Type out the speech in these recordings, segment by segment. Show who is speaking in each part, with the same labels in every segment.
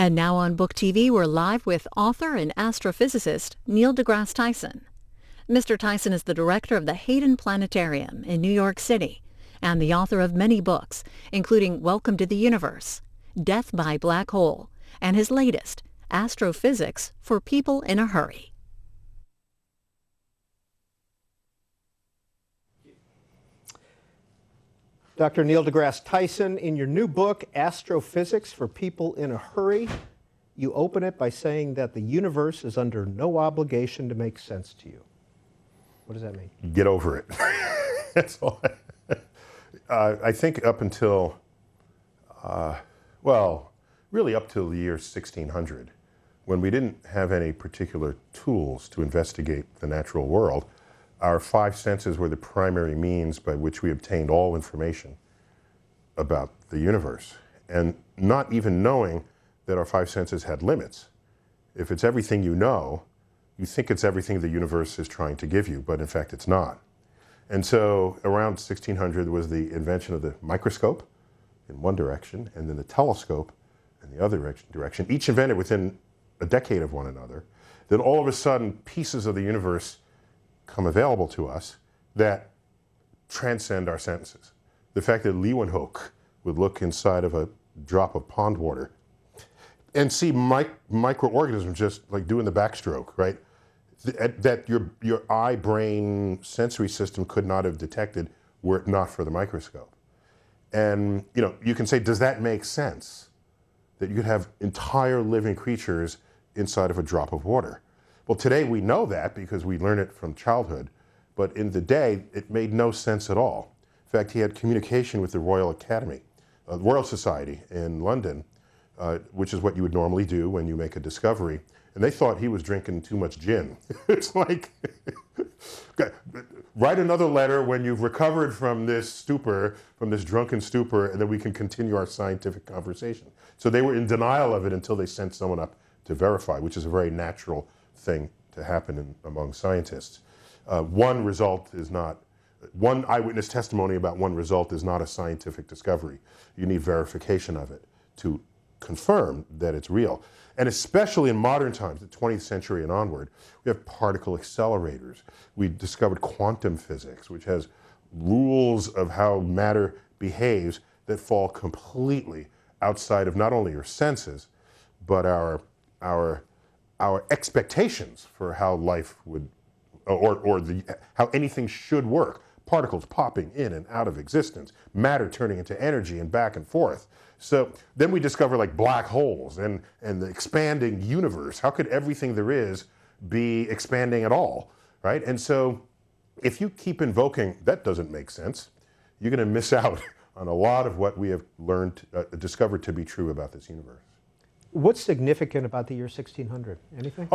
Speaker 1: And now on Book TV, we're live with author and astrophysicist Neil deGrasse Tyson. Mr. Tyson is the director of the Hayden Planetarium in New York City and the author of many books, including Welcome to the Universe, Death by Black Hole, and his latest, Astrophysics for People in a Hurry.
Speaker 2: Dr. Neil deGrasse Tyson, in your new book, Astrophysics for People in a Hurry, you open it by saying that the universe is under no obligation to make sense to you. What does that mean?
Speaker 3: Get over it. That's all. I think up until, well, really up till the year 1600, when we didn't have any particular tools to investigate the natural world, our five senses were the primary means by which we obtained all information about the universe. And not even knowing that our five senses had limits. If it's everything you know, you think it's everything the universe is trying to give you, but in fact it's not. And so around 1600 was the invention of the microscope in one direction, and then the telescope in the other direction, each invented within a decade of one another. Then all of a sudden, pieces of the universe come available to us that transcend our senses. The fact that Leeuwenhoek would look inside of a drop of pond water and see microorganisms just like doing the backstroke, right? That your eye-brain sensory system could not have detected were it not for the microscope. And you can say, does that make sense? That you could have entire living creatures inside of a drop of water. Well, today we know that because we learn it from childhood, but in the day, it made no sense at all. In fact, he had communication with the Royal Academy, Royal Society in London, which is what you would normally do when you make a discovery, and they thought he was drinking too much gin. It's like, write another letter when you've recovered from this stupor, from this drunken stupor, and then we can continue our scientific conversation. So they were in denial of it until they sent someone up to verify, which is a very natural thing to happen among scientists. One eyewitness testimony about one result is not a scientific discovery. You need verification of it to confirm that it's real. And especially in modern times, the 20th century and onward, we have particle accelerators. We discovered quantum physics, which has rules of how matter behaves that fall completely outside of not only your senses, but our expectations for how life would, how anything should work. Particles popping in and out of existence, matter turning into energy and back and forth. So then we discover like black holes and the expanding universe. How could everything there is be expanding at all, right? And so if you keep invoking, that doesn't make sense, you're going to miss out on a lot of what we have learned, discovered to be true about this universe.
Speaker 2: What's significant about the year 1600? Anything?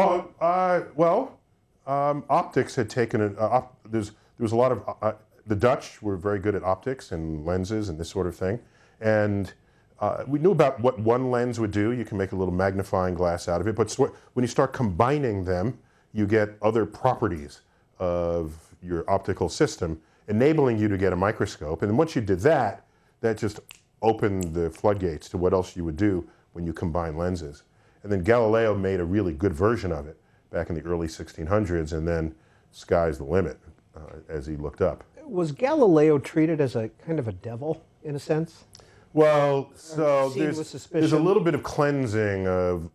Speaker 3: Optics had taken there was a lot of, the Dutch were very good at optics and lenses and this sort of thing. And we knew about what one lens would do. You can make a little magnifying glass out of it. But when you start combining them, you get other properties of your optical system, enabling you to get a microscope. And then once you did that, that just opened the floodgates to what else you would do when you combine lenses. And then Galileo made a really good version of it back in the early 1600s, and then sky's the limit as he looked up.
Speaker 2: Was Galileo treated as a kind of a devil, in a sense?
Speaker 3: Well, so there's a little bit of cleansing of,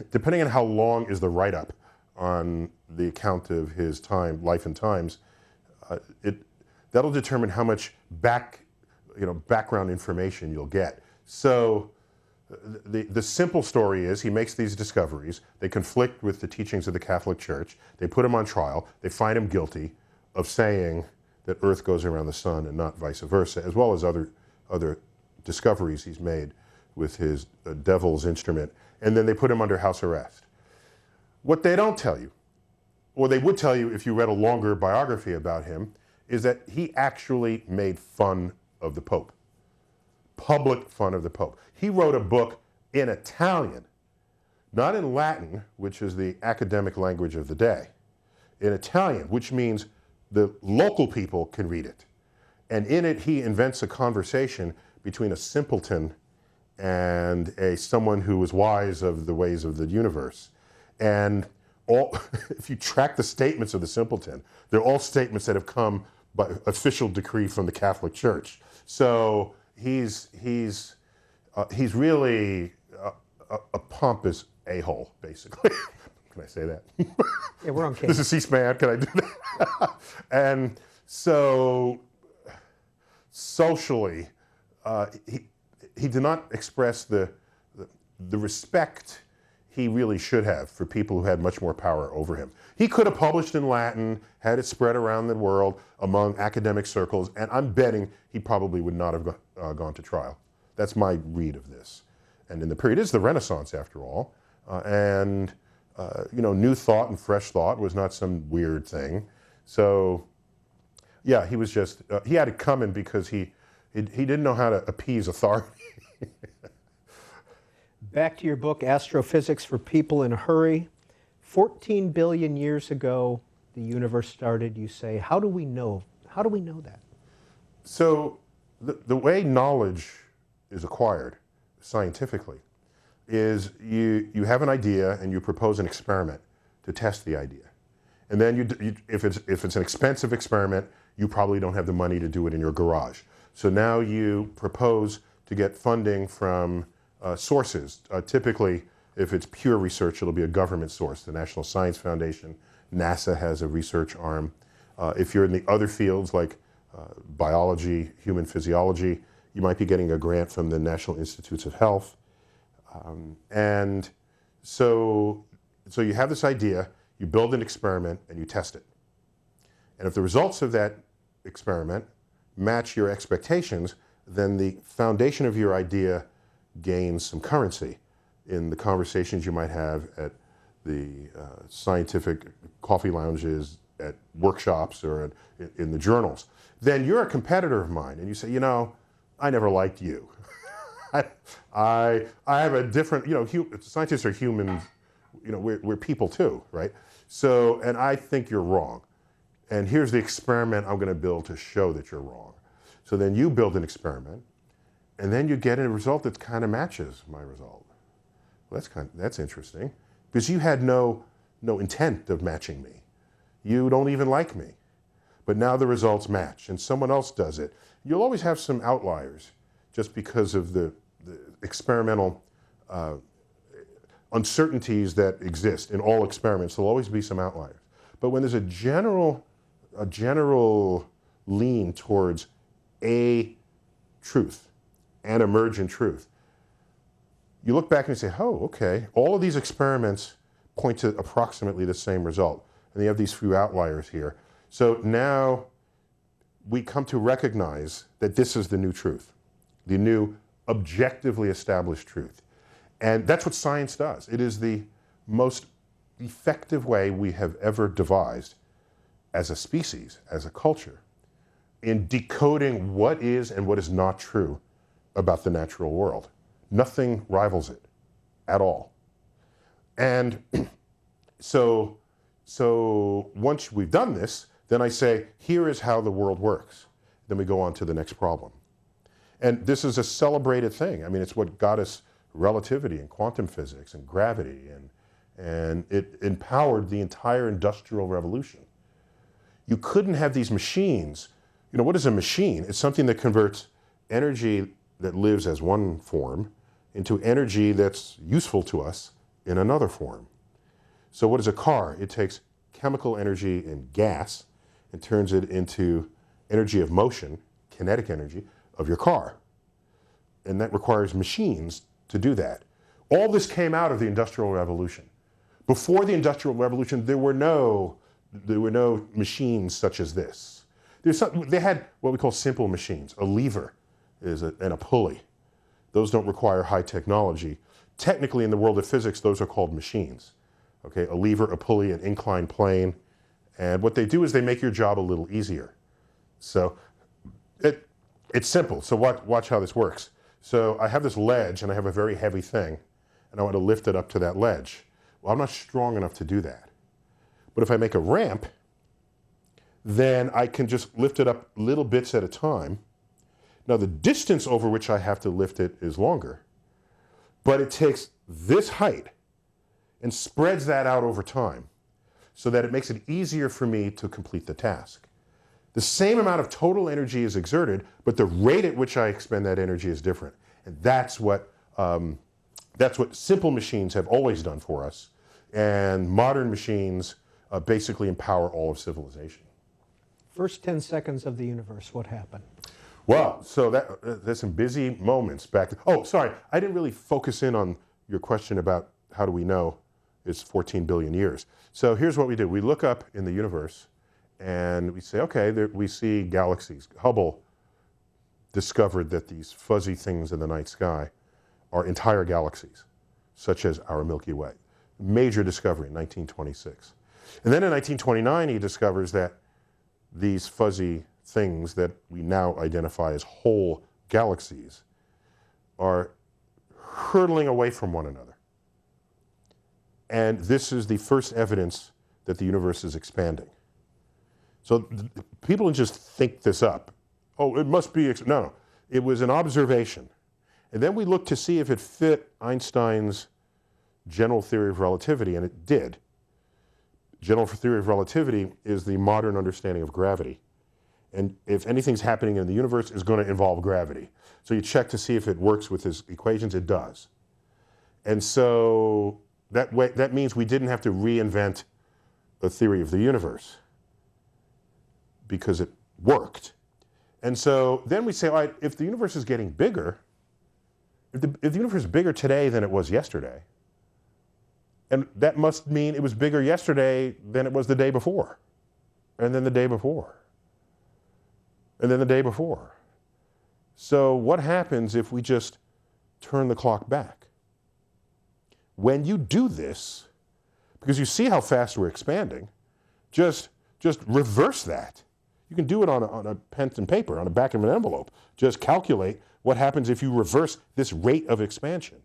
Speaker 3: depending on how long is the write-up on the account of his time, life and times, that'll determine how much background information you'll get. So the simple story is he makes these discoveries, they conflict with the teachings of the Catholic Church, they put him on trial, they find him guilty of saying that Earth goes around the sun and not vice versa, as well as other discoveries he's made with his devil's instrument, and then they put him under house arrest. What they don't tell you, or they would tell you if you read a longer biography about him, is that he actually made fun of the Pope. Public fun of the Pope. He wrote a book in Italian, not in Latin, which is the academic language of the day, in Italian, which means the local people can read it. And in it, he invents a conversation between a simpleton and someone who was wise of the ways of the universe. And all, if you track the statements of the simpleton, they're all statements that have come by official decree from the Catholic Church. So he's really a pompous a-hole, basically. Can I say that?
Speaker 2: Yeah, we're on camera.
Speaker 3: This is C-SPAN, can I do that? And so, socially, he did not express the respect he really should have for people who had much more power over him. He could have published in Latin, had it spread around the world among academic circles, and I'm betting he probably would not have gone to trial. That's my read of this. And in the period, it is the Renaissance after all, you know, new thought and fresh thought was not some weird thing. So, yeah, he was just, he had it coming because he didn't know how to appease authority.
Speaker 2: Back to your book, Astrophysics for People in a Hurry. 14 billion years ago, the universe started, you say. How do we know? How do we know that?
Speaker 3: So the way knowledge is acquired scientifically is you have an idea and you propose an experiment to test the idea. And then if it's an expensive experiment, you probably don't have the money to do it in your garage. So now you propose to get funding from sources. Typically, if it's pure research, it'll be a government source. The National Science Foundation, NASA has a research arm. If you're in the other fields like biology, human physiology, you might be getting a grant from the National Institutes of Health. And so you have this idea, you build an experiment, and you test it. And if the results of that experiment match your expectations, then the foundation of your idea gains some currency in the conversations you might have at the scientific coffee lounges, at workshops, or in the journals. Then you're a competitor of mine, and you say, you know, I never liked you. I have a different, you know, scientists are humans, you know, we're people too, right? So, and I think you're wrong. And here's the experiment I'm going to build to show that you're wrong. So then you build an experiment, and then you get a result that kind of matches my result. Well, that's interesting, because you had no intent of matching me. You don't even like me. But now the results match, and someone else does it. You'll always have some outliers, just because of the experimental uncertainties that exist in all experiments. There'll always be some outliers. But when there's a general lean towards a truth, an emergent truth, you look back and you say, oh, okay, all of these experiments point to approximately the same result. And you have these few outliers here. So now we come to recognize that this is the new truth, the new objectively established truth. And that's what science does. It is the most effective way we have ever devised as a species, as a culture, in decoding what is and what is not true about the natural world. Nothing rivals it at all. And so once we've done this, then I say, here is how the world works. Then we go on to the next problem. And this is a celebrated thing. I mean, it's what got us relativity and quantum physics and gravity, and it empowered the entire Industrial Revolution. You couldn't have these machines. You know, what is a machine? It's something that converts energy that lives as one form into energy that's useful to us in another form. So what is a car? It takes chemical energy in gas and turns it into energy of motion, kinetic energy, of your car. And that requires machines to do that. All this came out of the Industrial Revolution. Before the Industrial Revolution, there were no machines such as this. They had what we call simple machines. A lever and a pulley. Those don't require high technology. Technically, in the world of physics, those are called machines. Okay, a lever, a pulley, an inclined plane. And what they do is they make your job a little easier. So it's simple. So watch how this works. So I have this ledge, and I have a very heavy thing, and I want to lift it up to that ledge. Well, I'm not strong enough to do that. But if I make a ramp, then I can just lift it up little bits at a time. Now, the distance over which I have to lift it is longer, But it takes this height and spreads that out over time so that it makes it easier for me to complete the task. The same amount of total energy is exerted, but the rate at which I expend that energy is different. And that's what simple machines have always done for us. And modern machines basically empower all of civilization.
Speaker 2: First 10 seconds of the universe, what happened?
Speaker 3: Well, so there's some busy moments back. Oh, sorry, I didn't really focus in on your question about how do we know it's 14 billion years. So here's what we do. We look up in the universe and we say, okay, we see galaxies. Hubble discovered that these fuzzy things in the night sky are entire galaxies, such as our Milky Way. Major discovery in 1926. And then in 1929, he discovers that these fuzzy things that we now identify as whole galaxies are hurtling away from one another. And this is the first evidence that the universe is expanding. So people don't just think this up. Oh, it must be, no, it was an observation. And then we looked to see if it fit Einstein's general theory of relativity, and it did. General theory of relativity is the modern understanding of gravity. And if anything's happening in the universe, it's going to involve gravity. So you check to see if it works with his equations. It does. And so that means we didn't have to reinvent the theory of the universe because it worked. And so then we say, all right, if the universe is getting bigger, if the universe is bigger today than it was yesterday, and that must mean it was bigger yesterday than it was the day before, and then the day before, and then the day before. So what happens if we just turn the clock back? When you do this, because you see how fast we're expanding, just reverse that. You can do it on a pen and paper, on the back of an envelope. Just calculate what happens if you reverse this rate of expansion.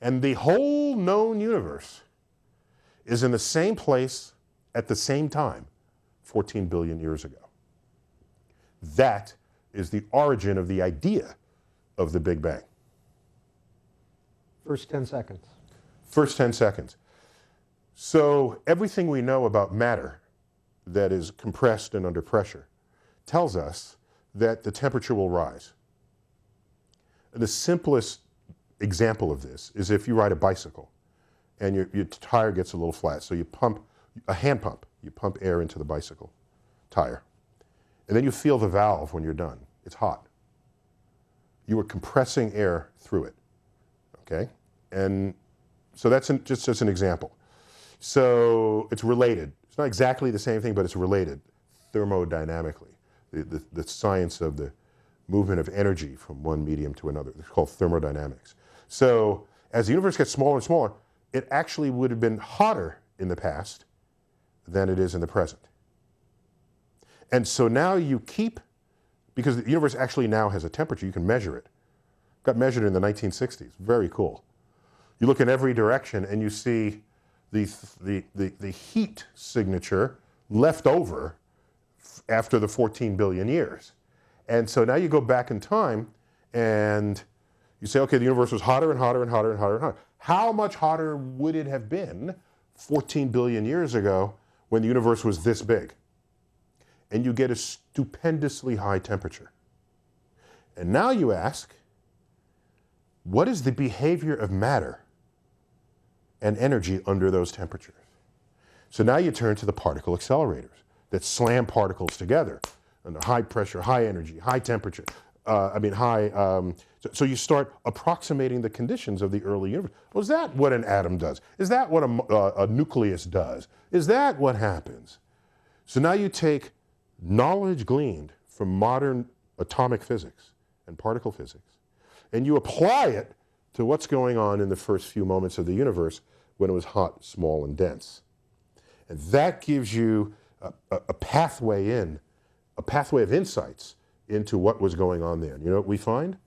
Speaker 3: And the whole known universe is in the same place at the same time 14 billion years ago. That is the origin of the idea of the Big Bang.
Speaker 2: First 10 seconds.
Speaker 3: First 10 seconds. So everything we know about matter that is compressed and under pressure tells us that the temperature will rise. The simplest example of this is if you ride a bicycle and your tire gets a little flat, so you pump, a hand pump, you pump air into the bicycle tire. And then you feel the valve when you're done. It's hot. You are compressing air through it, okay? And so that's just an example. So it's related. It's not exactly the same thing, but it's related thermodynamically. The science of the movement of energy from one medium to another. It's called thermodynamics. So as the universe gets smaller and smaller, it actually would have been hotter in the past than it is in the present. And so now you keep, because the universe actually now has a temperature, you can measure it. Got measured in the 1960s, very cool. You look in every direction and you see the heat signature left over after the 14 billion years. And so now you go back in time and you say, okay, the universe was hotter and hotter and hotter and hotter and hotter. How much hotter would it have been 14 billion years ago when the universe was this big? And you get a stupendously high temperature. And now you ask, what is the behavior of matter and energy under those temperatures? So now you turn to the particle accelerators that slam particles together under high pressure, high energy, high temperature, so you start approximating the conditions of the early universe. Well, is that what an atom does? Is that what a nucleus does? Is that what happens? So now you take knowledge gleaned from modern atomic physics and particle physics, and you apply it to what's going on in the first few moments of the universe when it was hot, small, and dense. And that gives you a pathway in, a pathway of insights into what was going on there. You know what we find?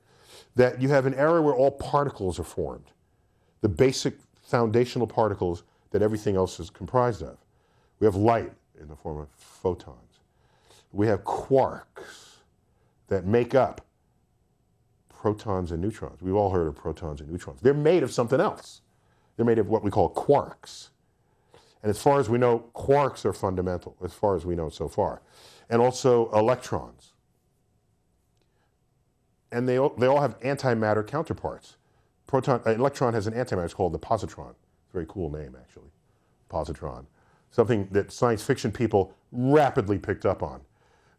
Speaker 3: That you have an era where all particles are formed, the basic foundational particles that everything else is comprised of. We have light in the form of photons. We have quarks that make up protons and neutrons. We've all heard of protons and neutrons. They're made of something else. They're made of what we call quarks. And as far as we know, quarks are fundamental, as far as we know so far. And also electrons. And they all have antimatter counterparts. An electron has an antimatter, it's called the positron. It's a very cool name, actually, positron. Something that science fiction people rapidly picked up on.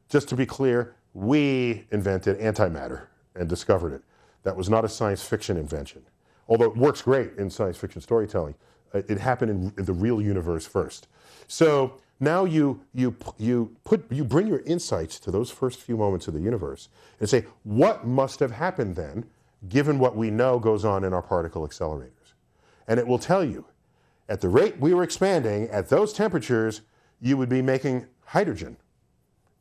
Speaker 3: Just to be clear, we invented antimatter and discovered it. That was not a science fiction invention. Although it works great in science fiction storytelling, it happened in the real universe first. So now you bring your insights to those first few moments of the universe and say, what must have happened then, given what we know goes on in our particle accelerators? And it will tell you, at the rate we were expanding, at those temperatures, you would be making hydrogen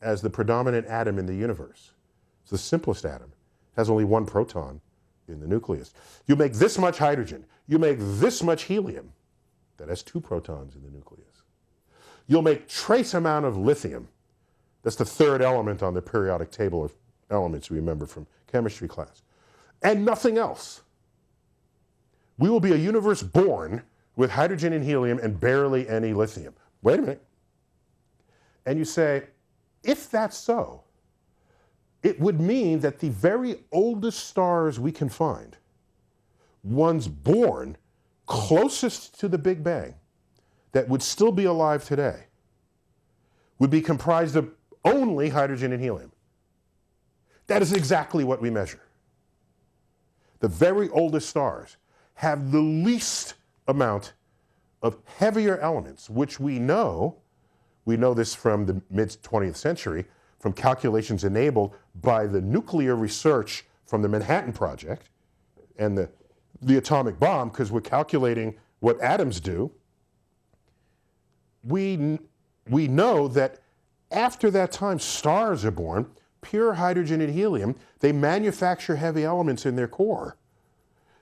Speaker 3: as the predominant atom in the universe. It's the simplest atom. It has only one proton in the nucleus. You make this much hydrogen. You make this much helium that has 2 protons in the nucleus. You'll make trace amount of lithium. That's the 3rd element on the periodic table of elements you remember from chemistry class. And nothing else. We will be a universe born with hydrogen and helium and barely any lithium. Wait a minute. And you say, if that's so, it would mean that the very oldest stars we can find, ones born closest to the Big Bang, that would still be alive today, would be comprised of only hydrogen and helium. That is exactly what we measure. The very oldest stars have the least amount of heavier elements, which we know this from the mid-20th century, from calculations enabled by the nuclear research from the Manhattan Project and the atomic bomb, because we're calculating what atoms do. We know that after that time, stars are born, pure hydrogen and helium. They manufacture heavy elements in their core.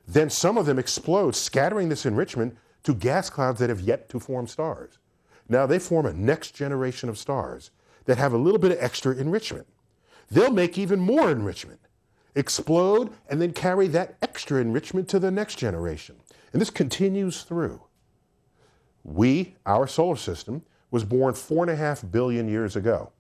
Speaker 3: Then some of them explode, scattering this enrichment to gas clouds that have yet to form stars. Now they form a next generation of stars that have a little bit of extra enrichment. They'll make even more enrichment, explode, and then carry that extra enrichment to the next generation. And this continues through. Our solar system, was born 4.5 billion years ago.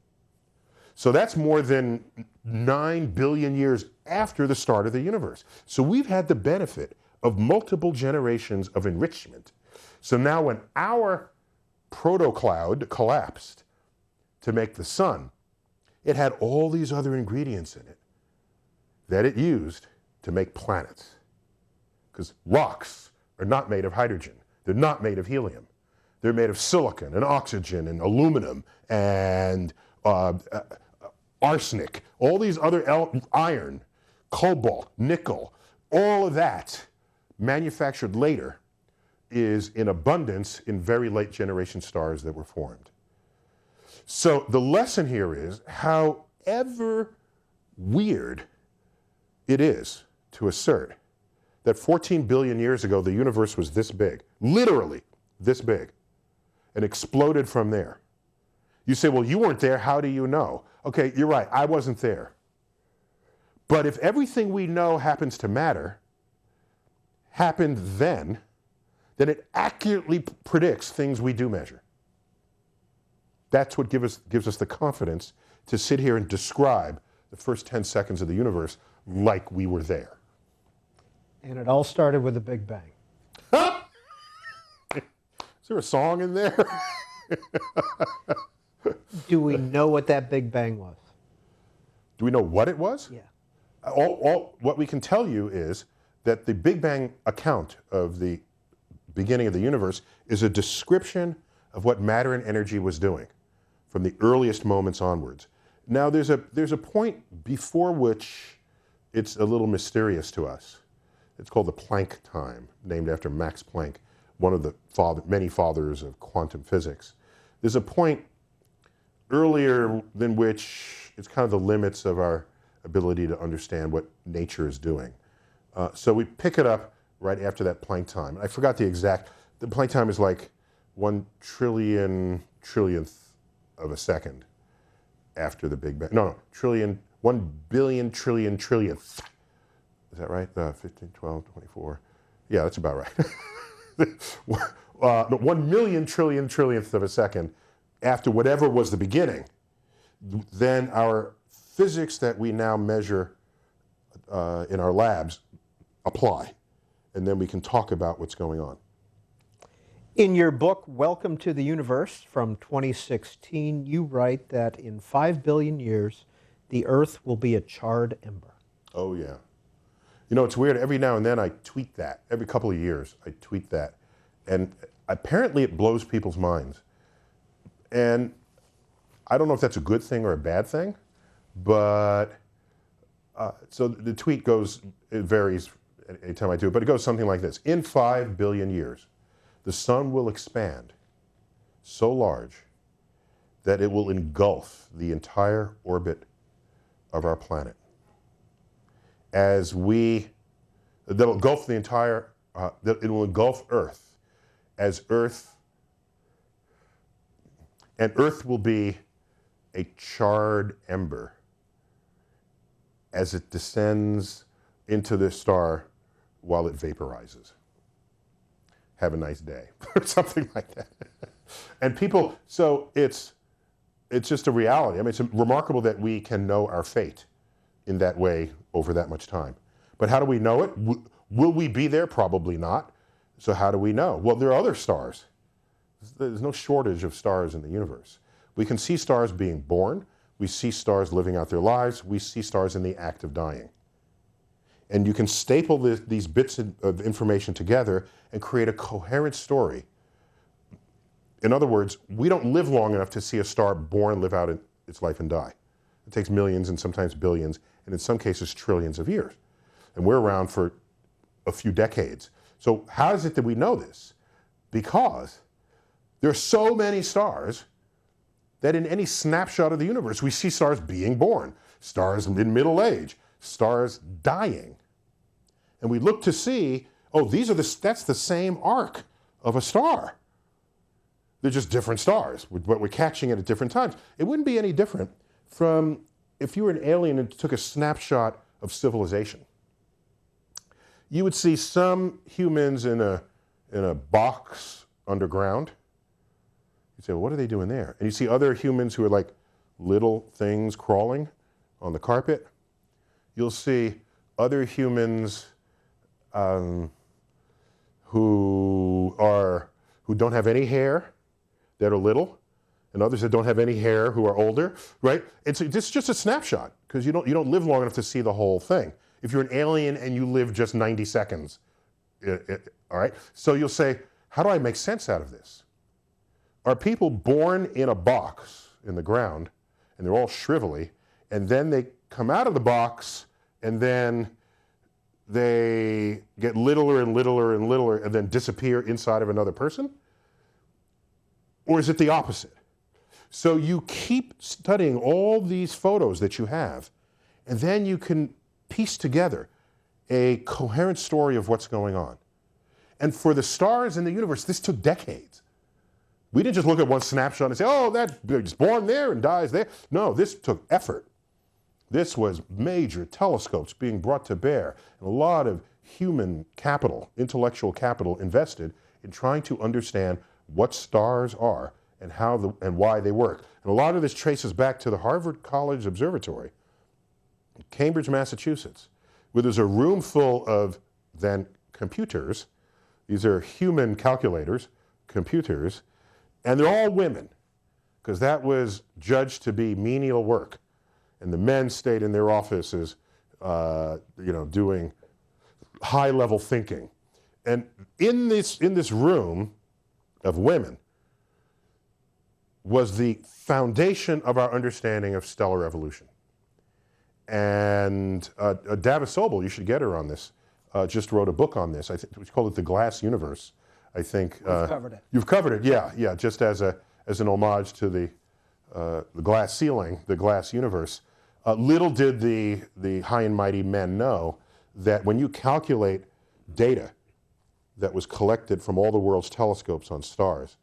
Speaker 3: So that's more than 9 billion years after the start of the universe. So we've had the benefit of multiple generations of enrichment. So now when our protocloud collapsed to make the sun, it had all these other ingredients in it that it used to make planets. Because rocks are not made of hydrogen. They're not made of helium. They're made of silicon and oxygen and aluminum and arsenic, all these other iron, cobalt, nickel, all of that manufactured later is in abundance in very late generation stars that were formed. So the lesson here is, however weird it is to assert that 14 billion years ago the universe was this big, literally this big, and exploded from there. You say, well, you weren't there, how do you know? Okay, you're right, I wasn't there. But if everything we know happens to matter, happened then it accurately predicts things we do measure. That's what gives us the confidence to sit here and describe the first 10 seconds of the universe like we were there.
Speaker 2: And it all started with the Big Bang.
Speaker 3: Is there a song in there?
Speaker 2: Do we know what that Big Bang was?
Speaker 3: Do we know what it was?
Speaker 2: Yeah.
Speaker 3: What we can tell you is that the Big Bang account of the beginning of the universe is a description of what matter and energy was doing from the earliest moments onwards. Now there's a point before which it's a little mysterious to us. It's called the Planck Time, named after Max Planck, one of the many fathers of quantum physics. There's a point earlier than which it's kind of the limits of our ability to understand what nature is doing. So we pick it up right after that Planck time. I forgot the Planck time is like 1 trillionth of a second after the Big Bang. No, 1 billion trillion trillionth Is that right? 15, 12, 24. Yeah, that's about right. 1 million trillion trillionth of a second after whatever was the beginning, then our physics that we now measure in our labs apply. And then we can talk about what's going on.
Speaker 2: In your book, Welcome to the Universe, from 2016, you write that in 5 billion years, the Earth will be a charred ember.
Speaker 3: Oh, yeah. You know, it's weird. Every now and then I tweet that. Every couple of years, I tweet that. And apparently it blows people's minds. And I don't know if that's a good thing or a bad thing, but so the tweet goes, it varies anytime I do it, but it goes something like this. In 5 billion years, the sun will expand so large that it will engulf the entire orbit of our planet. That'll engulf the entire, it will engulf Earth as Earth, and Earth will be a charred ember as it descends into the star while it vaporizes. Have a nice day, or something like that. And people, so it's just a reality. I mean, it's remarkable that we can know our fate in that way over that much time. But how do we know it? Will we be there? Probably not. So how do we know? Well, there are other stars. There's no shortage of stars in the universe. We can see stars being born. We see stars living out their lives. We see stars in the act of dying. And you can staple these bits of information together and create a coherent story. In other words, we don't live long enough to see a star born, live out its life, and die. It takes millions and sometimes billions, and in some cases trillions of years. And we're around for a few decades. So how is it that we know this? Because there are so many stars that in any snapshot of the universe, we see stars being born, stars in middle age, stars dying. And we look to see, oh, that's the same arc of a star. They're just different stars, but we're catching it at different times. It wouldn't be any different from if you were an alien and took a snapshot of civilization. You would see some humans in a box underground. You'd say, well, what are they doing there? And you see other humans who are like little things crawling on the carpet. You'll see other humans who don't have any hair, that are little, and others that don't have any hair who are older, right? It's just a snapshot, because you don't live long enough to see the whole thing. If you're an alien and you live just 90 seconds, all right? So you'll say, how do I make sense out of this? Are people born in a box in the ground, and they're all shrivelly, and then they come out of the box, and then they get littler and littler and littler, and then disappear inside of another person? Or is it the opposite? So you keep studying all these photos that you have, and then you can piece together a coherent story of what's going on. And for the stars in the universe, this took decades. We didn't just look at one snapshot and say, oh, that's born there and dies there. No, this took effort. This was major telescopes being brought to bear, and a lot of human capital, intellectual capital invested in trying to understand what stars are and how and why they work. And a lot of this traces back to the Harvard College Observatory in Cambridge, Massachusetts, where there's a room full of then computers. These are human calculators, computers, and they're all women, because that was judged to be menial work. And the men stayed in their offices, doing high-level thinking. And in this room of women was the foundation of our understanding of stellar evolution. And Dava Sobel, you should get her on this, just wrote a book on this. I think we call it The Glass Universe. I think
Speaker 2: you've covered it.
Speaker 3: You've covered it, yeah. Just as an homage to the glass ceiling, the glass universe. Little did the high and mighty men know that when you calculate data that was collected from all the world's telescopes on stars,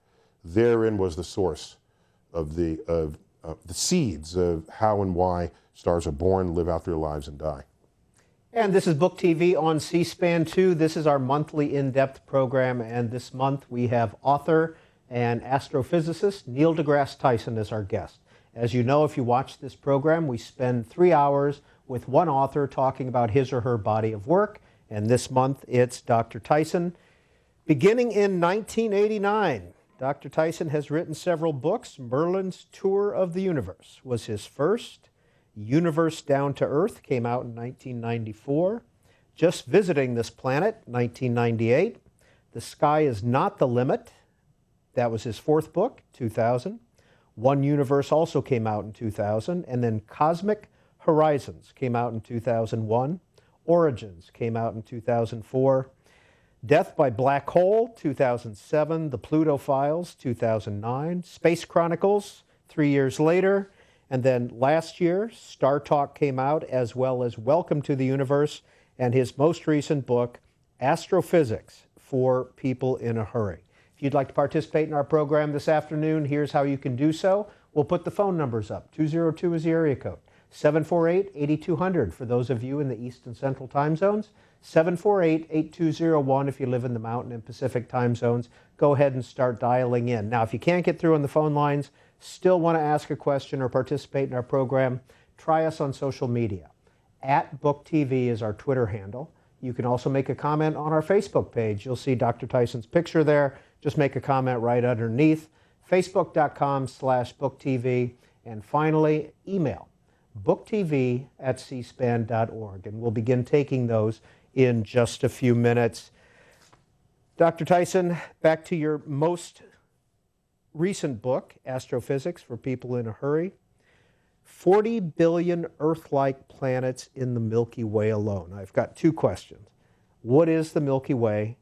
Speaker 3: therein was the source of the seeds of how and why stars are born, live out their lives, and die.
Speaker 2: And this is Book TV on C-SPAN 2. This is our monthly in-depth program, and this month we have author and astrophysicist Neil deGrasse Tyson as our guest. As you know, if you watch this program, we spend 3 hours with one author talking about his or her body of work, and this month it's Dr. Tyson. Beginning in 1989, Dr. Tyson has written several books. Merlin's Tour of the Universe was his first. Universe Down to Earth came out in 1994. Just Visiting This Planet, 1998. The Sky Is Not the Limit. That was his fourth book, 2000. One Universe also came out in 2000. And then Cosmic Horizons came out in 2001. Origins came out in 2004. Death by Black Hole, 2007. The Pluto Files, 2009. Space Chronicles, 3 years later. And then last year, Star Talk came out, as well as Welcome to the Universe, and his most recent book, Astrophysics for People in a Hurry. If you'd like to participate in our program this afternoon, here's how you can do so. We'll put the phone numbers up. 202 is the area code. 748-8200 for those of you in the East and Central time zones. 748-8201 if you live in the Mountain and Pacific time zones. Go ahead and start dialing in. Now, if you can't get through on the phone lines, still want to ask a question or participate in our program, try us on social media. @BookTV is our Twitter handle. You can also make a comment on our Facebook page. You'll see Dr. Tyson's picture there. Just make a comment right underneath. Facebook.com/BookTV. And finally, email booktv@cspan.org. And we'll begin taking those in just a few minutes. Dr. Tyson, back to your most recent book, Astrophysics for People in a Hurry. 40 billion Earth-like planets in the Milky Way alone. I've got two questions. What is the Milky Way,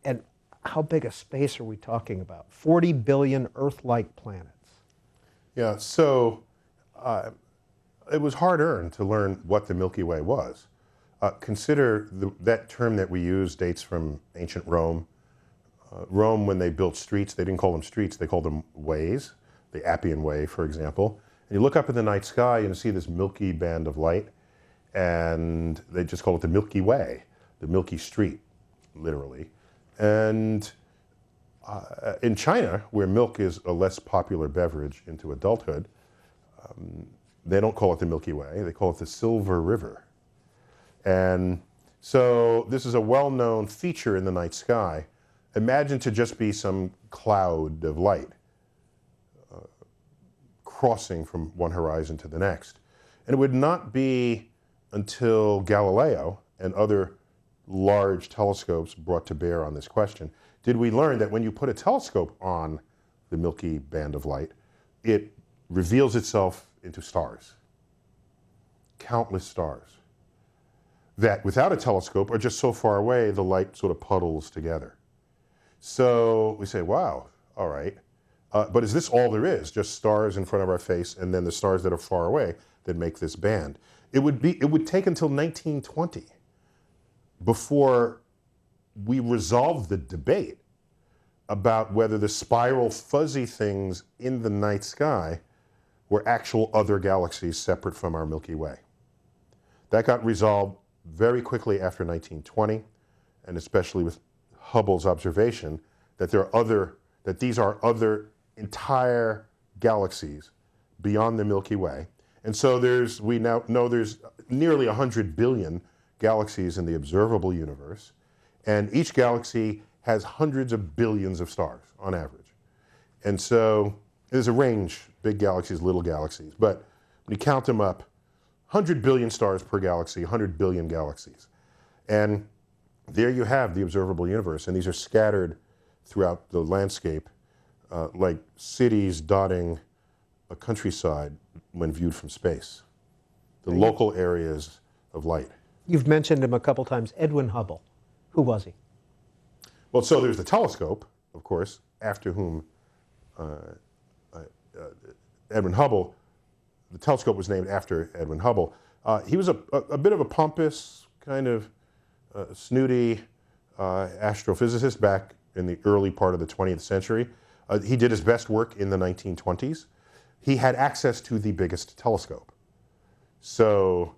Speaker 2: and how big a space are we talking about? 40 billion Earth-like planets.
Speaker 3: Yeah, so it was hard-earned to learn what the Milky Way was. Consider that term that we use dates from ancient Rome. Rome, when they built streets, they didn't call them streets, they called them ways, the Appian Way, for example. And you look up in the night sky and you see this milky band of light, and they just call it the Milky Way, the Milky Street, literally. And in China, where milk is a less popular beverage into adulthood, they don't call it the Milky Way, they call it the Silver River. And so this is a well-known feature in the night sky. Imagine to just be some cloud of light crossing from one horizon to the next. And it would not be until Galileo and other large telescopes brought to bear on this question did we learn that when you put a telescope on the Milky Band of light, it reveals itself into stars, countless stars, that without a telescope are just so far away the light sort of puddles together. So we say, wow, all right. But is this all there is? Just stars in front of our face and then the stars that are far away that make this band? It would take until 1920 before we resolved the debate about whether the spiral fuzzy things in the night sky were actual other galaxies separate from our Milky Way. That got resolved very quickly after 1920, and especially with Hubble's observation that these are other entire galaxies beyond the Milky Way. And so we now know there's nearly 100 billion galaxies in the observable universe, and each galaxy has hundreds of billions of stars on average. And so there's a range, big galaxies, little galaxies, but when you count them up, 100 billion stars per galaxy, 100 billion galaxies. And there you have the observable universe, and these are scattered throughout the landscape like cities dotting a countryside when viewed from space, the local areas of light.
Speaker 2: You've mentioned him a couple times, Edwin Hubble. Who was he?
Speaker 3: Well, so there's the telescope, of course, after whom Edwin Hubble, the telescope was named after Edwin Hubble. He was a bit of a pompous, kind of snooty astrophysicist back in the early part of the 20th century. He did his best work in the 1920s. He had access to the biggest telescope. So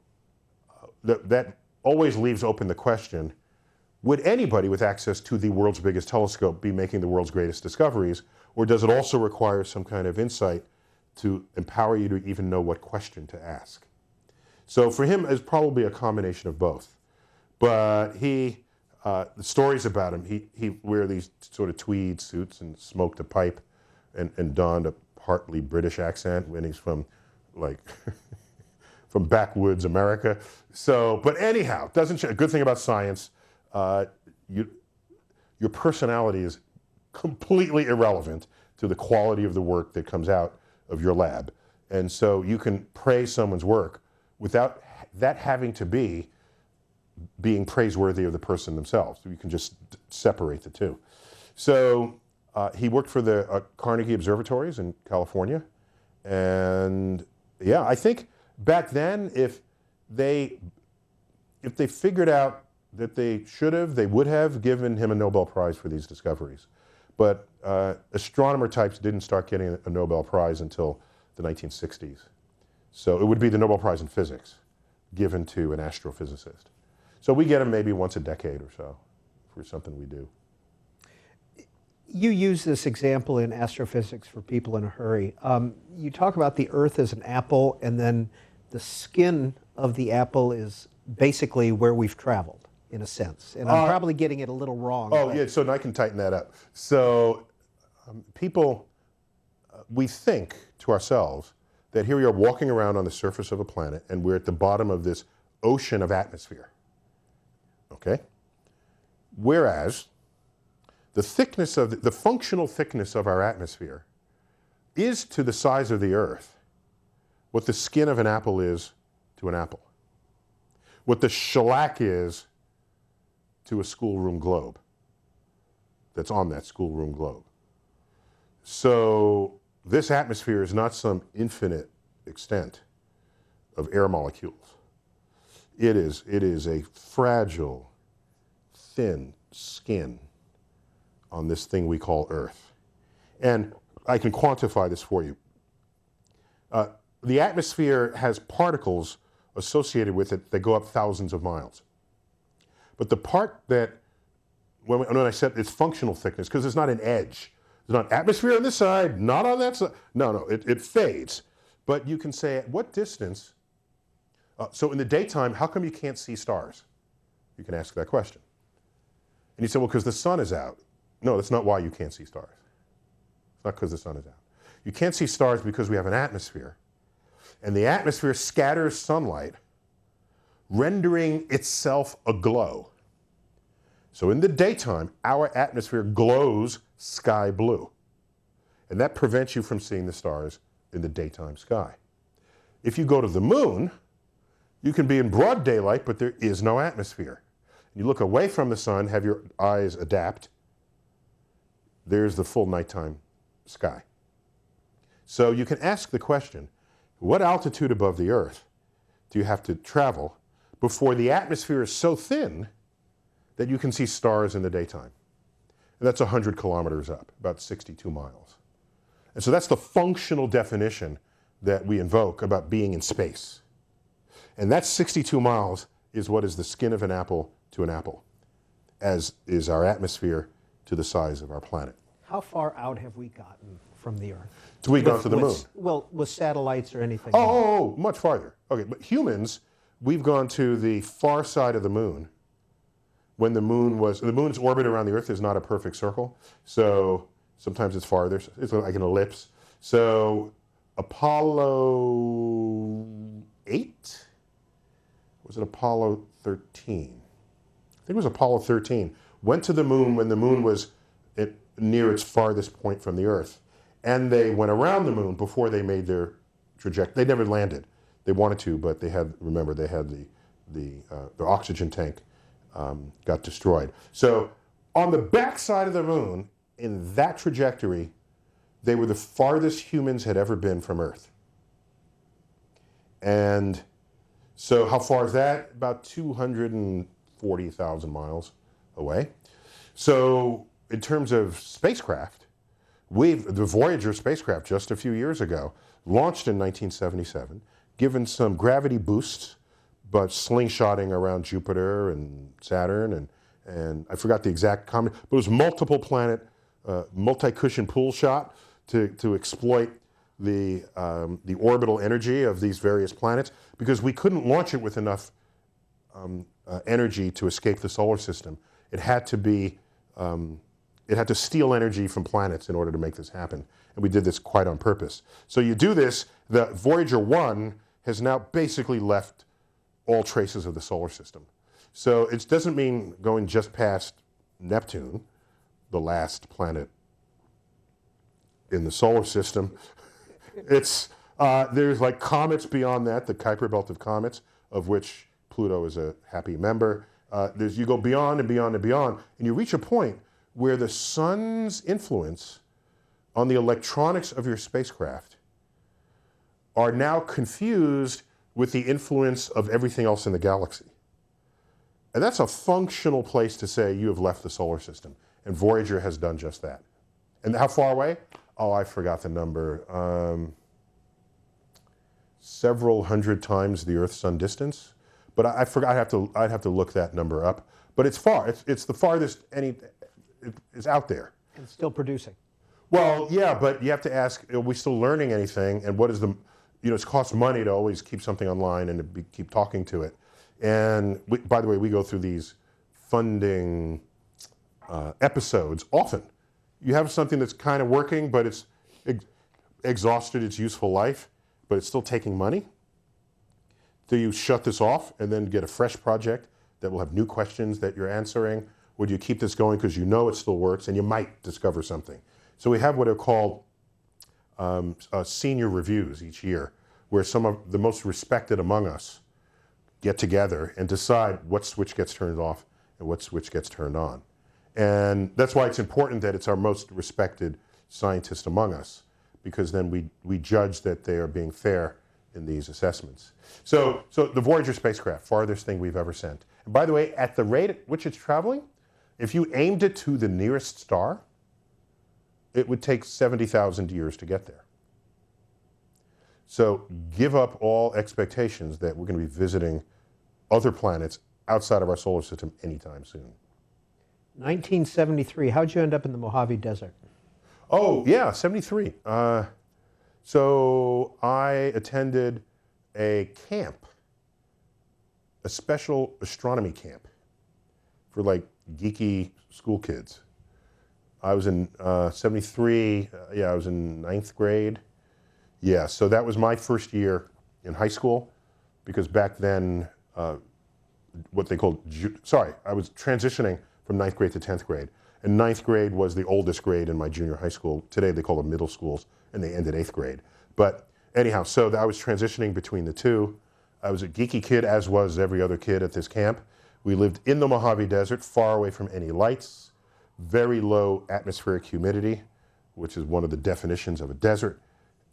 Speaker 3: that always leaves open the question, would anybody with access to the world's biggest telescope be making the world's greatest discoveries, or does it also require some kind of insight to empower you to even know what question to ask? So for him, it's probably a combination of both. But the stories about him, he wear these sort of tweed suits and smoked a pipe and donned a partly British accent when he's from, like, from backwoods America. So, but anyhow, a good thing about science, your personality is completely irrelevant to the quality of the work that comes out of your lab. And so you can praise someone's work without that having to be being praiseworthy of the person themselves. You can just separate the two. So he worked for the Carnegie Observatories in California. And yeah, I think back then, if they figured out that they should have, they would have given him a Nobel Prize for these discoveries. But astronomer types didn't start getting a Nobel Prize until the 1960s. So it would be the Nobel Prize in Physics given to an astrophysicist. So we get them maybe once a decade or so for something we do.
Speaker 2: You use this example in Astrophysics for People in a Hurry. You talk about the Earth as an apple, and then the skin of the apple is basically where we've traveled, in a sense. And I'm probably getting it a little wrong.
Speaker 3: Oh, yeah, so I can tighten that up. So people, we think to ourselves that here we are walking around on the surface of a planet, and we're at the bottom of this ocean of atmosphere. Okay? Whereas the thickness of the functional thickness of our atmosphere is to the size of the Earth what the skin of an apple is to an apple, what the shellac is to a schoolroom globe that's on that schoolroom globe. So this atmosphere is not some infinite extent of air molecules. It is a fragile, thin skin on this thing we call Earth. And I can quantify this for you. The atmosphere has particles associated with it that go up thousands of miles. But the part that, when I said it's functional thickness, because there's not an edge. There's not atmosphere on this side, not on that side. No, it fades. But you can say at what distance, so in the daytime, how come you can't see stars? You can ask that question. And you say, well, because the sun is out. No, that's not why you can't see stars. It's not because the sun is out. You can't see stars because we have an atmosphere. And the atmosphere scatters sunlight, rendering itself aglow. So in the daytime, our atmosphere glows sky blue. And that prevents you from seeing the stars in the daytime sky. If you go to the moon, you can be in broad daylight, but there is no atmosphere. You look away from the sun, have your eyes adapt. There's the full nighttime sky. So you can ask the question, what altitude above the Earth do you have to travel before the atmosphere is so thin that you can see stars in the daytime? And that's 100 kilometers up, about 62 miles. And so that's the functional definition that we invoke about being in space. And that 62 miles is what is the skin of an apple to an apple, as is our atmosphere to the size of our planet.
Speaker 2: How far out have we gotten from the Earth?
Speaker 3: We gone to the moon?
Speaker 2: Well, with satellites or anything?
Speaker 3: Oh, much farther. Okay, but humans, we've gone to the far side of the moon when the moon's orbit around the Earth is not a perfect circle. So sometimes it's farther. It's like an ellipse. So Apollo 8? Was it Apollo 13? I think it was Apollo 13. Went to the moon when the moon was near its farthest point from the Earth. And they went around the moon before they made their trajectory. They never landed. They wanted to, but they had their oxygen tank got destroyed. So on the back side of the moon, in that trajectory, they were the farthest humans had ever been from Earth. And so how far is that? About 240,000 miles away. So in terms of spacecraft, the Voyager spacecraft just a few years ago launched in 1977, given some gravity boosts but slingshotting around Jupiter and Saturn, and I forgot the exact comment, but it was multiple planet, multi-cushion pool shot to exploit the orbital energy of these various planets, because we couldn't launch it with enough energy to escape the solar system. It had to be, it had to steal energy from planets in order to make this happen. And we did this quite on purpose. So you do this, the Voyager 1 has now basically left all traces of the solar system. So it doesn't mean going just past Neptune, the last planet in the solar system. It's, there's like comets beyond that, the Kuiper belt of comets, of which Pluto is a happy member. You go beyond and beyond and beyond, and you reach a point where the sun's influence on the electronics of your spacecraft are now confused with the influence of everything else in the galaxy. And that's a functional place to say you have left the solar system. And Voyager has done just that. And how far away? Oh, I forgot the number. Several hundred times the Earth-Sun distance. But I forgot, I'd have to look that number up. But it's far. It's the farthest it's out there.
Speaker 2: And still producing.
Speaker 3: Well, yeah, but you have to ask, are we still learning anything? And what is the, it costs money to always keep something online and to keep talking to it. And by the way, we go through these funding episodes often. You have something that's kind of working, but it's exhausted its useful life, but it's still taking money. Do you shut this off and then get a fresh project that will have new questions that you're answering? Or do you keep this going because you know it still works and you might discover something? So we have what are called senior reviews each year, where some of the most respected among us get together and decide what switch gets turned off and what switch gets turned on. And that's why it's important that it's our most respected scientists among us, because then we judge that they are being fair in these assessments. So the Voyager spacecraft, farthest thing we've ever sent. And by the way, at the rate at which it's traveling, if you aimed it to the nearest star, it would take 70,000 years to get there. So give up all expectations that we're going to be visiting other planets outside of our solar system anytime soon.
Speaker 2: 1973, how'd you end up in the Mojave Desert?
Speaker 3: Oh, yeah, 73. So I attended a camp, a special astronomy camp for like geeky school kids. I was in 73, I was in 9th grade. Yeah, so that was my first year in high school, because back then, what they called, I was transitioning from 9th grade to 10th grade. And 9th grade was the oldest grade in my junior high school. Today they call them middle schools, and they end at 8th grade. But anyhow, so I was transitioning between the two. I was a geeky kid, as was every other kid at this camp. We lived in the Mojave Desert, far away from any lights, very low atmospheric humidity, which is one of the definitions of a desert.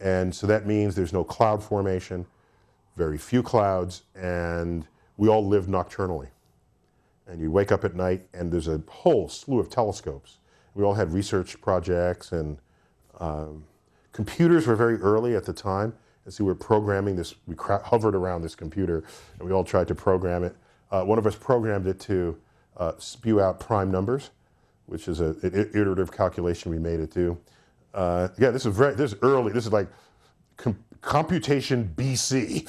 Speaker 3: And so that means there's no cloud formation, very few clouds, and we all lived nocturnally. And you wake up at night and there's a whole slew of telescopes. We all had research projects, and computers were very early at the time. And so we were programming this, we hovered around this computer and we all tried to program it. One of us programmed it to spew out prime numbers, which is an iterative calculation we made it do. Yeah, this is early. This is like computation BC.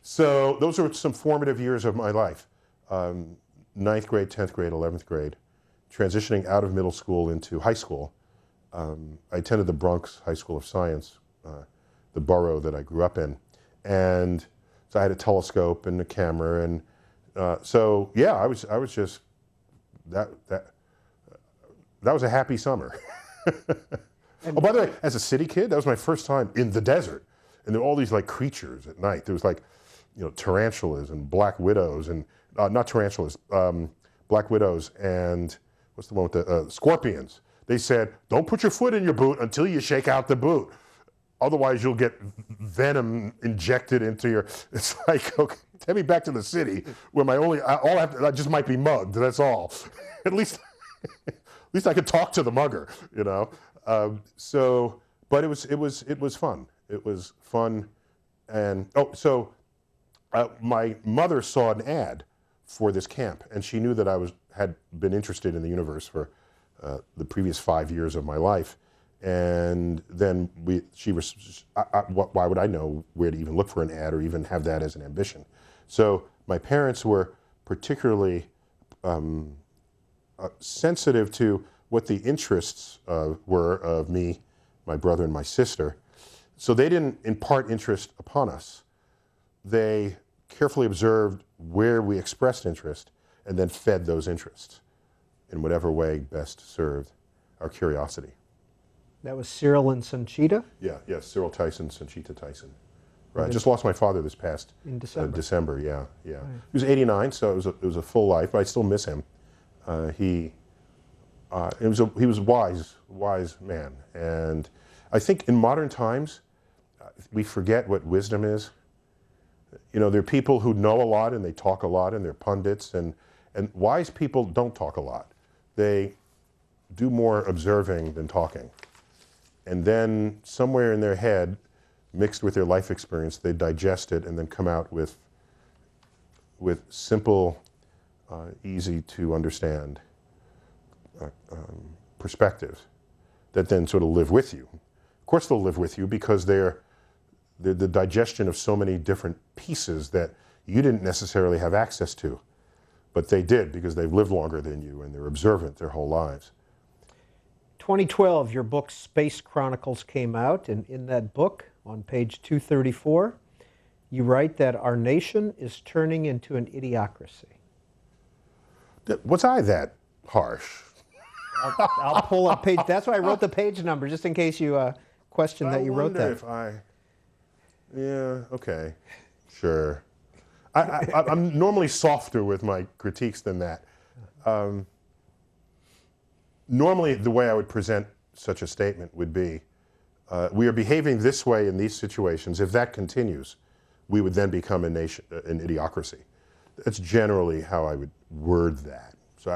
Speaker 3: So those were some formative years of my life. 9th grade, 10th grade, 11th grade, transitioning out of middle school into high school. I attended the Bronx High School of Science, the borough that I grew up in, and so I had a telescope and a camera, and so yeah, I was just that was a happy summer. Oh, by the way, as a city kid, that was my first time in the desert, and there were all these like creatures at night. There was like, tarantulas and black widows, and not tarantulas, black widows, and what's the one with the scorpions. They said, don't put your foot in your boot until you shake out the boot. Otherwise, you'll get venom injected into your, it's like, okay, take me back to the city where I just might be mugged, that's all. At least I could talk to the mugger, but it was fun. It was fun, and so my mother saw an ad for this camp, and she knew that I had been interested in the universe for the previous 5 years of my life. And then why would I know where to even look for an ad or even have that as an ambition? So my parents were particularly sensitive to what the interests were of me, my brother, and my sister. So they didn't impart interest upon us. They carefully observed where we expressed interest and then fed those interests in whatever way best served our curiosity.
Speaker 2: That was Cyril and Sanchita?
Speaker 3: Yeah, Cyril Tyson, Sanchita Tyson. Right, I just lost my father this past
Speaker 2: in December.
Speaker 3: December, yeah. Right. He was 89, so it was a full life, but I still miss him. He was a wise man. And I think in modern times, we forget what wisdom is. You know, there are people who know a lot and they talk a lot and they're pundits, and wise people don't talk a lot. They do more observing than talking. And then somewhere in their head, mixed with their life experience, they digest it and then come out with simple, easy to understand perspectives that then sort of live with you. Of course they'll live with you because they're the digestion of so many different pieces that you didn't necessarily have access to, but they did because they've lived longer than you and they're observant their whole lives.
Speaker 2: 2012, your book Space Chronicles came out, and in that book, on page 234, you write that our nation is turning into an idiocracy.
Speaker 3: Was I that harsh?
Speaker 2: I'll pull up page. That's why I wrote the page number, just in case you question that you wrote that.
Speaker 3: Yeah, okay, sure. I'm normally softer with my critiques than that. Normally, the way I would present such a statement would be, we are behaving this way in these situations. If that continues, we would then become an idiocracy. That's generally how I would word that. So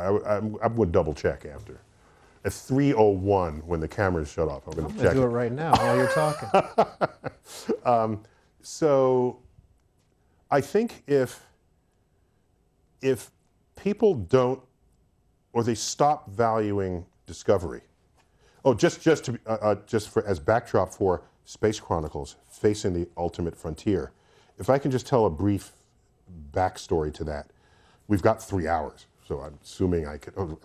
Speaker 3: I would double check after. At 3:01, when the cameras shut off, I'm going to check.
Speaker 2: Do it right now while you're talking.
Speaker 3: So I think if people don't, or they stop valuing discovery. Oh, just as backdrop for Space Chronicles, Facing the Ultimate Frontier. If I can just tell a brief backstory to that. We've got 3 hours, so I'm assuming I could. Oh,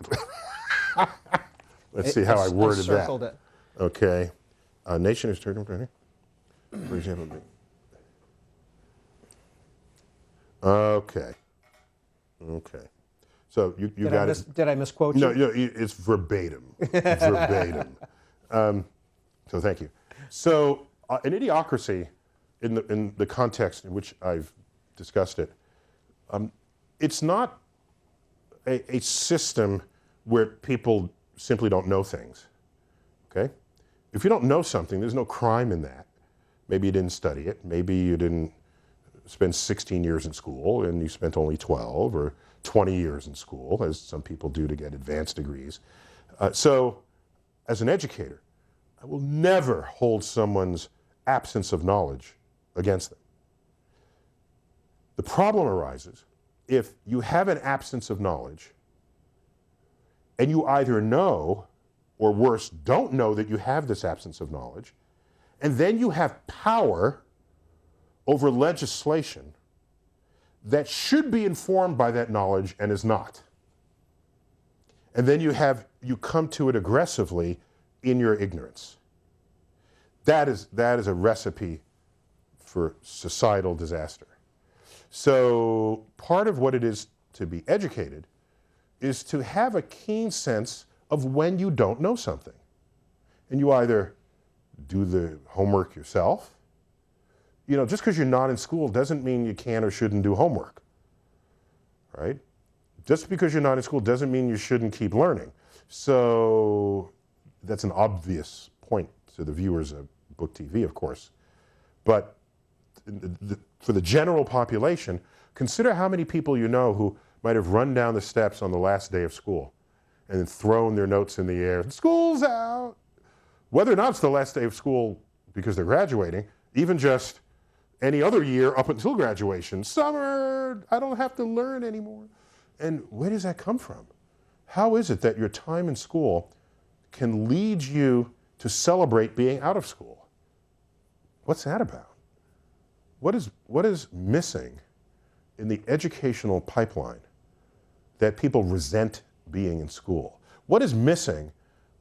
Speaker 3: let's see how I worded that. It. Okay. Nation is turning. For example. Okay. So you got it.
Speaker 2: Did I misquote you?
Speaker 3: No, it's verbatim. Verbatim. So thank you. So an idiocracy, in the context in which I've discussed it, it's not a system where people simply don't know things. Okay? If you don't know something, there's no crime in that. Maybe you didn't study it. Maybe you didn't spend 16 years in school and you spent only 12 or 20 years in school, as some people do to get advanced degrees. So, as an educator, I will never hold someone's absence of knowledge against them. The problem arises if you have an absence of knowledge and you either know, or worse, don't know that you have this absence of knowledge, and then you have power over legislation that should be informed by that knowledge and is not. And then you come to it aggressively in your ignorance. That is a recipe for societal disaster. So part of what it is to be educated is to have a keen sense of when you don't know something. And you either do the homework yourself. You know, just because you're not in school doesn't mean you can or shouldn't do homework, right? Just because you're not in school doesn't mean you shouldn't keep learning. So that's an obvious point to the viewers of Book TV, of course. But for the general population, consider how many people you know who might have run down the steps on the last day of school and then thrown their notes in the air, school's out. Whether or not it's the last day of school because they're graduating, even just any other year up until graduation. Summer, I don't have to learn anymore. And where does that come from? How is it that your time in school can lead you to celebrate being out of school? What's that about? What is missing in the educational pipeline that people resent being in school? What is missing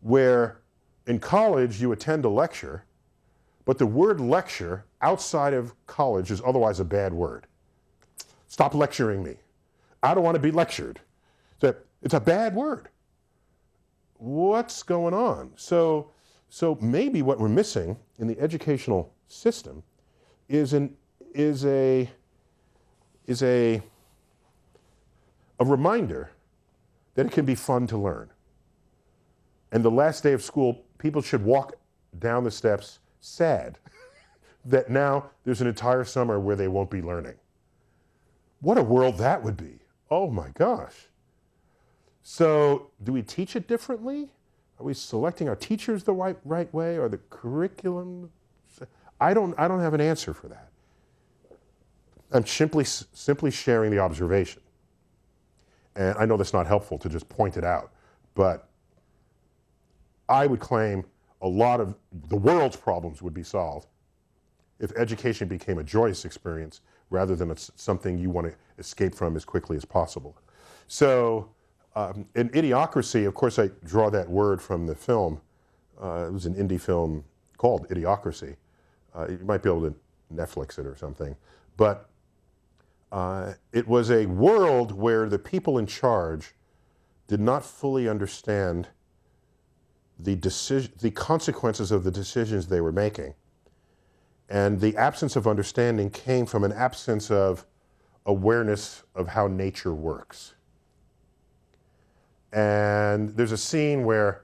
Speaker 3: where in college you attend a lecture, but the word lecture outside of college is otherwise a bad word? Stop lecturing me. I don't want to be lectured. It's a bad word. What's going on? So maybe what we're missing in the educational system is a reminder that it can be fun to learn. And the last day of school, people should walk down the steps sad that now there's an entire summer where they won't be learning. What a world that would be. Oh my gosh. So do we teach it differently? Are we selecting our teachers the right way, or the curriculum? I don't have an answer for that. I'm simply sharing the observation. And I know that's not helpful to just point it out, but I would claim a lot of the world's problems would be solved if education became a joyous experience rather than something you want to escape from as quickly as possible. So in Idiocracy, of course, I draw that word from the film. It was an indie film called Idiocracy. You might be able to Netflix it or something. But it was a world where the people in charge did not fully understand the consequences of the decisions they were making. And the absence of understanding came from an absence of awareness of how nature works. And there's a scene where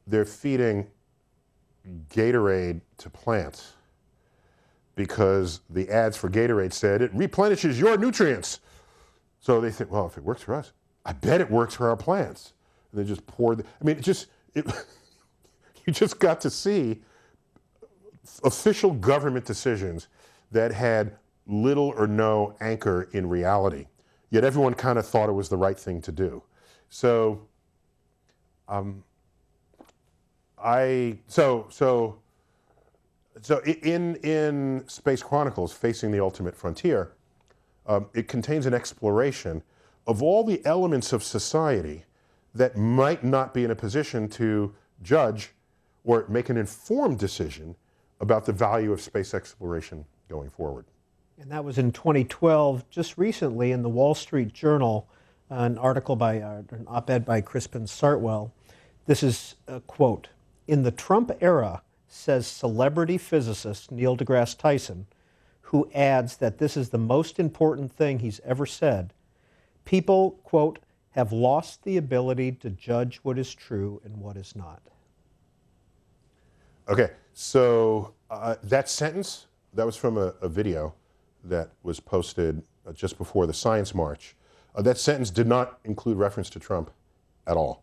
Speaker 3: they're feeding Gatorade to plants because the ads for Gatorade said it replenishes your nutrients. So they think, well, if it works for us, I bet it works for our plants. And they just poured, you just got to see official government decisions that had little or no anchor in reality. Yet everyone kind of thought it was the right thing to do. So, in Space Chronicles, Facing the Ultimate Frontier, it contains an exploration of all the elements of society that might not be in a position to judge or make an informed decision about the value of space exploration going forward.
Speaker 2: And that was in 2012. Just recently in the Wall Street Journal, an article by, an op-ed by Crispin Sartwell. This is a quote. "In the Trump era," says celebrity physicist Neil deGrasse Tyson, who adds that this is the most important thing he's ever said, "people," quote, "have lost the ability to judge what is true and what is not."
Speaker 3: Okay, so that sentence, that was from a video that was posted just before the Science March. That sentence did not include reference to Trump at all.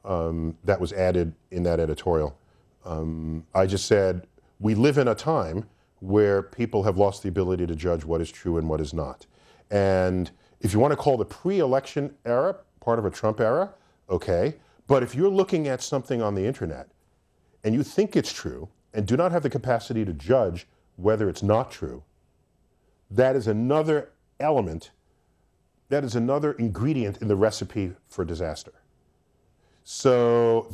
Speaker 3: That was added in that editorial. I just said, we live in a time where people have lost the ability to judge what is true and what is not. And if you want to call the pre-election era part of a Trump era, okay. But if you're looking at something on the internet and you think it's true and do not have the capacity to judge whether it's not true, that is another element, that is another ingredient in the recipe for disaster. So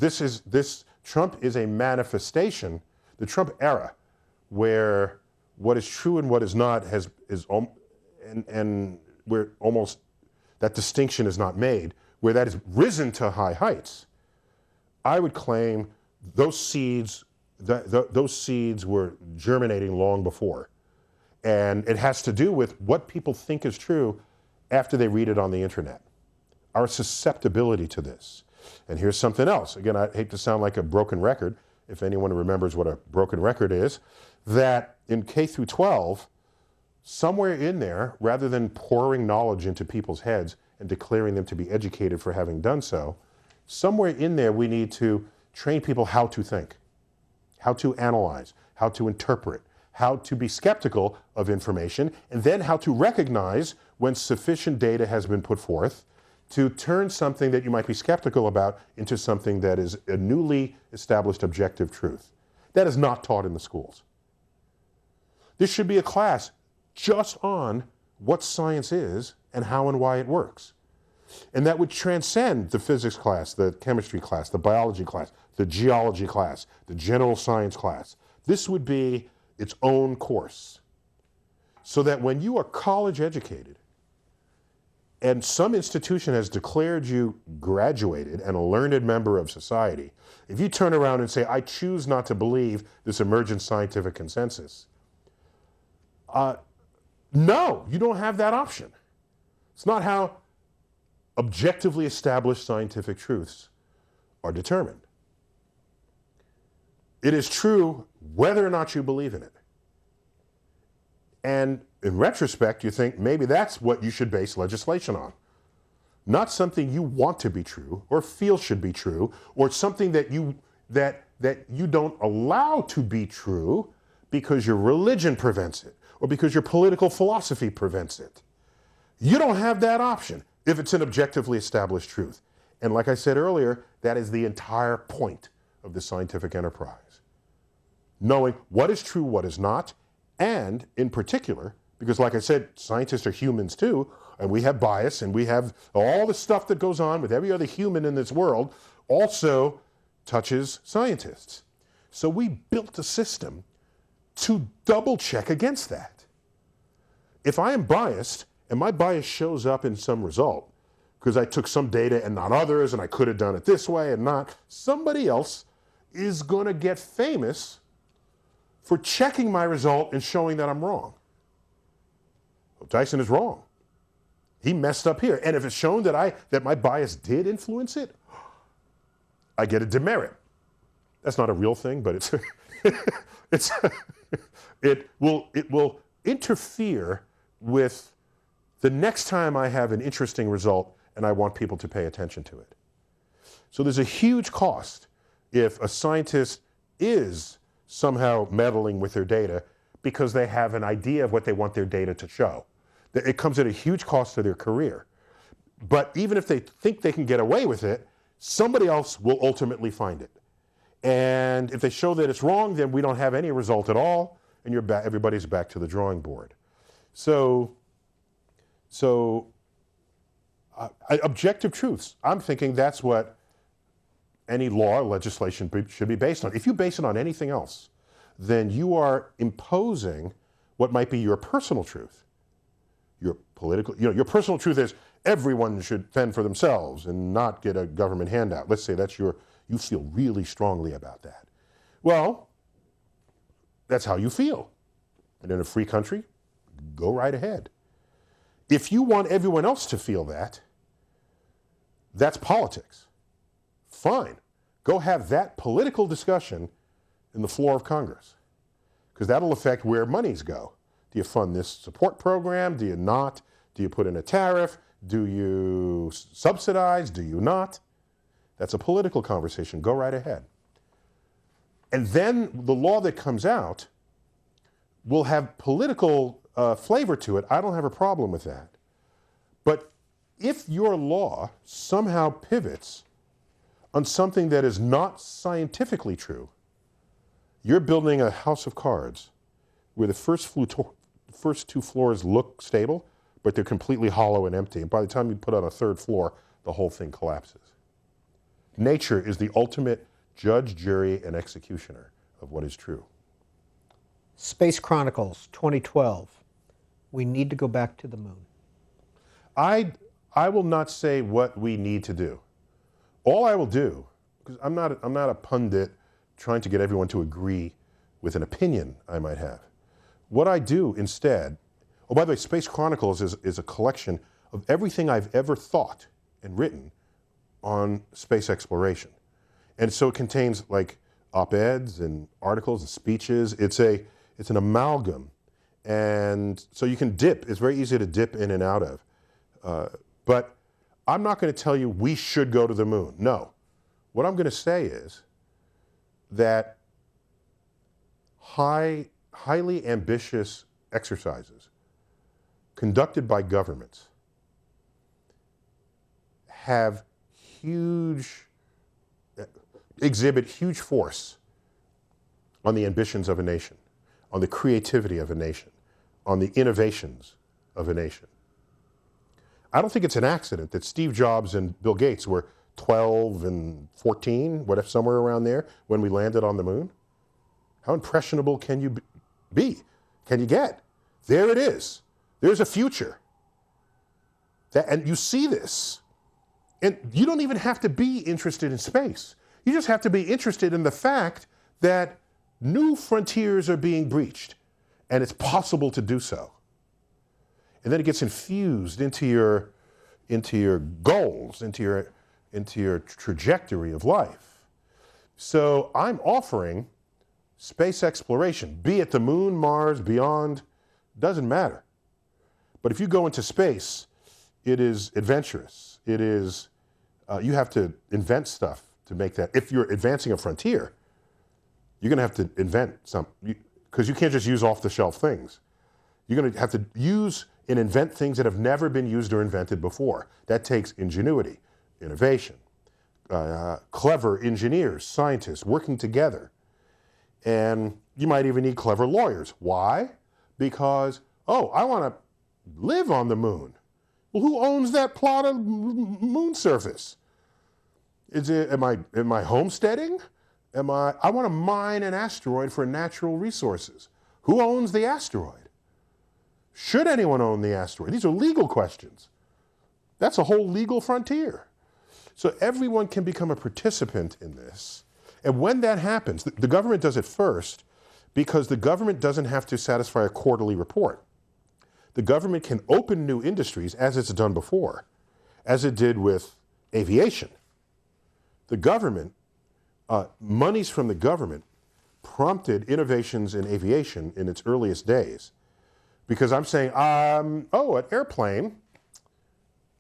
Speaker 3: Trump is a manifestation, the Trump era, where what is true and what is not and where almost that distinction is not made, where that has risen to high heights. I would claim those seeds were germinating long before. And it has to do with what people think is true after they read it on the internet. Our susceptibility to this. And here's something else. Again, I hate to sound like a broken record, if anyone remembers what a broken record is, that in K through 12, somewhere in there, rather than pouring knowledge into people's heads and declaring them to be educated for having done so, somewhere in there we need to train people how to think, how to analyze, how to interpret, how to be skeptical of information, and then how to recognize when sufficient data has been put forth to turn something that you might be skeptical about into something that is a newly established objective truth. That is not taught in the schools. This should be a class just on what science is and how and why it works. And that would transcend the physics class, the chemistry class, the biology class, the geology class, the general science class. This would be its own course. So that when you are college educated and some institution has declared you graduated and a learned member of society, if you turn around and say, I choose not to believe this emergent scientific consensus, no, you don't have that option. It's not how objectively established scientific truths are determined. It is true whether or not you believe in it. And in retrospect, you think maybe that's what you should base legislation on. Not something you want to be true or feel should be true, or something that you don't allow to be true because your religion prevents it or because your political philosophy prevents it. You don't have that option if it's an objectively established truth. And like I said earlier, that is the entire point of the scientific enterprise. Knowing what is true, what is not, and in particular, because like I said, scientists are humans too, and we have bias, and we have all the stuff that goes on with every other human in this world also touches scientists. So we built a system to double check against that. If I am biased, and my bias shows up in some result, because I took some data and not others, and I could have done it this way and not, somebody else is going to get famous for checking my result and showing that I'm wrong. Well, Tyson is wrong. He messed up here. And if it's shown that my bias did influence it, I get a demerit. That's not a real thing, but it will interfere with the next time I have an interesting result and I want people to pay attention to it. So there's a huge cost if a scientist is somehow meddling with their data because they have an idea of what they want their data to show. It comes at a huge cost to their career. But even if they think they can get away with it, somebody else will ultimately find it. And if they show that it's wrong, then we don't have any result at all, and everybody's back to the drawing board. So objective truths, I'm thinking that's what any law or legislation should be based on. If you base it on anything else, then you are imposing what might be your personal truth. Your political, your personal truth is everyone should fend for themselves and not get a government handout. Let's say that's you feel really strongly about that. Well, that's how you feel. And in a free country, go right ahead. If you want everyone else to feel that, that's politics. Fine. Go have that political discussion in the floor of Congress, because that'll affect where monies go. Do you fund this support program? Do you not? Do you put in a tariff? Do you subsidize? Do you not? That's a political conversation. Go right ahead. And then the law that comes out will have political flavor to it. I don't have a problem with that. But if your law somehow pivots on something that is not scientifically true, you're building a house of cards where the first two floors look stable, but they're completely hollow and empty. And by the time you put on a third floor, the whole thing collapses. Nature is the ultimate judge, jury, and executioner of what is true.
Speaker 2: Space Chronicles 2012. We need to go back to the moon.
Speaker 3: I will not say what we need to do. All I will do, because I'm not a pundit trying to get everyone to agree with an opinion I might have. What I do instead, oh, by the way, Space Chronicles is a collection of everything I've ever thought and written on space exploration. And so it contains like op-eds and articles and speeches. It's an amalgam. And so you can dip, it's very easy to dip in and out of. But I'm not going to tell you we should go to the moon. No. What I'm going to say is that high highly ambitious exercises conducted by governments exhibit huge force on the ambitions of a nation, on the creativity of a nation, on the innovations of a nation. I don't think it's an accident that Steve Jobs and Bill Gates were 12 and 14, whatever, somewhere around there, when we landed on the moon. How impressionable can you be? Can you get? There it is. There's a future. And you see this. And you don't even have to be interested in space. You just have to be interested in the fact that new frontiers are being breached, and it's possible to do so. And then it gets infused into your goals, into your trajectory of life. So I'm offering space exploration, be it the moon, Mars, beyond, doesn't matter. But if you go into space, it is adventurous. It is, you have to invent stuff to make that. If you're advancing a frontier, you're going to have to invent because you can't just use off-the-shelf things. You're going to have to use and invent things that have never been used or invented before. That takes ingenuity, innovation, clever engineers, scientists working together. And you might even need clever lawyers. Why? Because, oh, I want to live on the moon. Well, who owns that plot of moon surface? Am I homesteading? I want to mine an asteroid for natural resources. Who owns the asteroid? Should anyone own the asteroid? These are legal questions. That's a whole legal frontier. So everyone can become a participant in this. And when that happens, the government does it first because the government doesn't have to satisfy a quarterly report. The government can open new industries as it's done before, as it did with aviation. The government, monies from the government prompted innovations in aviation in its earliest days. Because I'm saying, an airplane,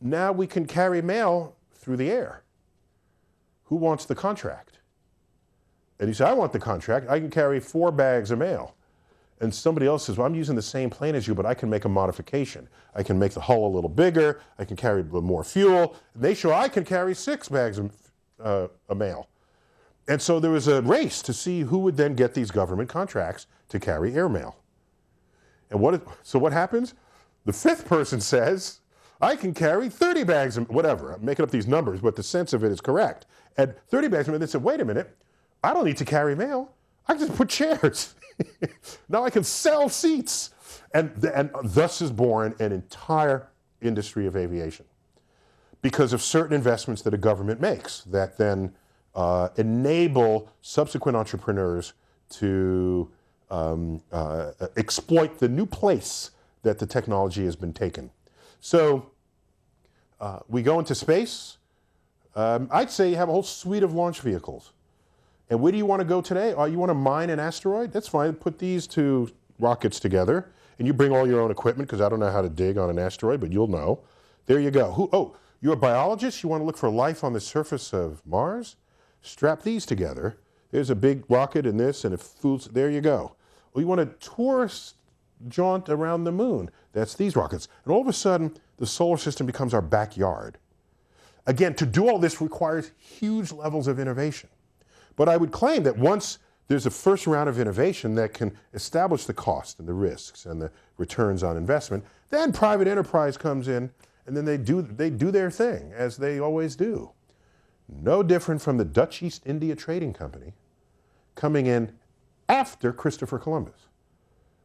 Speaker 3: now we can carry mail through the air. Who wants the contract? And you say, I want the contract. I can carry 4 bags of mail. And somebody else says, well, I'm using the same plane as you, but I can make a modification. I can make the hull a little bigger. I can carry more fuel. And they show I can carry 6 bags of mail. And so there was a race to see who would then get these government contracts to carry airmail. And so what happens? The 5th person says, I can carry 30 bags of whatever. I'm making up these numbers, but the sense of it is correct. And 30 bags of mail, they said, wait a minute, I don't need to carry mail. I can just put chairs. Now I can sell seats. And thus is born an entire industry of aviation because of certain investments that a government makes that then enable subsequent entrepreneurs to exploit the new place that the technology has been taken. So we go into space. I'd say you have a whole suite of launch vehicles. And where do you want to go today? Oh, you want to mine an asteroid? That's fine. Put these 2 rockets together, and you bring all your own equipment, because I don't know how to dig on an asteroid, but you'll know. There you go. You're a biologist? You want to look for life on the surface of Mars? Strap these together. There's a big rocket in this, and it fools. There you go. Well, you want a tourist jaunt around the moon? That's these rockets. And all of a sudden, the solar system becomes our backyard. Again, to do all this requires huge levels of innovation. But I would claim that once there's a first round of innovation that can establish the cost and the risks and the returns on investment, then private enterprise comes in, and then they do their thing, as they always do. No different from the Dutch East India Trading Company coming in after Christopher Columbus,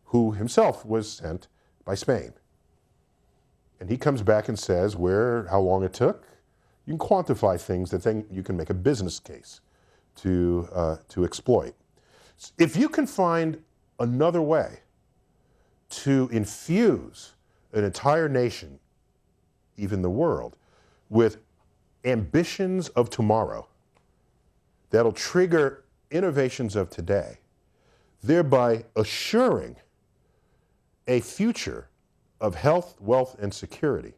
Speaker 3: who himself was sent by Spain. And he comes back and says how long it took. You can quantify things that then you can make a business case to exploit. If you can find another way to infuse an entire nation, even the world, with ambitions of tomorrow that'll trigger innovations of today, thereby assuring a future of health, wealth, and security,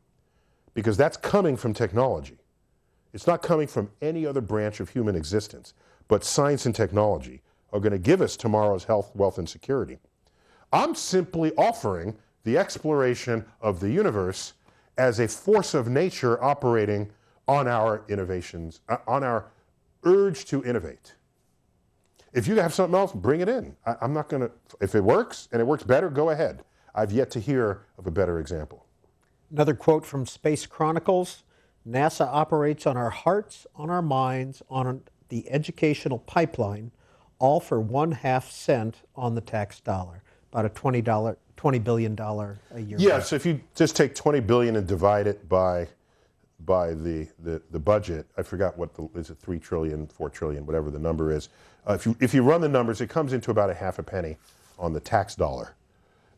Speaker 3: because that's coming from technology. It's not coming from any other branch of human existence, but science and technology are going to give us tomorrow's health, wealth, and security. I'm simply offering the exploration of the universe as a force of nature operating on our innovations, on our urge to innovate. If you have something else, bring it in. I'm not going to, if it works and it works better, go ahead. I've yet to hear of a better example.
Speaker 2: Another quote from Space Chronicles: NASA operates on our hearts, on our minds, on the educational pipeline, all for 1/2 cent on the tax dollar. About a $20 billion a year.
Speaker 3: Yeah, so if you just take 20 billion and divide it by the budget, I forgot what is it, 3 trillion, 4 trillion, whatever the number is. If you run the numbers, it comes into about a 1/2 penny on the tax dollar.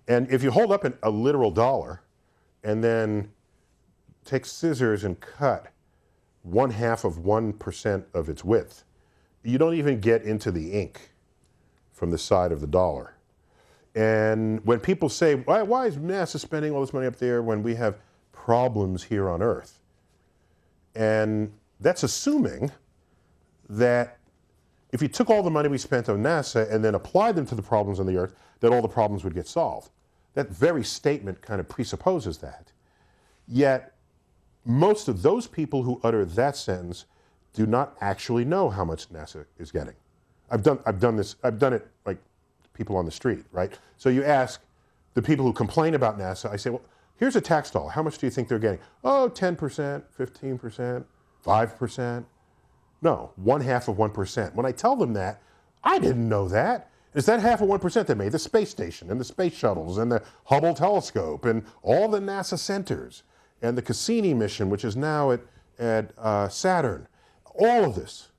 Speaker 3: And if you hold up a literal dollar and then take scissors and cut 1/2 of 1% of its width, you don't even get into the ink from the side of the dollar. And when people say, why is NASA spending all this money up there when we have problems here on Earth? And that's assuming that if you took all the money we spent on NASA and then applied them to the problems on the Earth, that all the problems would get solved. That very statement kind of presupposes that. Yet, most of those people who utter that sentence do not actually know how much NASA is getting. I've done it like people on the street, right? So you ask the people who complain about NASA, I say, well, here's a tax dollar. How much do you think they're getting? Oh, 10%, 15%, 5%. No, 1/2 of 1%. When I tell them that, I didn't know that. It's that 1/2 of 1% that made the space station and the space shuttles and the Hubble telescope and all the NASA centers and the Cassini mission, which is now at Saturn. All of this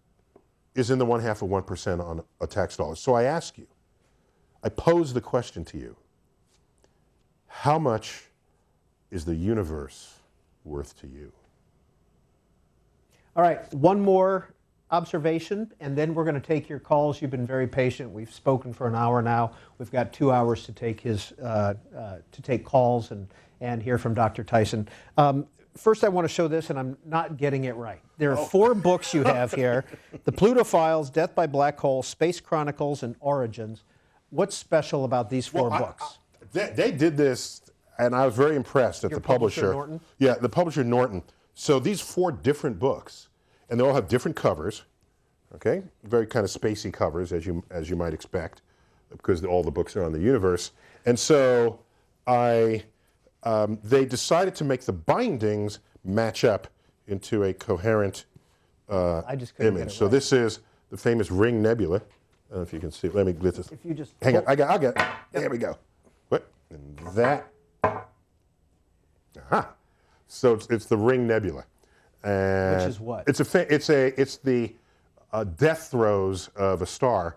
Speaker 3: is in the 1/2 of 1% on a tax dollar. So I ask you, I pose the question to you, how much is the universe worth to you?
Speaker 2: All right, one more observation, and then we're going to take your calls. You've been very patient. We've spoken for an hour now. We've got 2 hours to take calls and hear from Dr. Tyson. First, I want to show this, and I'm not getting it right. There are 4 books you have here: The Pluto Files, Death by Black Hole, Space Chronicles, and Origins. What's special about these 4 books?
Speaker 3: They did this, and I was very impressed at
Speaker 2: Your
Speaker 3: the publisher.
Speaker 2: Norton?
Speaker 3: Yeah, the publisher Norton. So these 4 different books, and they all have different covers, okay? Very kind of spacey covers, as you might expect, because all the books are on the universe. And so they decided to make the bindings match up into a coherent
Speaker 2: I just couldn't
Speaker 3: image.
Speaker 2: get it
Speaker 3: So
Speaker 2: right.
Speaker 3: this is the famous Ring Nebula. I don't know if you can see it. Let me get this.
Speaker 2: If you just
Speaker 3: Hang on, I'll get it. There we go. What? And that. Aha. So it's the Ring Nebula. And
Speaker 2: Which is what?
Speaker 3: It's the death throes of a star.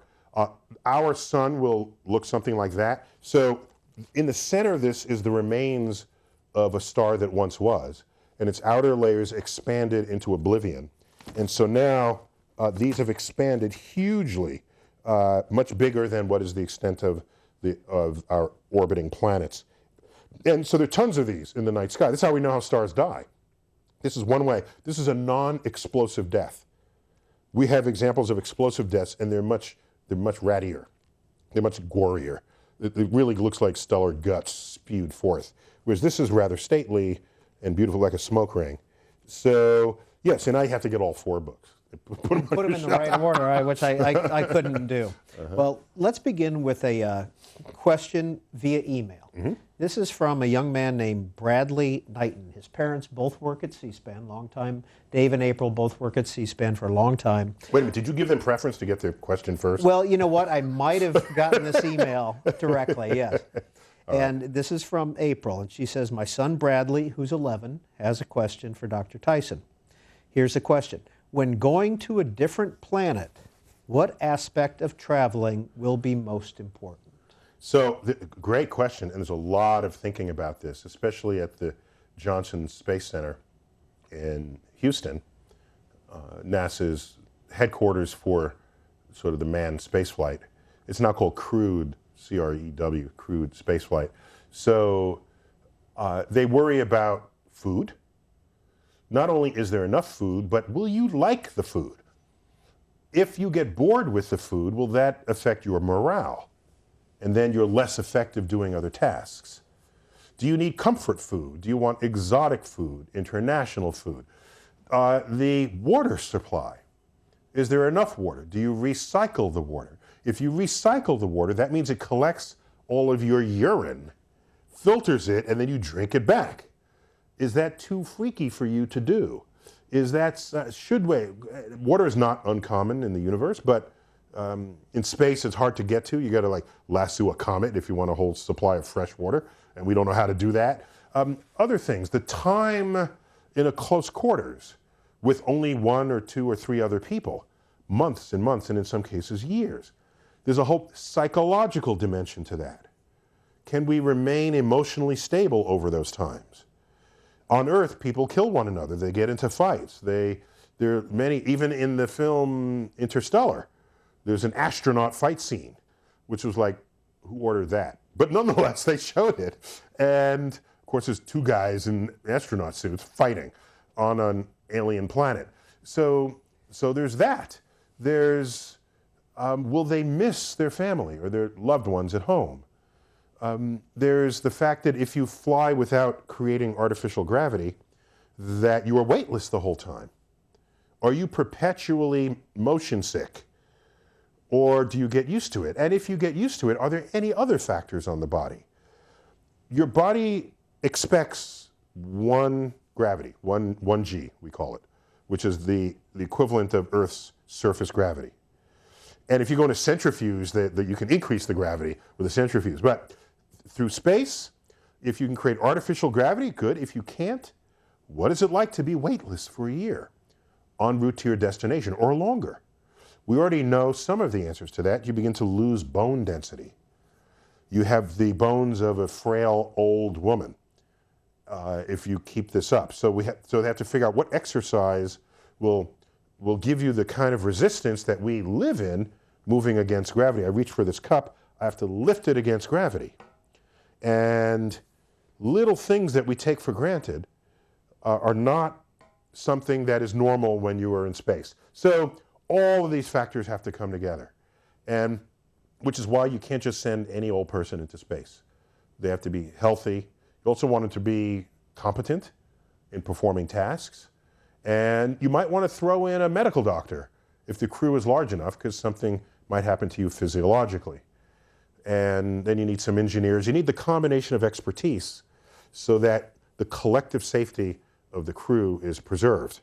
Speaker 3: Our sun will look something like that. So in the center of this is the remains of a star that once was, and its outer layers expanded into oblivion. And so now these have expanded hugely, much bigger than what is the extent of our orbiting planets. And so there are tons of these in the night sky. This is how we know how stars die. This is one way. This is a non-explosive death. We have examples of explosive deaths, and they're much rattier. They're much gorier. It really looks like stellar guts spewed forth, whereas this is rather stately and beautiful, like a smoke ring. So yes, and I have to get all 4 books.
Speaker 2: Put them in the right order, right, which I couldn't do. Well, let's begin with a question via email. This is from a young man named Bradley Knighton. His parents both work at C-SPAN, long time. Dave and April both work at C-SPAN for a long time.
Speaker 3: Wait a minute, did you give them preference to get their question first?
Speaker 2: Well, you know what? I might have gotten this email directly, yes. And this is from April, and she says, my son Bradley, who's 11, has a question for Dr. Tyson. Here's the question. When going to a different planet, what aspect of traveling will be most important?
Speaker 3: So, great question, and there's a lot of thinking about this, especially at the Johnson Space Center in Houston, NASA's headquarters for sort of the manned spaceflight. It's now called crewed, C-R-E-W, crewed spaceflight. So they worry about food. Not only is there enough food, but will you like the food? If you get bored with the food, will that affect your morale? and then you're less effective doing other tasks? Do you need comfort food? Do you want exotic food, international food? The water supply. Is there enough water? Do you recycle the water? If you recycle the water, that means it collects all of your urine, filters it, and then you drink it back. Is that too freaky for you to do? Is that, water is not uncommon in the universe, but in space it's hard to get to. You got to like lasso a comet if you want a whole supply of fresh water, and we don't know how to do that. Other things, the time in a close quarters with only 1 or 2 or 3 other people, months and months, and in some cases years. There's a whole psychological dimension to that. Can we remain emotionally stable over those times? On Earth, people kill one another. They get into fights. There are many, even in the film Interstellar, there's an astronaut fight scene, which was like, who ordered that? But nonetheless, they showed it. And of course, there's 2 guys in astronaut suits fighting on an alien planet. So there's that. There's, will they miss their family or their loved ones at home? There's the fact that if you fly without creating artificial gravity, that you are weightless the whole time. Are you perpetually motion sick? Or do you get used to it? And if you get used to it, are there any other factors on the body? Your body expects 1 gravity, 1 G, we call it, which is the equivalent of Earth's surface gravity. And if you go in a centrifuge, that you can increase the gravity with a centrifuge. But through space, if you can create artificial gravity, good. If you can't, what is it like to be weightless for a year en route to your destination or longer? We already know some of the answers to that. You begin to lose bone density. You have the bones of a frail old woman if you keep this up. So they have to figure out what exercise will give you the kind of resistance that we live in moving against gravity. I reach for this cup, I have to lift it against gravity. And little things that we take for granted are not something that is normal when you are in space. So all of these factors have to come together, and which is why you can't just send any old person into space. They have to be healthy. You also want them to be competent in performing tasks. And you might want to throw in a medical doctor if the crew is large enough, because something might happen to you physiologically. And then you need some engineers. You need the combination of expertise so that the collective safety of the crew is preserved.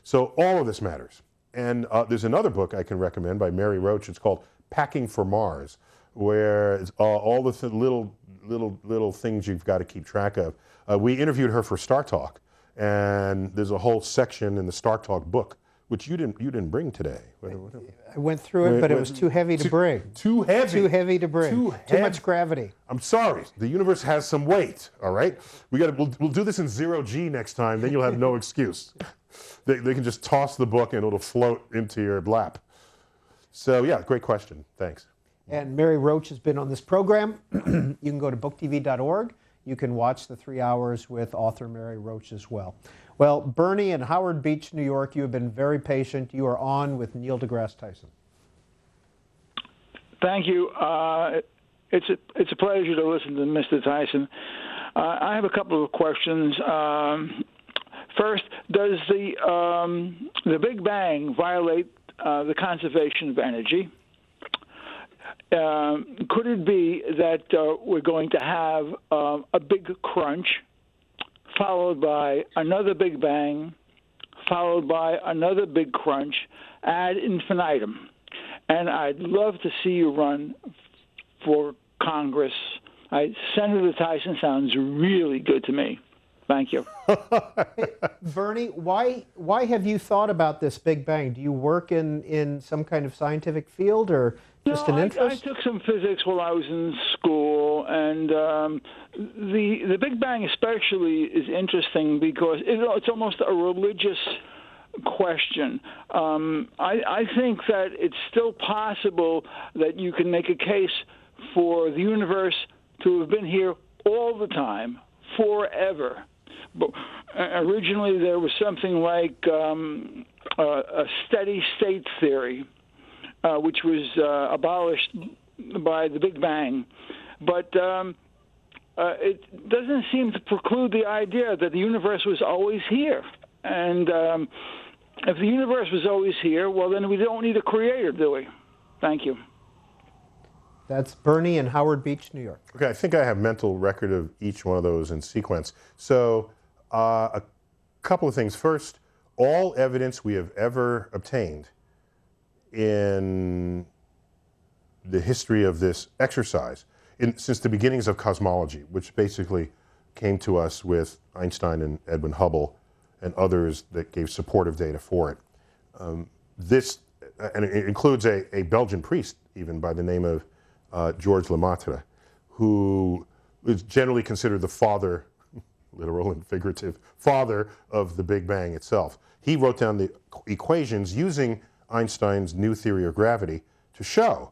Speaker 3: So all of this matters. And there's another book I can recommend by Mary Roach. It's called Packing for Mars, where it's all the little things you've got to keep track of. We interviewed her for Star Talk, and there's a whole section in the Star Talk book, which you didn't bring today.
Speaker 2: I went through it, but it was too heavy to bring.
Speaker 3: Too heavy.
Speaker 2: Too heavy to bring. Too much gravity.
Speaker 3: I'm sorry. The universe has some weight. All right. We'll do this in 0G next time. Then you'll have no excuse. They can just toss the book and it'll float into your lap. So yeah, great question. Thanks.
Speaker 2: And Mary Roach has been on this program. You can go to booktv.org. You can watch the 3 hours with author Mary Roach as well. Well, Bernie in Howard Beach, New York, you have been very patient. You are on with Neil deGrasse Tyson.
Speaker 4: Thank you. It's a pleasure to listen to Mr. Tyson. I have a couple of questions. First, does the Big Bang violate the conservation of energy? Could it be that we're going to have a big crunch, followed by another Big Bang, followed by another big crunch, ad infinitum? And I'd love to see you run for Congress. Senator Tyson sounds really good to me. Thank you.
Speaker 2: Hey, Bernie, why have you thought about this Big Bang? Do you work in some kind of scientific field or just an interest?
Speaker 4: I took some physics while I was in school, and the Big Bang especially is interesting because it's almost a religious question. I think that it's still possible that you can make a case for the universe to have been here all the time, forever. But originally there was something like a steady state theory, which was abolished by the Big Bang, but it doesn't seem to preclude the idea that the universe was always here. And if the universe was always here, well, then we don't need a creator, do we? Thank you.
Speaker 2: That's Bernie in Howard Beach, New York.
Speaker 3: Okay, I think I have mental record of each one of those in sequence. So a couple of things. First, all evidence we have ever obtained in the history of this exercise, since the beginnings of cosmology, which basically came to us with Einstein and Edwin Hubble and others that gave supportive data for it. And it includes a Belgian priest, even by the name of Georges Lemaitre, who is generally considered the father, literal and figurative, father of the Big Bang itself. He wrote down the equations using Einstein's new theory of gravity to show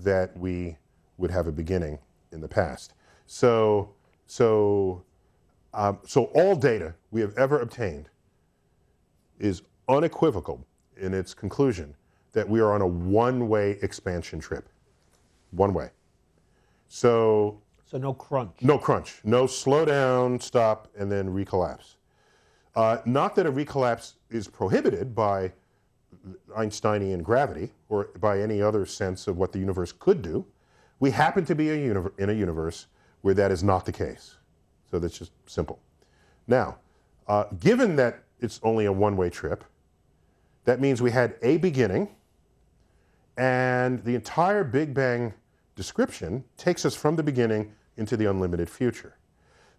Speaker 3: that we would have a beginning in the past. So all data we have ever obtained is unequivocal in its conclusion that we are on a one-way expansion trip. One way. So
Speaker 2: no crunch.
Speaker 3: No crunch. No slow down, stop, and then recollapse. Not that a recollapse is prohibited by Einsteinian gravity or by any other sense of what the universe could do. We happen to be in a universe where that is not the case. So that's just simple. Now, given that it's only a one-way trip, that means we had a beginning, and the entire Big Bang description takes us from the beginning into the unlimited future.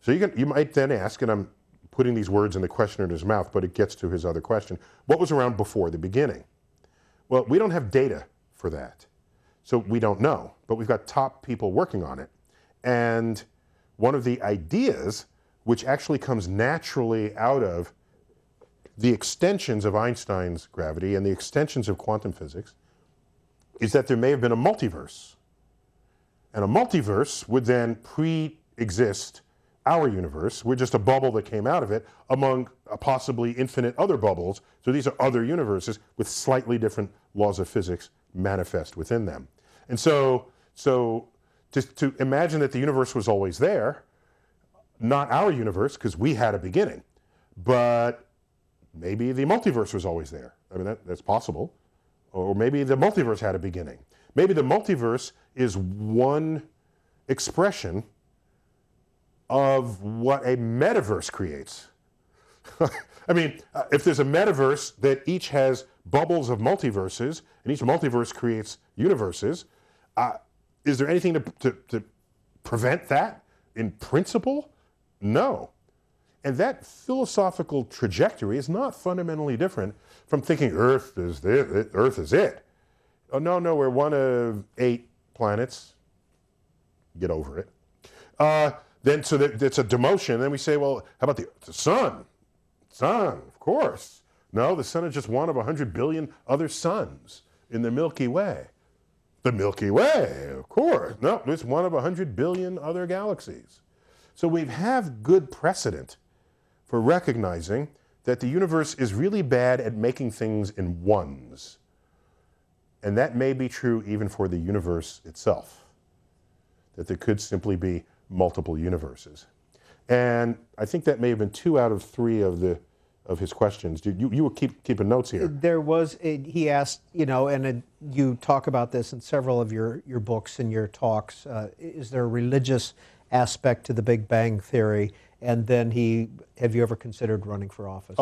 Speaker 3: So you might then ask, and I'm putting these words in the questioner's mouth, but it gets to his other question, what was around before the beginning? Well, we don't have data for that, so we don't know, but we've got top people working on it. And one of the ideas, which actually comes naturally out of the extensions of Einstein's gravity and the extensions of quantum physics, is that there may have been a multiverse. And a multiverse would then pre-exist our universe. We're just a bubble that came out of it among possibly infinite other bubbles. So these are other universes with slightly different laws of physics manifest within them. And so to imagine that the universe was always there, not our universe, because we had a beginning, but maybe the multiverse was always there. I mean, that's possible. Or maybe the multiverse had a beginning. Maybe the multiverse is one expression of what a metaverse creates. I mean, if there's a metaverse that each has bubbles of multiverses, and each multiverse creates universes, is there anything to prevent that in principle? No. And that philosophical trajectory is not fundamentally different from thinking Earth is it. Oh, no, we're one of 8 planets. Get over it. So that's a demotion. Then we say, well, how about the sun? Sun, of course. No, the sun is just one of 100 billion other suns in the Milky Way. The Milky Way, of course. No, it's one of 100 billion other galaxies. So we have good precedent for recognizing that the universe is really bad at making things in ones. And that may be true even for the universe itself, that there could simply be multiple universes. And I think that may have been 2 out of 3 of his questions. You were keeping notes here.
Speaker 2: There was, he asked, and you talk about this in several of your books and your talks, is there a religious aspect to the Big Bang Theory? And then have you ever considered running for office?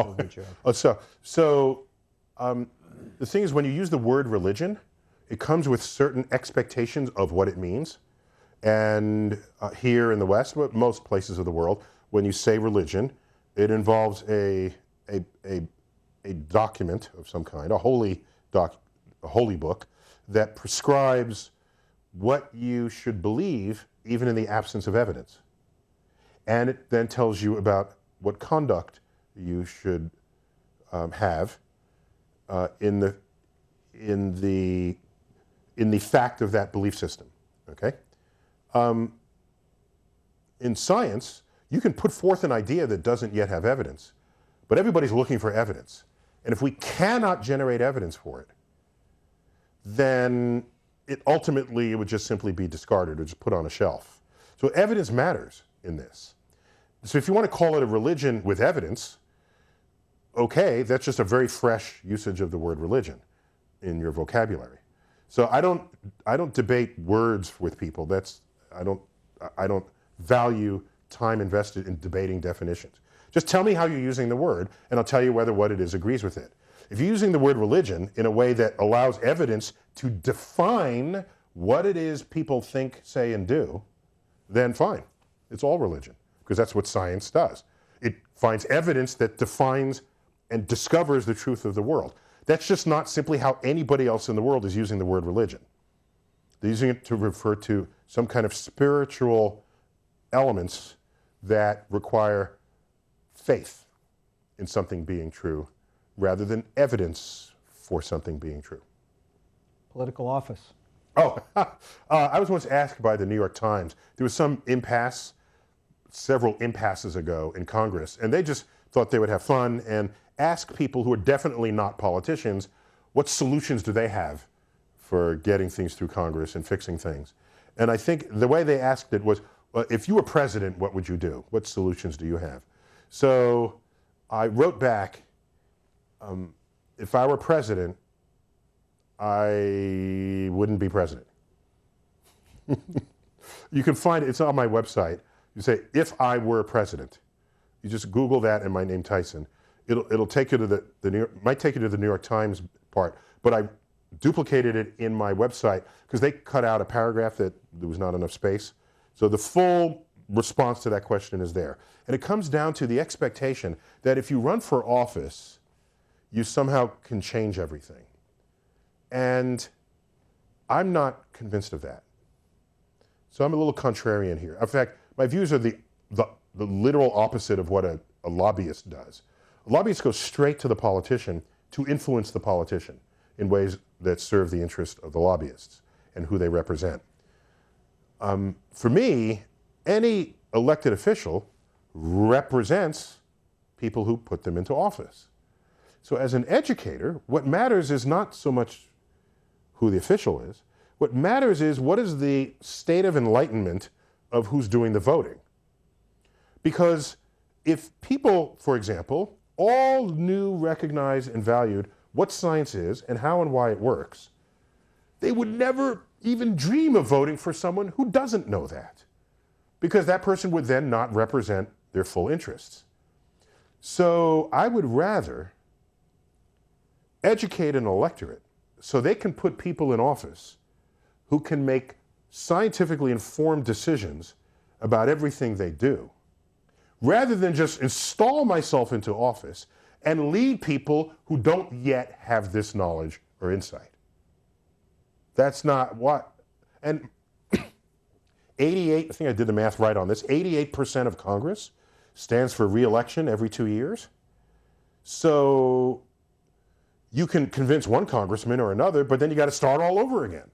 Speaker 3: The thing is, when you use the word religion, it comes with certain expectations of what it means. And here in the West, but most places of the world, when you say religion, it involves a document of some kind, a holy book, that prescribes what you should believe even in the absence of evidence. And it then tells you about what conduct you should have in the fact of that belief system. Okay. In science, you can put forth an idea that doesn't yet have evidence, but everybody's looking for evidence. And if we cannot generate evidence for it, then ultimately it would just simply be discarded or just put on a shelf. So evidence matters in this. So if you want to call it a religion with evidence, okay, that's just a very fresh usage of the word religion in your vocabulary. So I don't debate words with people. I don't value time invested in debating definitions. Just tell me how you're using the word, and I'll tell you whether what it is agrees with it. If you're using the word religion in a way that allows evidence to define what it is people think, say, and do, then fine. It's all religion, because that's what science does. It finds evidence that defines and discovers the truth of the world. That's just not simply how anybody else in the world is using the word religion. They're using it to refer to some kind of spiritual elements that require faith in something being true rather than evidence for something being true.
Speaker 2: Political office.
Speaker 3: Oh, I was once asked by the New York Times, there was some impasse, several impasses ago in Congress, and they just thought they would have fun and ask people who are definitely not politicians, what solutions do they have for getting things through Congress and fixing things? And I think the way they asked it was, if you were president, what would you do? What solutions do you have? So I wrote back, if I were president, I wouldn't be president. You can find it, it's on my website. You say, if I were president. You just Google that and my name Tyson. It'll take you to might take you to the New York Times part, but I duplicated it in my website because they cut out a paragraph that there was not enough space. So the full response to that question is there. And it comes down to the expectation that if you run for office, you somehow can change everything. And I'm not convinced of that. So I'm a little contrarian here. In fact, my views are the literal opposite of what a lobbyist does. A lobbyist goes straight to the politician to influence the politician in ways that serve the interest of the lobbyists and who they represent. For me, any elected official represents people who put them into office. So as an educator, what matters is not so much who the official is. What matters is what is the state of enlightenment of who's doing the voting. Because if people, for example, all knew, recognized, and valued what science is and how and why it works, they would never even dream of voting for someone who doesn't know that, because that person would then not represent their full interests. So I would rather educate an electorate so they can put people in office who can make scientifically informed decisions about everything they do, rather than just install myself into office and lead people who don't yet have this knowledge or insight. That's not what, and 88, I think I did the math right on this, 88% of Congress stands for re-election every 2 years. So you can convince one congressman or another, but then you got to start all over again.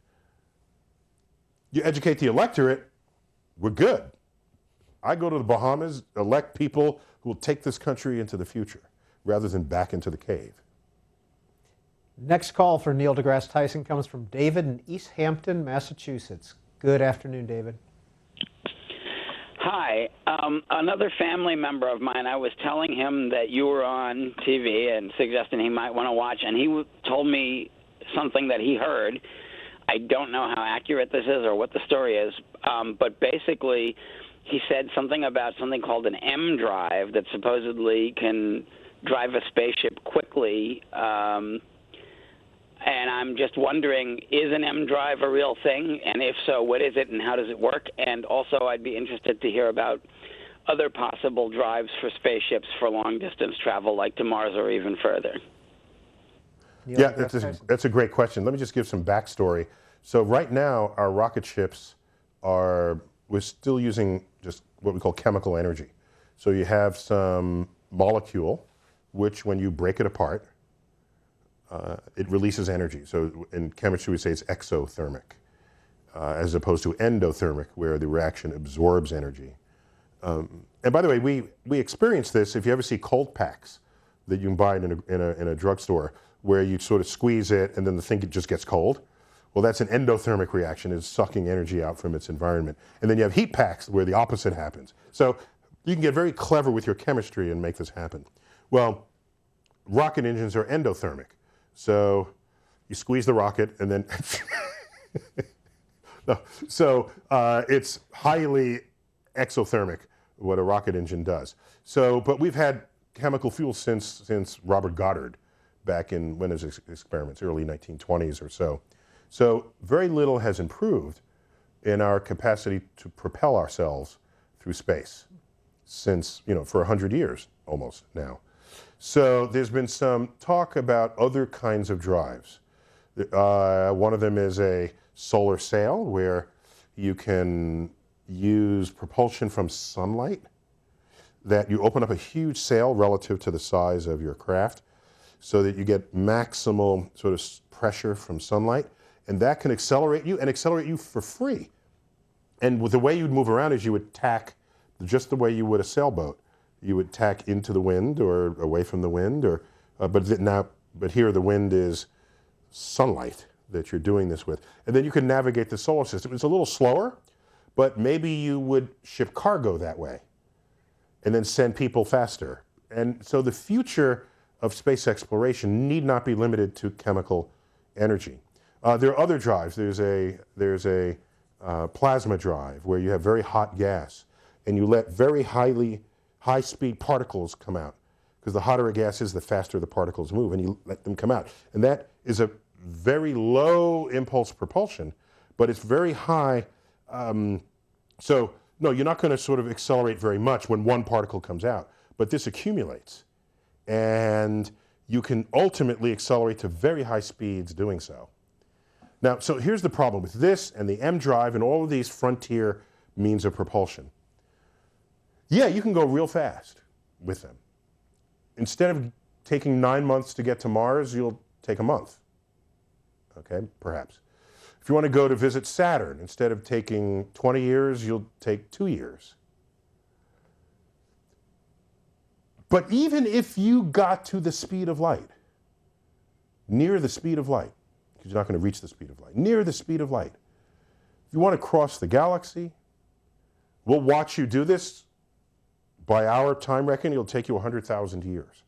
Speaker 3: You educate the electorate, we're good. I go to the Bahamas, elect people who will take this country into the future rather than back into the cave.
Speaker 2: Next call for Neil deGrasse Tyson comes from David in East Hampton, Massachusetts. Good afternoon, David.
Speaker 5: Hi. Another family member of mine, I was telling him that you were on TV and suggesting he might want to watch, and he told me something that he heard. I don't know how accurate this is or what the story is, but basically he said something about something called an M drive that supposedly can drive a spaceship quickly. And I'm just wondering, is an M drive a real thing? And if so, what is it and how does it work? And also, I'd be interested to hear about other possible drives for spaceships for long-distance travel, like to Mars or even further.
Speaker 3: Yeah, that's a great question. Let me just give some backstory. So right now, our rocket ships we're still using just what we call chemical energy. So you have some molecule, which when you break it apart, it releases energy. So in chemistry, we say it's exothermic, as opposed to endothermic, where the reaction absorbs energy. And by the way, we experience this if you ever see cold packs that you can buy in a drugstore, where you sort of squeeze it and then the thing just gets cold. Well, that's an endothermic reaction. It's sucking energy out from its environment. And then you have heat packs where the opposite happens. So you can get very clever with your chemistry and make this happen. Well, rocket engines are endothermic. So you squeeze the rocket and then no. So it's highly exothermic, what a rocket engine does. So, but we've had chemical fuel since Robert Goddard back in when his experiments, early 1920s or so. So very little has improved in our capacity to propel ourselves through space since, for 100 years almost now. So there's been some talk about other kinds of drives. One of them is a solar sail, where you can use propulsion from sunlight, that you open up a huge sail relative to the size of your craft so that you get maximal sort of pressure from sunlight, and that can accelerate you for free. And with the way you'd move around is you would tack, just the way you would a sailboat. You would tack into the wind or away from the wind, but here the wind is sunlight that you're doing this with. And then you can navigate the solar system. It's a little slower, but maybe you would ship cargo that way and then send people faster. And so the future of space exploration need not be limited to chemical energy. There are other drives. There's a plasma drive where you have very hot gas and you let very high-speed particles come out, because the hotter a gas is, the faster the particles move, and you let them come out. And that is a very low impulse propulsion, but it's very high. So no, you're not going to sort of accelerate very much when one particle comes out, but this accumulates. And you can ultimately accelerate to very high speeds doing so. Now, so here's the problem with this and the M drive and all of these frontier means of propulsion. Yeah, you can go real fast with them. Instead of taking 9 months to get to Mars, you'll take a month. Okay, perhaps. If you want to go to visit Saturn, instead of taking 20 years, you'll take 2 years. But even if you got to the speed of light, near the speed of light, because you're not going to reach the speed of light, near the speed of light, if you want to cross the galaxy, we'll watch you do this. By our time reckoning, it'll take you 100,000 years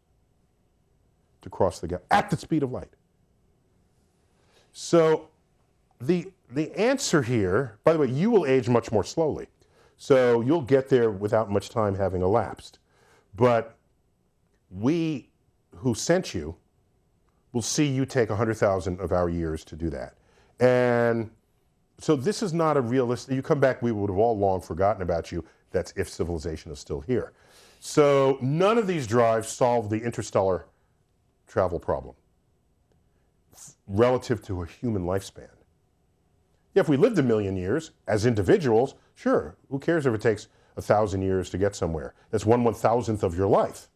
Speaker 3: to cross the galaxy at the speed of light. So the answer here, by the way, you will age much more slowly. So you'll get there without much time having elapsed. But we who sent you will see you take 100,000 of our years to do that. And so this is not a realistic, you come back, we would have all long forgotten about you. That's if civilization is still here. So none of these drives solve the interstellar travel problem relative to a human lifespan. Yeah, if we lived 1 million years as individuals, sure, who cares if it takes 1,000 years to get somewhere? That's 1/1000th of your life.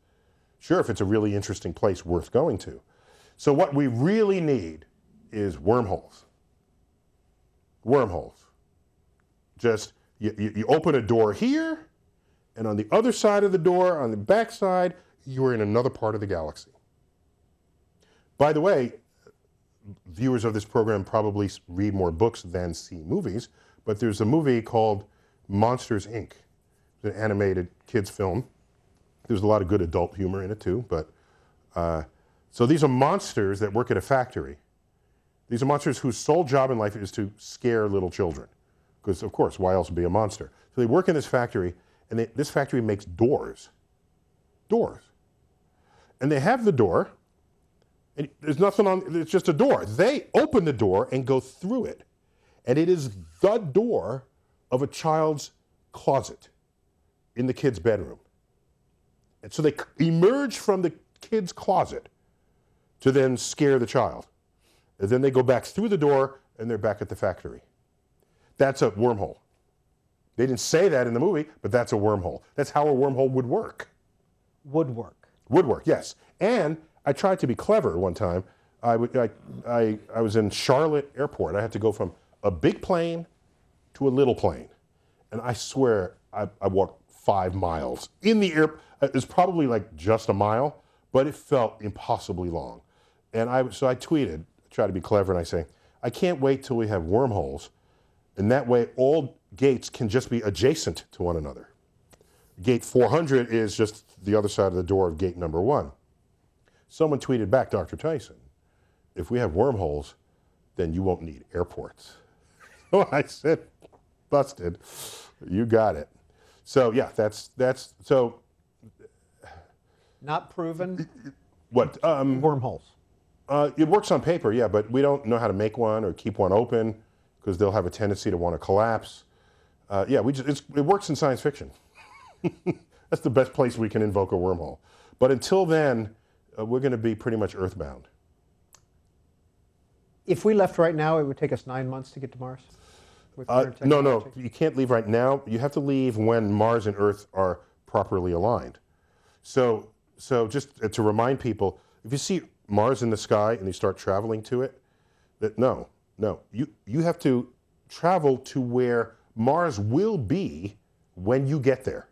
Speaker 3: Sure, if it's a really interesting place worth going to. So what we really need is wormholes. Wormholes. Just, you open a door here, and on the other side of the door, on the back side, you are in another part of the galaxy. By the way, viewers of this program probably read more books than see movies, but there's a movie called Monsters, Inc., an animated kids film. There's a lot of good adult humor in it too, but so these are monsters that work at a factory. These are monsters whose sole job in life is to scare little children, because of course, why else be a monster? So they work in this factory, and this factory makes doors. Doors. And they have the door, and there's nothing on, it's just a door. They open the door and go through it, and it is the door of a child's closet in the kid's bedroom. And so they emerge from the kid's closet to then scare the child. And then they go back through the door and they're back at the factory. That's a wormhole. They didn't say that in the movie, but that's a wormhole. That's how a wormhole would work.
Speaker 2: Would work.
Speaker 3: Would work, yes. And I tried to be clever one time. I was in Charlotte Airport. I had to go from a big plane to a little plane. And I swear I walked 5 miles. In the air, it was probably like just a mile, but it felt impossibly long. And so I tweeted, tried to be clever, and I say, I can't wait till we have wormholes, and that way all gates can just be adjacent to one another. Gate 400 is just the other side of the door of gate number 1. Someone tweeted back, Dr. Tyson, if we have wormholes, then you won't need airports. So I said, busted. You got it. So yeah, that's so.
Speaker 2: Not proven.
Speaker 3: What?
Speaker 2: Wormholes.
Speaker 3: It works on paper, yeah, but we don't know how to make one or keep one open because they'll have a tendency to want to collapse. Yeah, it works in science fiction. That's the best place we can invoke a wormhole. But until then, we're going to be pretty much earthbound.
Speaker 2: If we left right now, it would take us 9 months to get to Mars?
Speaker 3: No, you can't leave right now. You have to leave when Mars and Earth are properly aligned. So just to remind people, if you see Mars in the sky and you start traveling to it, no, you have to travel to where Mars will be when you get there.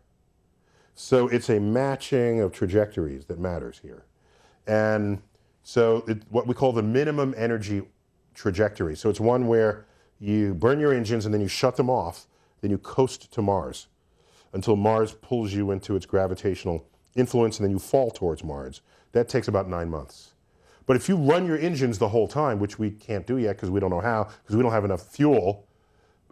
Speaker 3: So it's a matching of trajectories that matters here. And so what we call the minimum energy trajectory. So it's one where you burn your engines and then you shut them off, then you coast to Mars until Mars pulls you into its gravitational influence and then you fall towards Mars. That takes about 9 months. But if you run your engines the whole time, which we can't do yet because we don't know how, because we don't have enough fuel,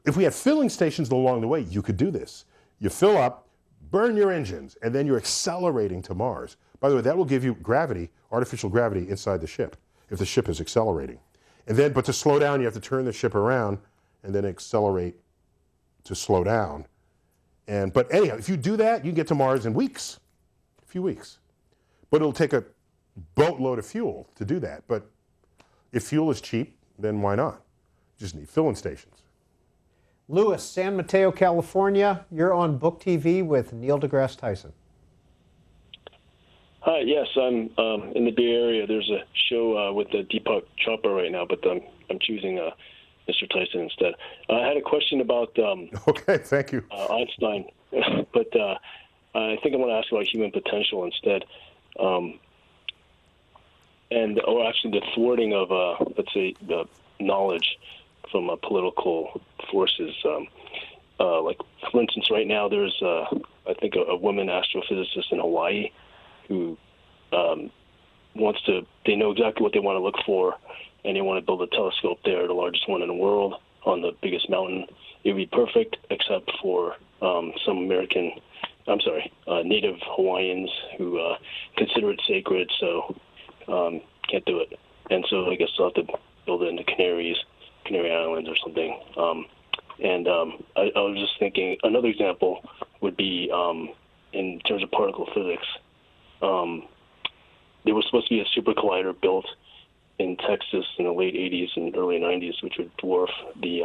Speaker 3: if we had filling stations along the way, you could do this. You fill up, burn your engines, and then you're accelerating to Mars. By the way, that will give you gravity, artificial gravity inside the ship, if the ship is accelerating. And then, but to slow down, you have to turn the ship around and then accelerate to slow down. But anyhow, if you do that, you can get to Mars in weeks, a few weeks. But it'll take a boatload of fuel to do that. But if fuel is cheap, then why not? You just need filling stations.
Speaker 2: Louis, San Mateo, California. You're on Book TV with Neil deGrasse Tyson.
Speaker 6: Hi, yes, I'm in the Bay Area. There's a show with Deepak Chopra right now, but I'm choosing Mr. Tyson instead. I had a question about
Speaker 3: okay, thank you.
Speaker 6: Einstein, but I think I want to ask about human potential instead, or actually the thwarting of, let's say, the knowledge from political forces. Like, for instance, right now there's, I think, a woman astrophysicist in Hawaii who they know exactly what they want to look for, and they want to build a telescope there, the largest one in the world, on the biggest mountain. It would be perfect except for some native Hawaiians who consider it sacred, so can't do it. And so I guess they'll have to build it in the Canary Islands or something. I was just thinking, another example would be in terms of particle physics. There was supposed to be a super collider built in Texas in the late 80s and early 90s, which would dwarf the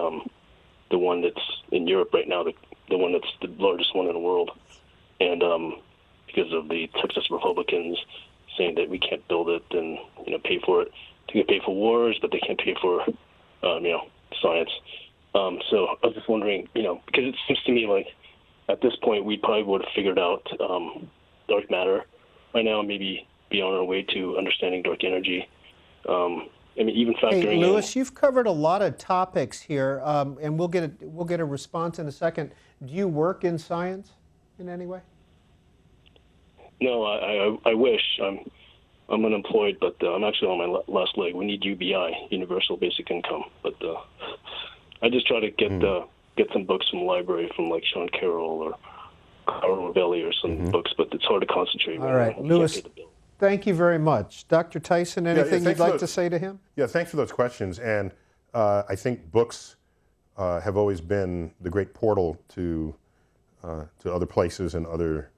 Speaker 6: one that's in Europe right now, the one that's the largest one in the world. And because of the Texas Republicans saying that we can't build it and pay for it, they can pay for wars, but they can't pay for science. So I was just wondering, because it seems to me like at this point we probably would have figured out dark matter by now, maybe be on our way to understanding dark energy. Even factoring
Speaker 2: Hey, Louis, you've covered a lot of topics here, and we'll get a response in a second. Do you work in science in any way?
Speaker 6: No, I wish. I'm unemployed, but I'm actually on my last leg. We need UBI, Universal Basic Income, but I just try to get some books from the library from like Sean Carroll or Carl Ravelli or some books, but it's hard to concentrate.
Speaker 2: All right, Louis, thank you very much. Dr. Tyson, anything you'd like to say to him?
Speaker 3: Yeah, thanks for those questions. And I think books have always been the great portal to other places and other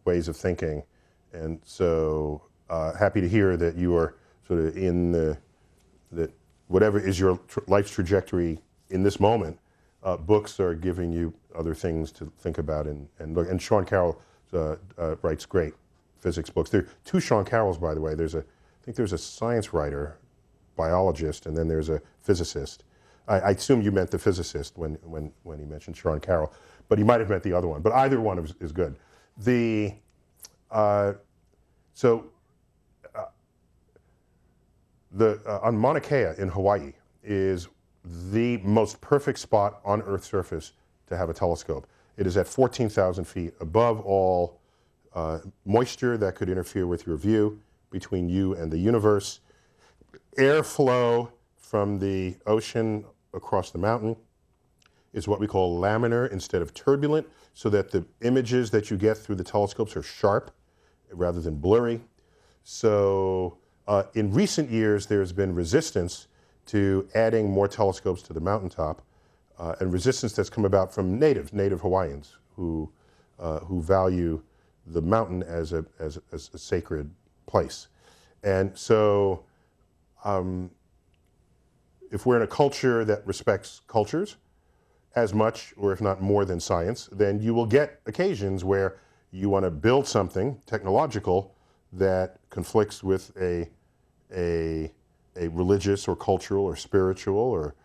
Speaker 3: ways of thinking. And so happy to hear that you are sort of in that whatever is your life's trajectory in this moment, books are giving you other things to think about and look. And Sean Carroll writes great physics books. There are two Sean Carrolls, by the way. I think there's a science writer, biologist, and then there's a physicist. I assume you meant the physicist when he mentioned Sean Carroll, but he might have meant the other one. But either one is good. On Mauna Kea in Hawaii, is the most perfect spot on Earth's surface to have a telescope. It is at 14,000 feet above all moisture that could interfere with your view between you and the universe. Airflow from the ocean across the mountain is what we call laminar instead of turbulent, so that the images that you get through the telescopes are sharp rather than blurry. So in recent years, there's been resistance to adding more telescopes to the mountaintop, and resistance that's come about from native Hawaiians who value the mountain as a sacred place. And so if we're in a culture that respects cultures as much, or if not more than science, then you will get occasions where you want to build something technological that conflicts with a religious or cultural or spiritual or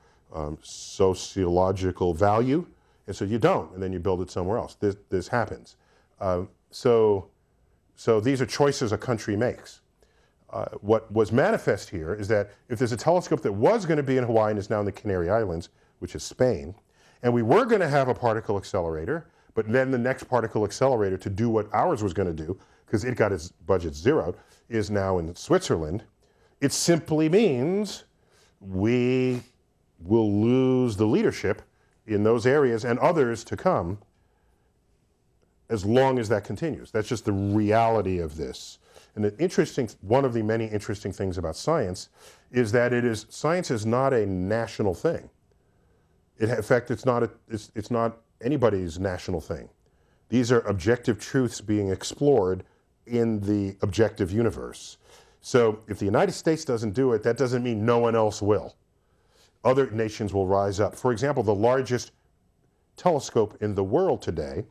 Speaker 3: sociological value, and so you don't, and then you build it somewhere else. This happens. So these are choices a country makes. What was manifest here is that if there's a telescope that was going to be in Hawaii and is now in the Canary Islands, which is Spain, and we were going to have a particle accelerator, but then the next particle accelerator to do what ours was going to do, because it got its budget zeroed, is now in Switzerland, it simply means we will lose the leadership in those areas and others to come as long as that continues. That's just the reality of this. And one of the many interesting things about science is that science is not a national thing. In fact, it's not anybody's national thing. These are objective truths being explored in the objective universe. So if the United States doesn't do it, that doesn't mean no one else will. Other nations will rise up. For example, the largest telescope in the world today,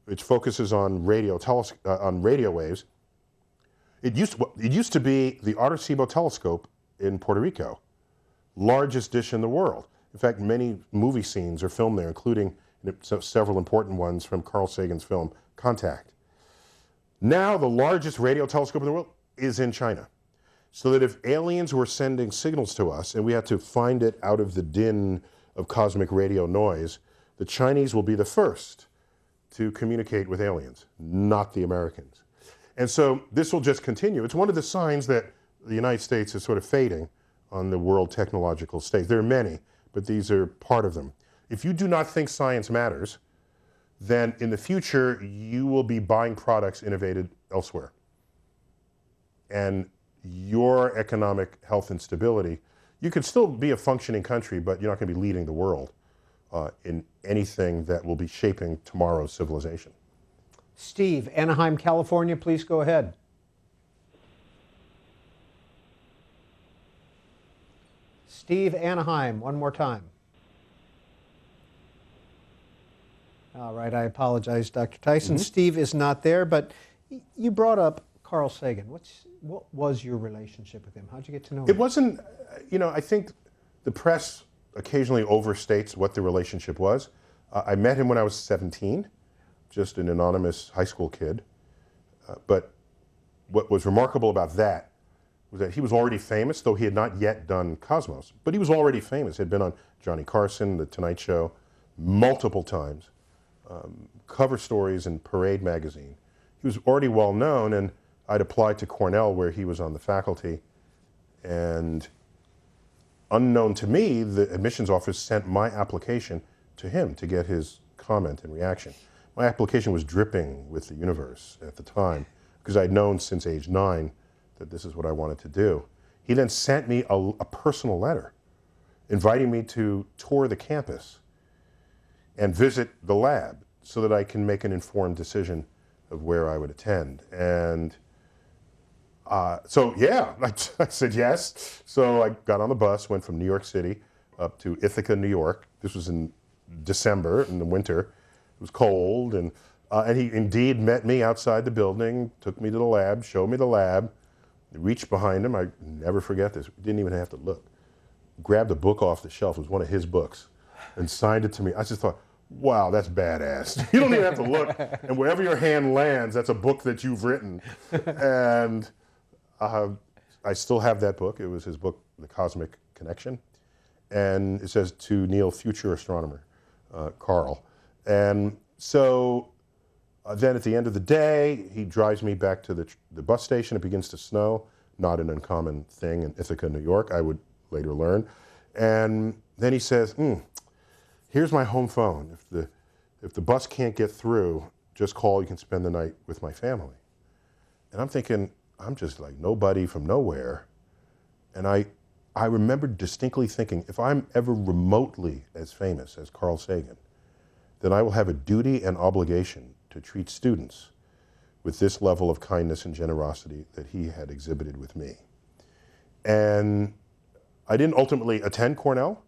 Speaker 3: which focuses on radio waves, it used to be the Arecibo telescope in Puerto Rico, largest dish in the world. In fact, many movie scenes are filmed there, including several important ones from Carl Sagan's film Contact. Now the largest radio telescope in the world is in China. So that if aliens were sending signals to us and we had to find it out of the din of cosmic radio noise, the Chinese will be the first to communicate with aliens, not the Americans. And so this will just continue. It's one of the signs that the United States is sort of fading on the world technological stage. There are many, but these are part of them. If you do not think science matters, then in the future you will be buying products innovated elsewhere. And your economic health and stability, you could still be a functioning country, but you're not going to be leading the world in anything that will be shaping tomorrow's civilization.
Speaker 2: Steve, Anaheim, California, please go ahead. Steve, Anaheim, one more time. All right, I apologize, Dr. Tyson. Steve is not there, but you brought up Carl Sagan. What was your relationship with him? How'd you get to know him?
Speaker 3: It wasn't, I think the press occasionally overstates what the relationship was. I met him when I was 17, just an anonymous high school kid. But what was remarkable about that was that he was already famous, though he had not yet done Cosmos. But he was already famous. He had been on Johnny Carson, The Tonight Show, multiple times. Cover stories in Parade magazine. He was already well known, and I'd applied to Cornell where he was on the faculty, and unknown to me, the admissions office sent my application to him to get his comment and reaction. My application was dripping with the universe at the time because I'd known since age 9 that this is what I wanted to do. He then sent me a personal letter inviting me to tour the campus and visit the lab so that I can make an informed decision of where I would attend. And so, yeah, I said yes. So I got on the bus, went from New York City up to Ithaca, New York. This was in December, in the winter. It was cold, and he indeed met me outside the building, took me to the lab, showed me the lab, reached behind him. I never forget this. Didn't even have to look. Grabbed a book off the shelf. It was one of his books, and signed it to me. I just thought, wow, that's badass. You don't even have to look. And wherever your hand lands, that's a book that you've written. And I still have that book. It was his book, The Cosmic Connection. and it says, to Neil, future astronomer, Carl. And so then at the end of the day, he drives me back to the bus station. It begins to snow, not an uncommon thing in Ithaca, New York, I would later learn. And then he says, here's my home phone. If the bus can't get through, just call, you can spend the night with my family. And I'm thinking, I'm just like nobody from nowhere. And I remember distinctly thinking, if I'm ever remotely as famous as Carl Sagan, then I will have a duty and obligation to treat students with this level of kindness and generosity that he had exhibited with me. And I didn't ultimately attend Cornell,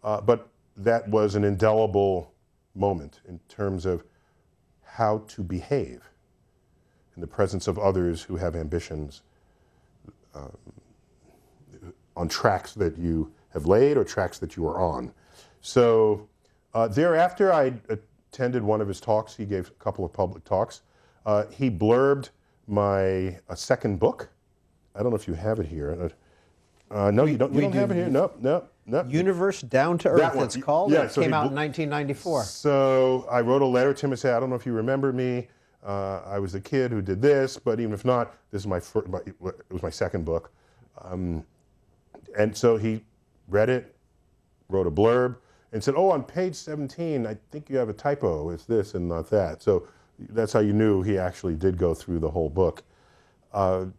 Speaker 3: but that was an indelible moment in terms of how to behave in the presence of others who have ambitions on tracks that you have laid or tracks that you are on. So thereafter, I attended one of his talks. He gave a couple of public talks. He blurbed my second book. I don't know if you have it here. No, you don't. You don't have it here. No.
Speaker 2: Universe Down to Earth, it's called.
Speaker 3: Yeah,
Speaker 2: it came out in 1994.
Speaker 3: So I wrote a letter to him and said, I don't know if you remember me. I was the kid who did this, but even if not, this is it was my second book. And so he read it, wrote a blurb, and said, oh, on page 17, I think you have a typo. It's this and not that. So that's how you knew he actually did go through the whole book. But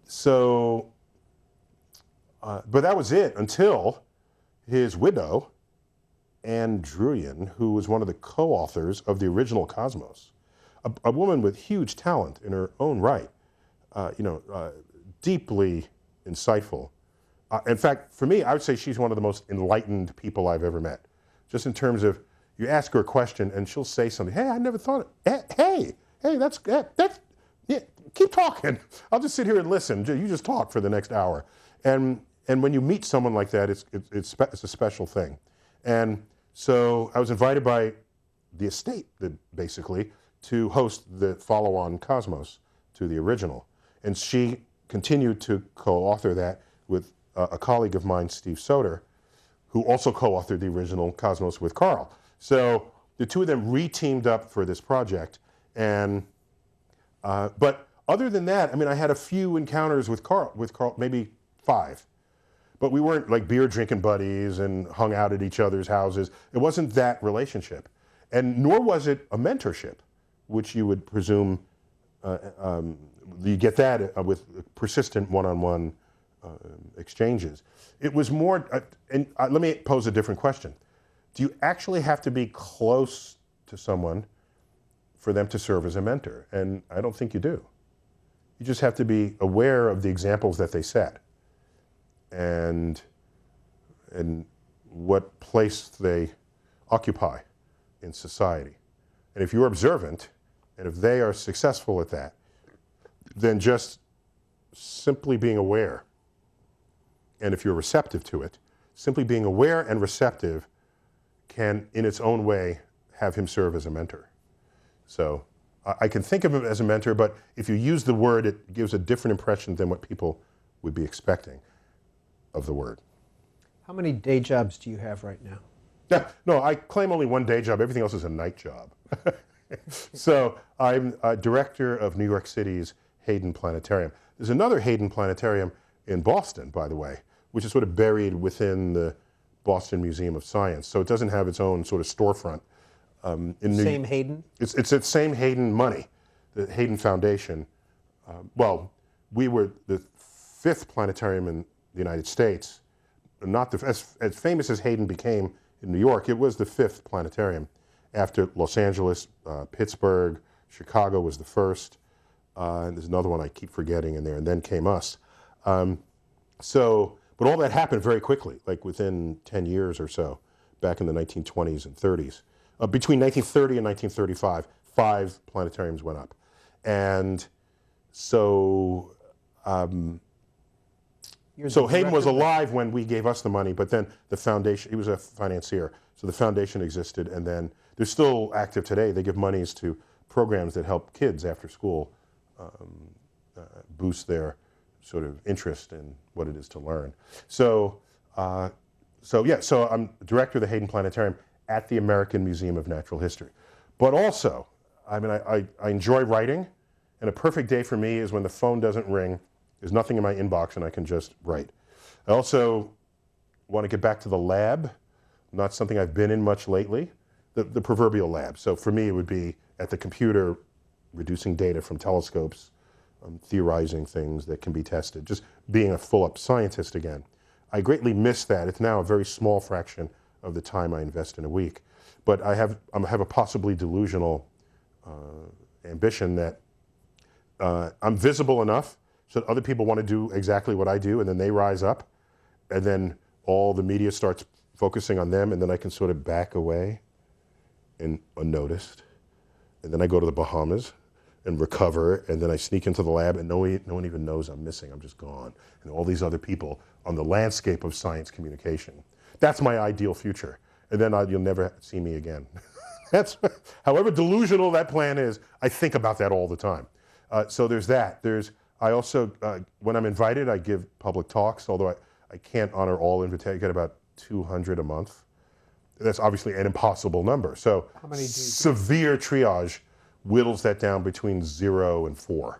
Speaker 3: that was it until his widow, Anne Druyan, who was one of the co-authors of the original Cosmos, a woman with huge talent in her own right, deeply insightful. In fact, for me, I would say she's one of the most enlightened people I've ever met. Just in terms of, you ask her a question and she'll say something, hey, I never thought of, hey, yeah, keep talking. I'll just sit here and listen. You just talk for the next hour. And when you meet someone like that, it's a special thing. And so I was invited by the estate, basically, to host the follow-on Cosmos to the original. And she continued to co-author that with a colleague of mine, Steve Soder, who also co-authored the original Cosmos with Carl. So the two of them re-teamed up for this project. And but other than that, I mean, I had a few encounters with Carl, maybe 5. But we weren't like beer drinking buddies and hung out at each other's houses. It wasn't that relationship. And nor was it a mentorship, which you would presume you get that with persistent one-on-one exchanges. It was more, let me pose a different question. Do you actually have to be close to someone for them to serve as a mentor? And I don't think you do. You just have to be aware of the examples that they set and what place they occupy in society. And if you're observant, and if they are successful at that, then just simply being aware, and if you're receptive to it, simply being aware and receptive can, in its own way, have him serve as a mentor. So I can think of him as a mentor, but if you use the word, it gives a different impression than what people would be expecting of the word.
Speaker 2: How many day jobs do you have right now?
Speaker 3: Yeah, no, I claim only one day job. Everything else is a night job. So I'm a director of New York City's Hayden Planetarium. There's another Hayden Planetarium in Boston, by the way, which is sort of buried within the Boston Museum of Science. So it doesn't have its own sort of storefront.
Speaker 2: Same Hayden?
Speaker 3: It's the same Hayden money, the Hayden Foundation. Well, we were the 5th planetarium in the United States. Not as famous as Hayden became in New York, it was the 5th planetarium. After Los Angeles, Pittsburgh, Chicago was the first. And there's another one I keep forgetting in there, and then came us. But all that happened very quickly, like within 10 years or so, back in the 1920s and 30s. Between 1930 and 1935, 5 planetariums went up. And so Hayden was alive when we gave us the money, but then the foundation, he was a financier, so the foundation existed, and then they're still active today. They give monies to programs that help kids after school boost their sort of interest in what it is to learn. So So I'm director of the Hayden Planetarium at the American Museum of Natural History. But also, I mean, I enjoy writing, and a perfect day for me is when the phone doesn't ring, there's nothing in my inbox, and I can just write. I also want to get back to the lab, not something I've been in much lately, the proverbial lab. So for me, it would be at the computer, reducing data from telescopes, theorizing things that can be tested, just being a full-up scientist again. I greatly miss that. It's now a very small fraction of the time I invest in a week. But I have a possibly delusional ambition that I'm visible enough so that other people want to do exactly what I do, and then they rise up, and then all the media starts focusing on them, and then I can sort of back away and unnoticed. And then I go to the Bahamas and recover, and then I sneak into the lab, and no one even knows I'm missing. I'm just gone. And all these other people on the landscape of science communication. That's my ideal future. And then you'll never see me again. That's, however delusional that plan is, I think about that all the time. So there's that. I also, when I'm invited, I give public talks, although I can't honor all invitations. I get about 200 a month. That's obviously an impossible number. So
Speaker 2: How many do you
Speaker 3: severe triage whittles that down between 0 and 4.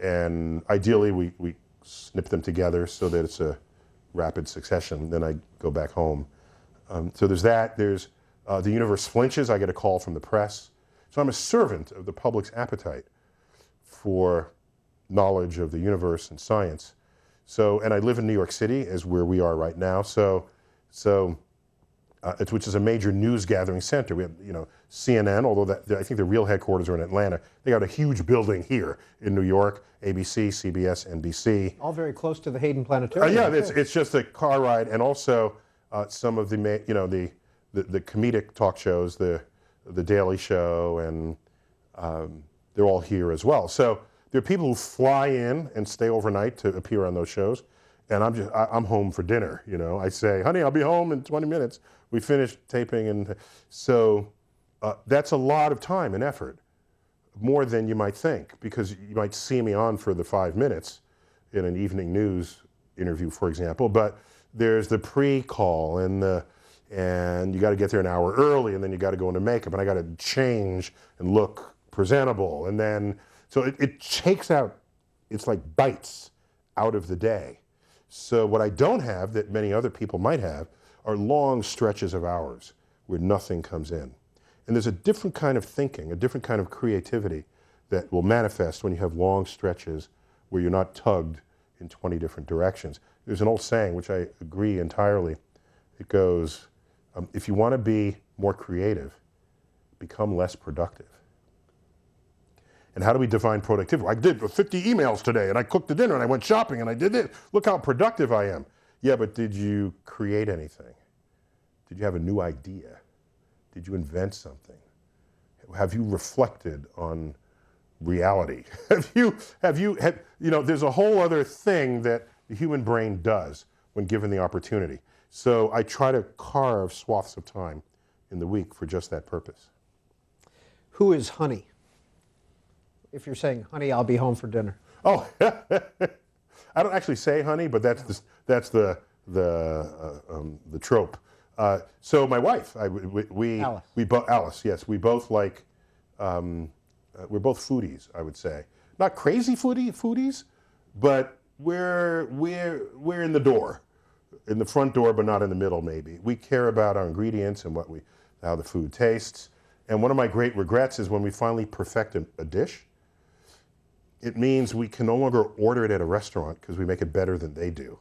Speaker 3: And ideally, we snip them together so that it's a rapid succession. Then I go back home. So there's that. There's the universe flinches. I get a call from the press. So I'm a servant of the public's appetite for knowledge of the universe and science. So, and I live in New York City, is where we are right now. Which is a major news gathering center. We have, CNN, although I think the real headquarters are in Atlanta. They got a huge building here in New York, ABC, CBS, NBC.
Speaker 2: All very close to the Hayden Planetarium.
Speaker 3: Yeah, it's just a car ride, and also some of the comedic talk shows, the Daily Show, and they're all here as well. So there are people who fly in and stay overnight to appear on those shows, and I'm home for dinner. I say, honey, I'll be home in 20 minutes. We finished taping, and so that's a lot of time and effort, more than you might think, because you might see me on for the 5 minutes in an evening news interview, for example. But there's the pre-call, and you got to get there an hour early, and then you got to go into makeup, and I got to change and look presentable, and then so it takes out, it's like bites out of the day. So what I don't have that many other people might have are long stretches of hours where nothing comes in. And there's a different kind of thinking, a different kind of creativity that will manifest when you have long stretches where you're not tugged in 20 different directions. There's an old saying, which I agree entirely. It goes, if you want to be more creative, become less productive. And how do we define productivity? I did 50 emails today, and I cooked the dinner, and I went shopping, and I did this. Look how productive I am. Yeah, but did you create anything? Did you have a new idea? Did you invent something? Have you reflected on reality? There's a whole other thing that the human brain does when given the opportunity. So I try to carve swaths of time in the week for just that purpose.
Speaker 2: Who is Honey? If you're saying, honey, I'll be home for dinner.
Speaker 3: Oh, I don't actually say honey, but that's the trope. So my wife,
Speaker 2: Alice.
Speaker 3: Alice, yes, we both like, we're both foodies, I would say. Not crazy foodies, but we're in the door, in the front door, but not in the middle. Maybe we care about our ingredients and how the food tastes. And one of my great regrets is when we finally perfect a dish. It means we can no longer order it at a restaurant because we make it better than they do.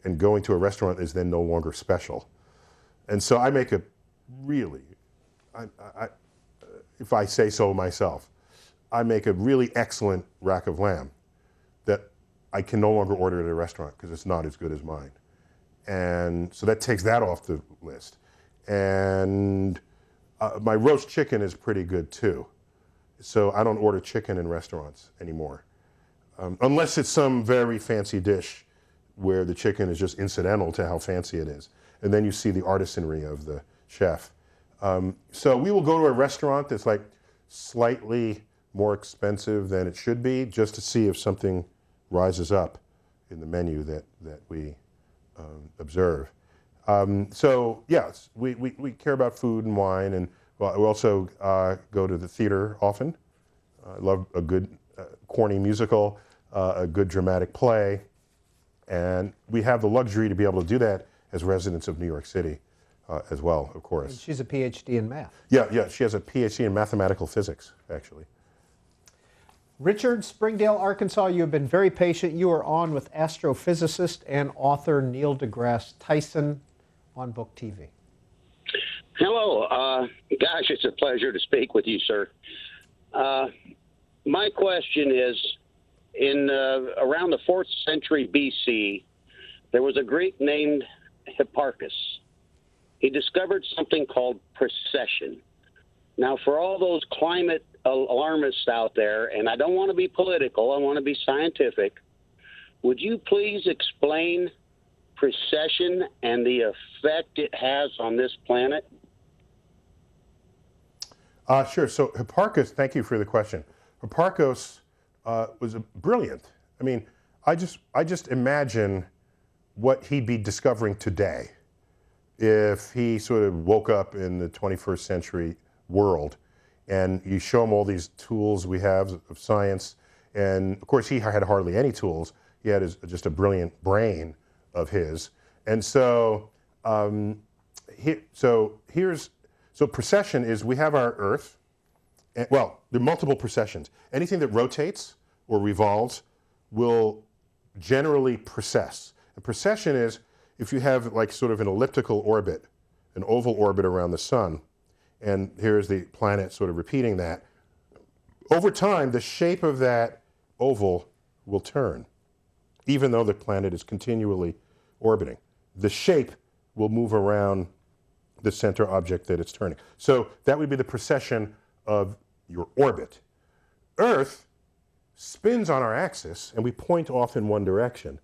Speaker 3: And going to a restaurant is then no longer special. And so I make a really, if I say so myself, I make a really excellent rack of lamb that I can no longer order at a restaurant because it's not as good as mine. And so that takes that off the list. And my roast chicken is pretty good too. So I don't order chicken in restaurants anymore. Unless it's some very fancy dish where the chicken is just incidental to how fancy it is. And then you see the artisanry of the chef. So we will go to a restaurant that's like slightly more expensive than it should be just to see if something rises up in the menu that we observe. So yes, we care about food and wine, and well, we also go to the theater often. I love a good corny musical, a good dramatic play, and we have the luxury to be able to do that as residents of New York City as well, of course.
Speaker 2: And she's a PhD in math.
Speaker 3: Yeah, she has a PhD in mathematical physics, actually.
Speaker 2: Richard, Springdale, Arkansas, you have been very patient. You are on with astrophysicist and author Neil deGrasse Tyson on Book TV.
Speaker 7: Hello. Gosh, it's a pleasure to speak with you, sir. My question is, in around the 4th century BC, there was a Greek named Hipparchus. He discovered something called precession. Now, for all those climate alarmists out there, and I don't want to be political, I want to be scientific, would you please explain precession and the effect it has on this planet?
Speaker 3: Sure. So Hipparchus, thank you for the question. Hipparchus was brilliant. I mean, I just imagine what he'd be discovering today if he sort of woke up in the 21st century world and you show him all these tools we have of science. And of course, he had hardly any tools. He had just a brilliant brain of his. And so, so precession is we have our Earth. And, well, there are multiple precessions. Anything that rotates or revolves will generally precess. And precession is if you have like sort of an elliptical orbit, an oval orbit around the sun, and here's the planet sort of repeating that. Over time, the shape of that oval will turn, even though the planet is continually orbiting. The shape will move around the center object that it's turning. So that would be the precession of your orbit. Earth spins on our axis, and we point off in one direction,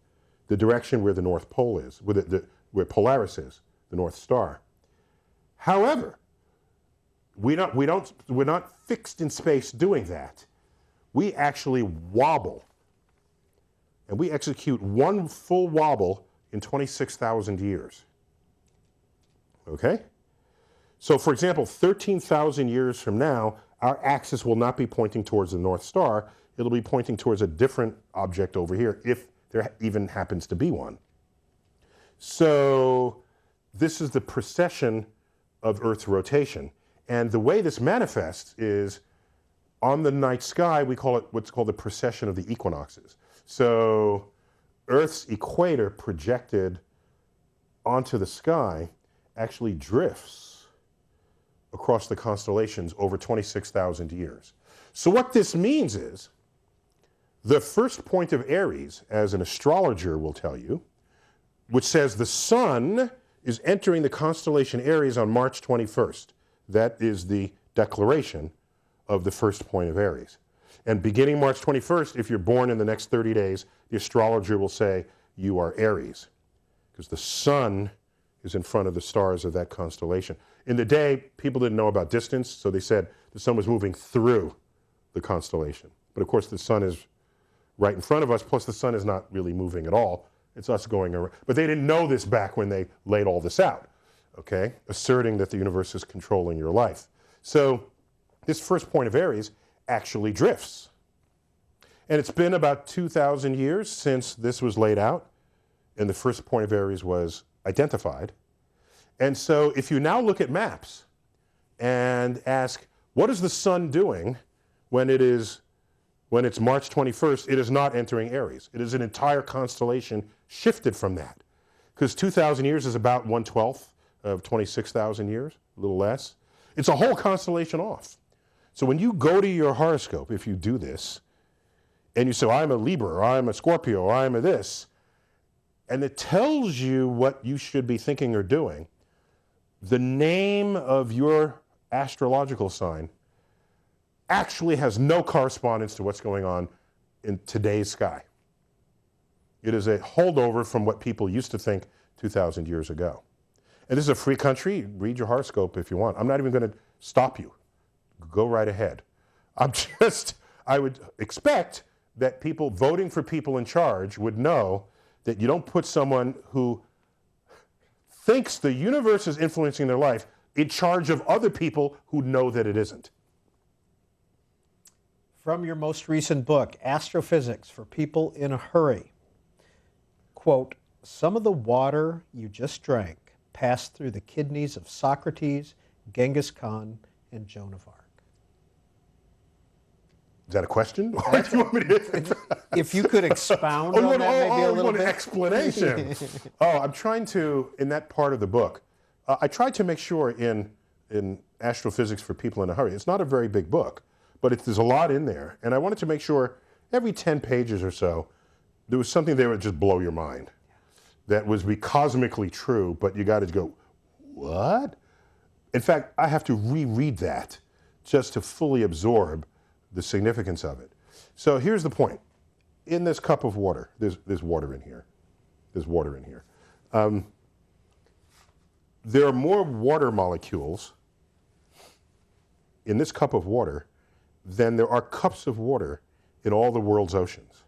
Speaker 3: the direction where the North Pole is, where Polaris is, the North Star. However, we're not fixed in space doing that. We actually wobble, and we execute one full wobble in 26,000 years. Okay? So, for example, 13,000 years from now, our axis will not be pointing towards the North Star. It'll be pointing towards a different object over here, if there even happens to be one. So this is the precession of Earth's rotation. And the way this manifests is on the night sky, we call it what's called the precession of the equinoxes. So Earth's equator projected onto the sky actually drifts across the constellations over 26,000 years. So what this means is the first point of Aries, as an astrologer will tell you, which says the sun is entering the constellation Aries on March 21st. That is the declaration of the first point of Aries. And beginning March 21st, if you're born in the next 30 days, the astrologer will say you are Aries, because the sun is in front of the stars of that constellation. In the day, people didn't know about distance, so they said the sun was moving through the constellation. But of course, the sun is right in front of us, plus the sun is not really moving at all. It's us going around. But they didn't know this back when they laid all this out, okay? Asserting that the universe is controlling your life. So this first point of Aries actually drifts. And it's been about 2,000 years since this was laid out, and the first point of Aries was identified. And so if you now look at maps and ask, what is the sun doing when it's March 21st, it is not entering Aries. It is an entire constellation shifted from that. Because 2,000 years is about 1/12 of 26,000 years, a little less. It's a whole constellation off. So when you go to your horoscope, if you do this, and you say, I'm a Libra, or I'm a Scorpio, or I'm a this, and it tells you what you should be thinking or doing, the name of your astrological sign actually has no correspondence to what's going on in today's sky. It is a holdover from what people used to think 2,000 years ago. And this is a free country. Read your horoscope if you want. I'm not even going to stop you. Go right ahead. I would expect that people voting for people in charge would know that you don't put someone who thinks the universe is influencing their life in charge of other people who know that it isn't.
Speaker 2: From your most recent book, Astrophysics for People in a Hurry, quote, some of the water you just drank passed through the kidneys of Socrates, Genghis Khan, and Joan of Arc.
Speaker 3: Is that a question? Or do you want me to...
Speaker 2: If you could expound on that maybe a little
Speaker 3: bit. An explanation. I'm trying to, in that part of the book, I tried to make sure in Astrophysics for People in a Hurry, it's not a very big book, but there's a lot in there, and I wanted to make sure every 10 pages or so, there was something there that would just blow your mind. That was be cosmically true, but you got to go, what? In fact, I have to reread that just to fully absorb the significance of it. So here's the point. In this cup of water, there's water in here. There's water in here. There are more water molecules in this cup of water than there are cups of water in all the world's oceans.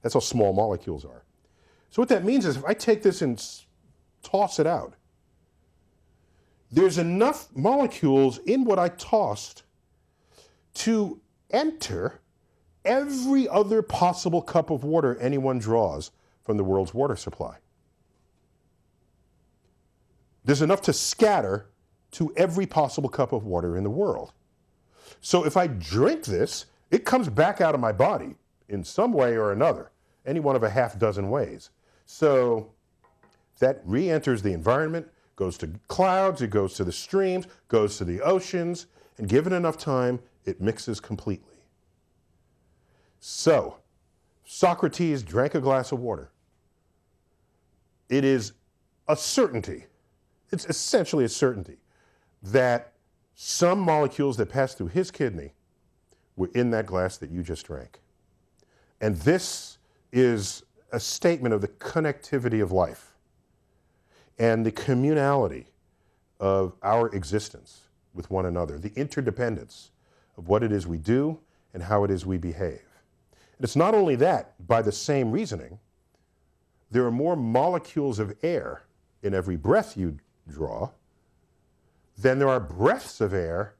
Speaker 3: That's how small molecules are. So what that means is if I take this and toss it out, there's enough molecules in what I tossed to enter every other possible cup of water anyone draws from the world's water supply. There's enough to scatter to every possible cup of water in the world. So if I drink this, it comes back out of my body in some way or another, any one of a half dozen ways. So that re-enters the environment, goes to clouds, it goes to the streams, goes to the oceans, and given enough time, it mixes completely. So, Socrates drank a glass of water. It is a certainty, it's essentially a certainty, that some molecules that passed through his kidney were in that glass that you just drank. And this is a statement of the connectivity of life and the communality of our existence with one another, the interdependence of what it is we do and how it is we behave. And it's not only that, by the same reasoning, there are more molecules of air in every breath you draw than there are breaths of air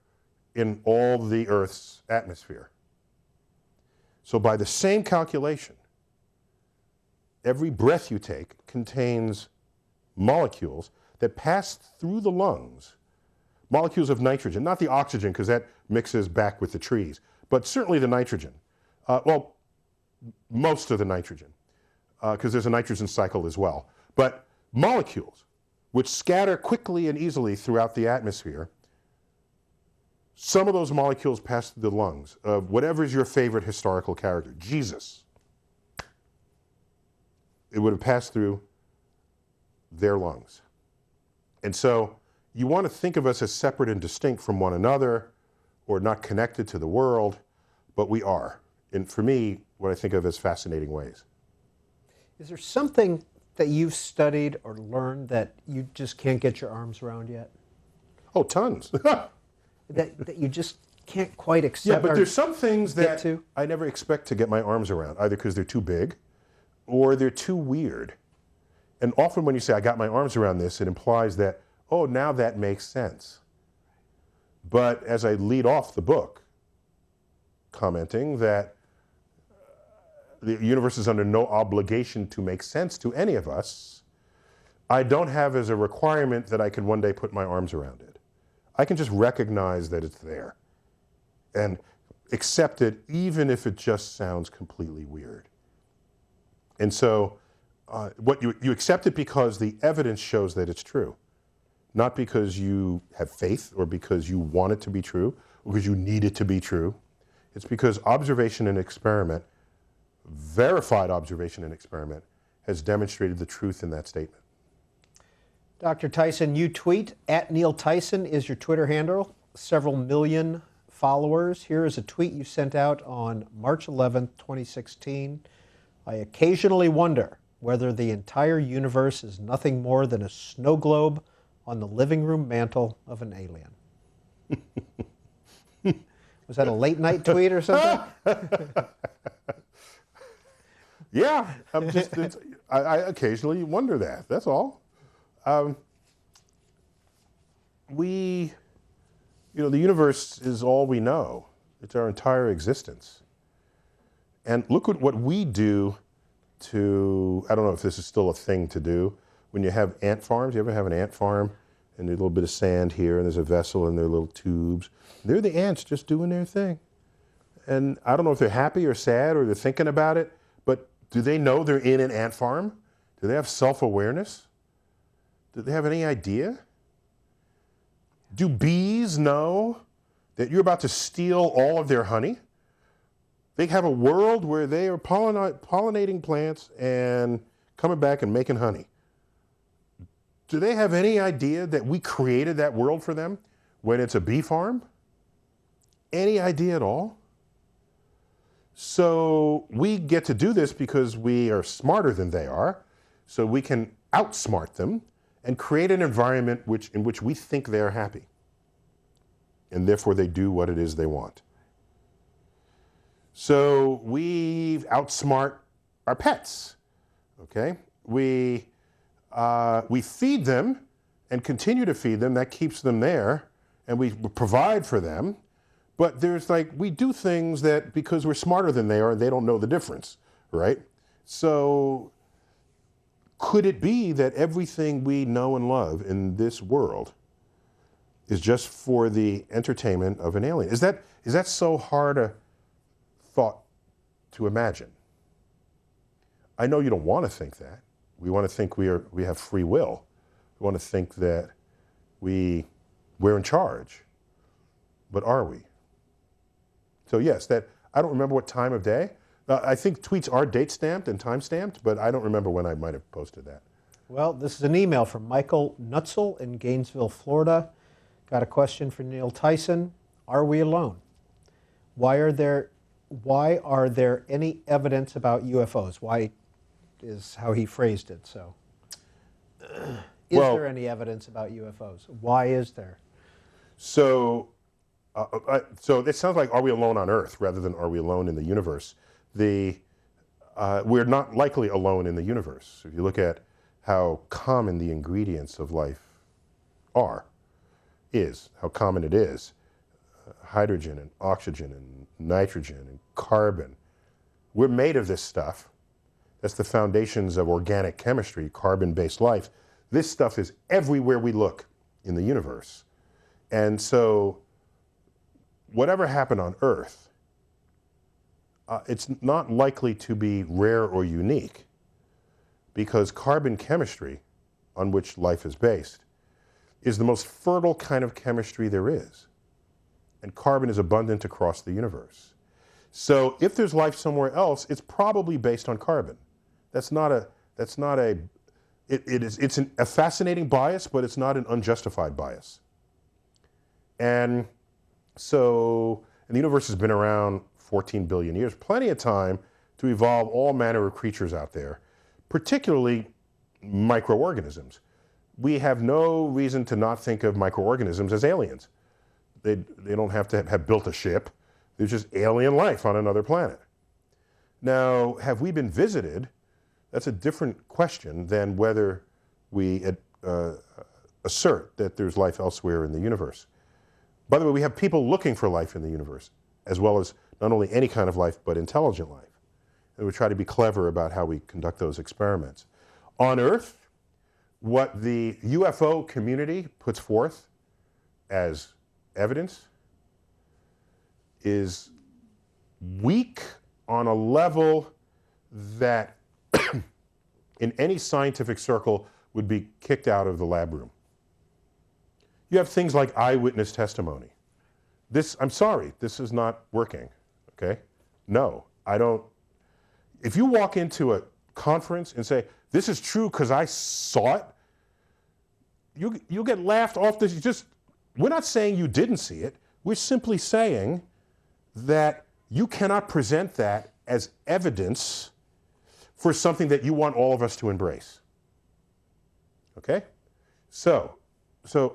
Speaker 3: in all the Earth's atmosphere. So by the same calculation, every breath you take contains molecules that pass through the lungs, molecules of nitrogen, not the oxygen because that mixes back with the trees, but certainly the nitrogen. Well, most of the nitrogen, because there's a nitrogen cycle as well. But molecules which scatter quickly and easily throughout the atmosphere, some of those molecules pass through the lungs of whatever is your favorite historical character, Jesus. It would have passed through their lungs. And so you want to think of us as separate and distinct from one another or not connected to the world, but we are. And for me, what I think of as fascinating ways.
Speaker 2: Is there something that you've studied or learned that you just can't get your arms around yet?
Speaker 3: Oh, tons.
Speaker 2: that you just can't quite accept?
Speaker 3: Yeah, but there's some things that I never expect to get my arms around, either because they're too big or they're too weird. And often when you say, I got my arms around this, it implies that, oh, now that makes sense. But as I lead off the book, commenting that the universe is under no obligation to make sense to any of us, I don't have as a requirement that I can one day put my arms around it. I can just recognize that it's there and accept it even if it just sounds completely weird. And so what you accept it because the evidence shows that it's true, not because you have faith or because you want it to be true or because you need it to be true. It's because observation and experiment, verified observation and experiment, has demonstrated the truth in that statement.
Speaker 2: Dr. Tyson, you tweet, @NeilTyson is your Twitter handle, several million followers. Here is a tweet you sent out on March 11th, 2016. I occasionally wonder whether the entire universe is nothing more than a snow globe on the living room mantle of an alien. Was that a late night tweet or something?
Speaker 3: Yeah, I occasionally wonder that, that's all. The universe is all we know. It's our entire existence. And look at what we do to, I don't know if this is still a thing to do, when you have ant farms. You ever have an ant farm and there's a little bit of sand here and there's a vessel and there are little tubes. They're the ants just doing their thing. And I don't know if they're happy or sad or they're thinking about it, but do they know they're in an ant farm? Do they have self-awareness? Do they have any idea? Do bees know that you're about to steal all of their honey? They have a world where they are pollinating plants and coming back and making honey. Do they have any idea that we created that world for them when it's a bee farm? Any idea at all? So we get to do this because we are smarter than they are, so we can outsmart them and create an environment in which we think they're happy. And therefore they do what it is they want. So we outsmart our pets, okay? We feed them and continue to feed them. That keeps them there, and we provide for them. But we do things that, because we're smarter than they are, they don't know the difference, right? So could it be that everything we know and love in this world is just for the entertainment of an alien? Is that so hard a thought to imagine? I know you don't want to think that. We want to think we have free will. We want to think that we're in charge. But are we? So yes, I don't remember what time of day. I think tweets are date stamped and time stamped, but I don't remember when I might have posted that.
Speaker 2: Well, this is an email from Michael Nutzel in Gainesville, Florida. Got a question for Neil Tyson. Are we alone? Why are there any evidence about UFOs? Why is how he phrased it. So, is there any evidence about UFOs? Why is there?
Speaker 3: So it sounds like, are we alone on Earth rather than are we alone in the universe? We're not likely alone in the universe. If you look at how common the ingredients of life how common it is, hydrogen and oxygen and nitrogen and carbon. We're made of this stuff. That's the foundations of organic chemistry, carbon-based life. This stuff is everywhere we look in the universe. And so whatever happened on Earth, it's not likely to be rare or unique, because carbon chemistry, on which life is based, is the most fertile kind of chemistry there is. And carbon is abundant across the universe. So if there's life somewhere else, it's probably based on carbon. It's a fascinating bias, but it's not an unjustified bias. And so, the universe has been around 14 billion years, plenty of time to evolve all manner of creatures out there, particularly microorganisms. We have no reason to not think of microorganisms as aliens. They don't have to have built a ship. There's just alien life on another planet. Now, have we been visited? That's a different question than whether we assert that there's life elsewhere in the universe. By the way, we have people looking for life in the universe, as well as not only any kind of life, but intelligent life. And we try to be clever about how we conduct those experiments. On Earth, what the UFO community puts forth as evidence is weak on a level that in any scientific circle would be kicked out of the lab room. You have things like eyewitness testimony. I'm sorry, this is not working, okay? No, I don't. If you walk into a conference and say, this is true because I saw it, you'll get laughed off. We're not saying you didn't see it. We're simply saying that you cannot present that as evidence for something that you want all of us to embrace. Okay? So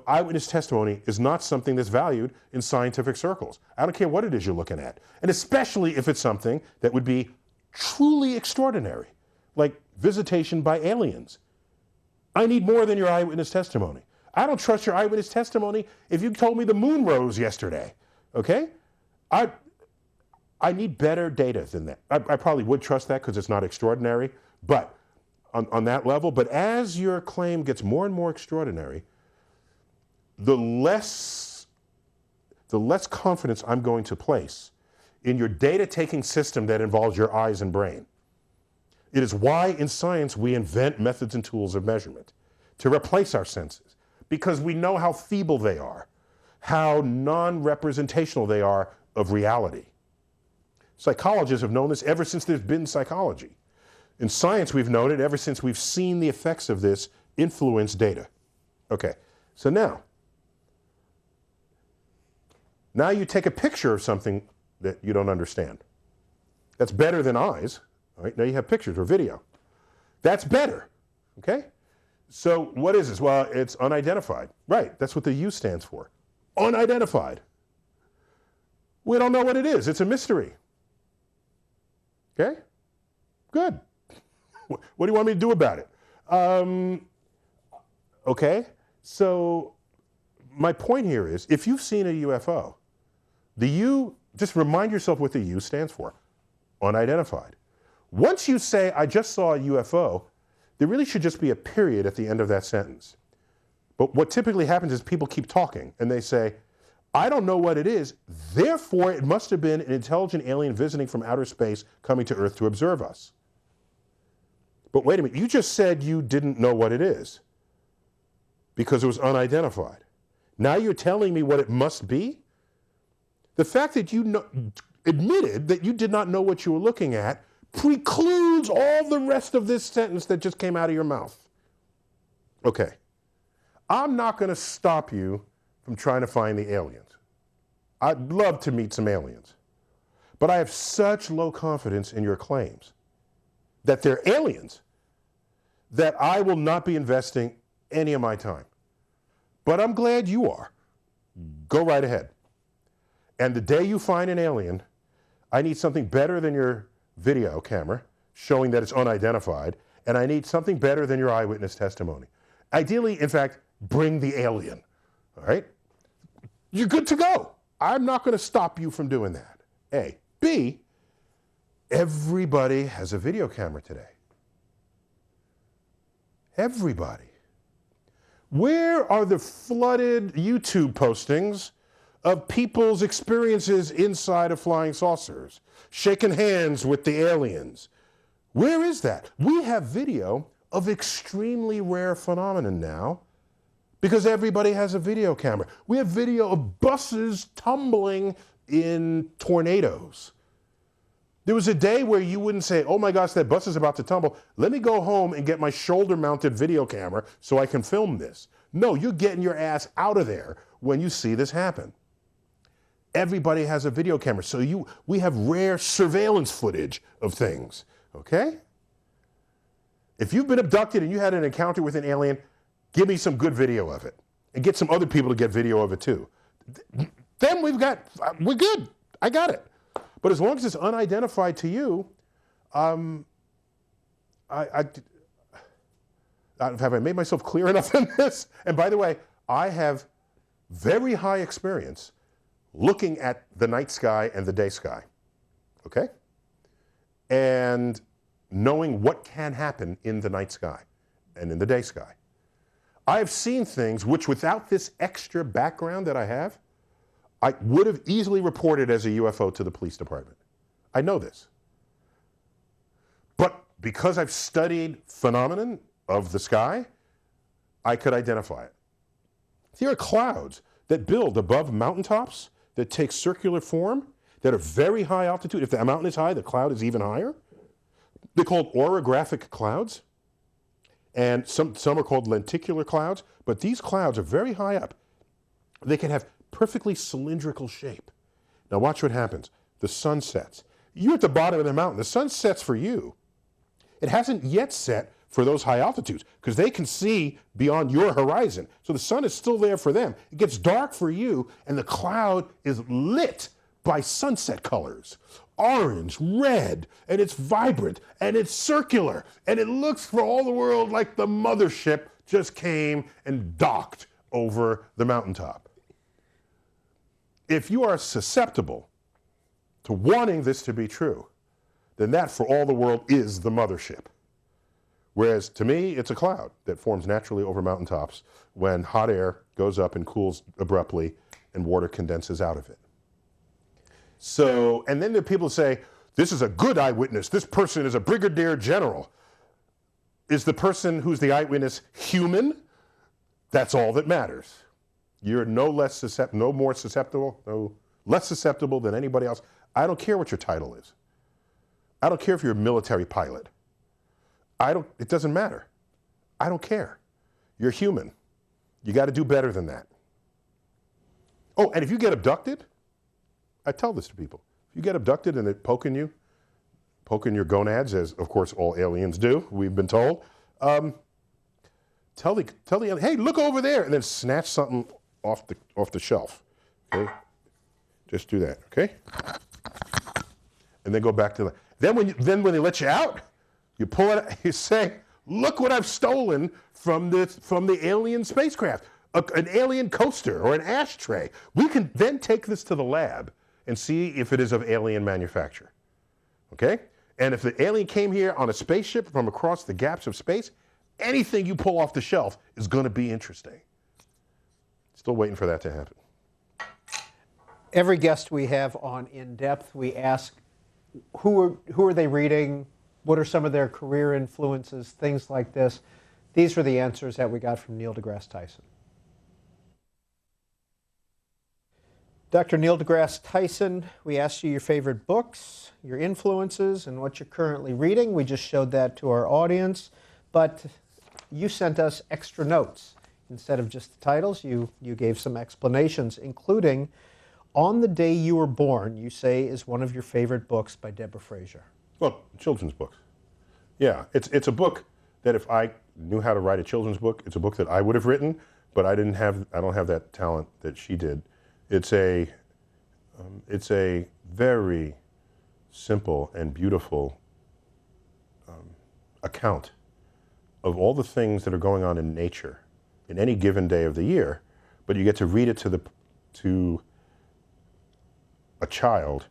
Speaker 3: eyewitness testimony is not something that's valued in scientific circles. I don't care what it is you're looking at. And especially if it's something that would be truly extraordinary, like visitation by aliens. I need more than your eyewitness testimony. I don't trust your eyewitness testimony if you told me the moon rose yesterday, okay? I need better data than that. I probably would trust that because it's not extraordinary, but on that level. But as your claim gets more and more extraordinary, the less confidence I'm going to place in your data-taking system that involves your eyes and brain. It is why in science we invent methods and tools of measurement to replace our senses, because we know how feeble they are, how non-representational they are of reality. Psychologists have known this ever since there's been psychology. In science, we've known it ever since we've seen the effects of this influence data. Okay, so now you take a picture of something that you don't understand. That's better than eyes. All right, now you have pictures or video. That's better, okay? So what is this? Well, it's unidentified. Right, that's what the U stands for. Unidentified. We don't know what it is. It's a mystery. Okay? Good. What do you want me to do about it? Okay, so my point here is, if you've seen a UFO, the U, just remind yourself what the U stands for. Unidentified. Once you say, I just saw a UFO, there really should just be a period at the end of that sentence. But what typically happens is people keep talking and they say, I don't know what it is, therefore it must have been an intelligent alien visiting from outer space coming to Earth to observe us. But wait a minute, you just said you didn't know what it is because it was unidentified. Now you're telling me what it must be? The fact that you admitted that you did not know what you were looking at precludes all the rest of this sentence that just came out of your mouth. Okay, I'm not going to stop you from trying to find the aliens. I'd love to meet some aliens, but I have such low confidence in your claims that they're aliens that I will not be investing any of my time. But I'm glad you are. Go right ahead. And the day you find an alien, I need something better than your video camera showing that it's unidentified, and I need something better than your eyewitness testimony. Ideally, in fact, bring the alien, all right? You're good to go. I'm not going to stop you from doing that, A. B, everybody has a video camera today. Everybody. Where are the flooded YouTube postings of people's experiences inside of flying saucers, shaking hands with the aliens? Where is that? We have video of extremely rare phenomenon now because everybody has a video camera. We have video of buses tumbling in tornadoes. There was a day where you wouldn't say, oh my gosh, that bus is about to tumble. Let me go home and get my shoulder-mounted video camera so I can film this. No, you're getting your ass out of there when you see this happen. Everybody has a video camera, so we have rare surveillance footage of things, okay? If you've been abducted and you had an encounter with an alien, give me some good video of it and get some other people to get video of it too. Then we're good. I got it. But as long as it's unidentified to you, have I made myself clear enough in this? And by the way, I have very high experience looking at the night sky and the day sky, okay? And knowing what can happen in the night sky and in the day sky. I have seen things which, without this extra background that I have, I would have easily reported as a UFO to the police department. I know this. But because I've studied phenomenon of the sky, I could identify it. There are clouds that build above mountaintops that take circular form, that are very high altitude. If the mountain is high, the cloud is even higher. They're called orographic clouds. And some are called lenticular clouds, but these clouds are very high up. They can have perfectly cylindrical shape. Now watch what happens. The sun sets. You're at the bottom of the mountain. The sun sets for you. It hasn't yet set for those high altitudes because they can see beyond your horizon. So the sun is still there for them. It gets dark for you, and the cloud is lit by sunset colors. Orange, red, and it's vibrant, and it's circular, and it looks for all the world like the mothership just came and docked over the mountaintop. If you are susceptible to wanting this to be true, then that for all the world is the mothership. Whereas to me, it's a cloud that forms naturally over mountaintops when hot air goes up and cools abruptly and water condenses out of it. So, and then the people say, this is a good eyewitness, this person is a brigadier general. Is the person who's the eyewitness human? That's all that matters. You're no less susceptible, no less susceptible than anybody else. I don't care what your title is. I don't care if you're a military pilot. It doesn't matter. I don't care. You're human. You got to do better than that. Oh, and if you get abducted, I tell this to people. If you get abducted and they're poking your gonads, as of course all aliens do, we've been told, tell the alien, hey, look over there, and then snatch something off the shelf. Okay? Just do that, okay? And then go back to the, then when they let you out, you pull it, you say, look what I've stolen from the alien spacecraft, an alien coaster or an ashtray. We can then take this to the lab and see if it is of alien manufacture, okay? And if the alien came here on a spaceship from across the gaps of space, anything you pull off the shelf is going to be interesting. Still waiting for that to happen.
Speaker 2: Every guest we have on In Depth, we ask, who are they reading? What are some of their career influences? Things like this. These are the answers that we got from Neil deGrasse Tyson. Dr. Neil deGrasse Tyson, we asked you your favorite books, your influences, and what you're currently reading. We just showed that to our audience, but you sent us extra notes. Instead of just the titles, you gave some explanations, including On the Day You Were Born, you say is one of your favorite books by Deborah Fraser.
Speaker 3: Well, children's books. Yeah, it's a book that if I knew how to write a children's book, it's a book that I would have written, but I don't have that talent that she did. It's a very simple and beautiful account of all the things that are going on in nature in any given day of the year, but you get to read it to a child.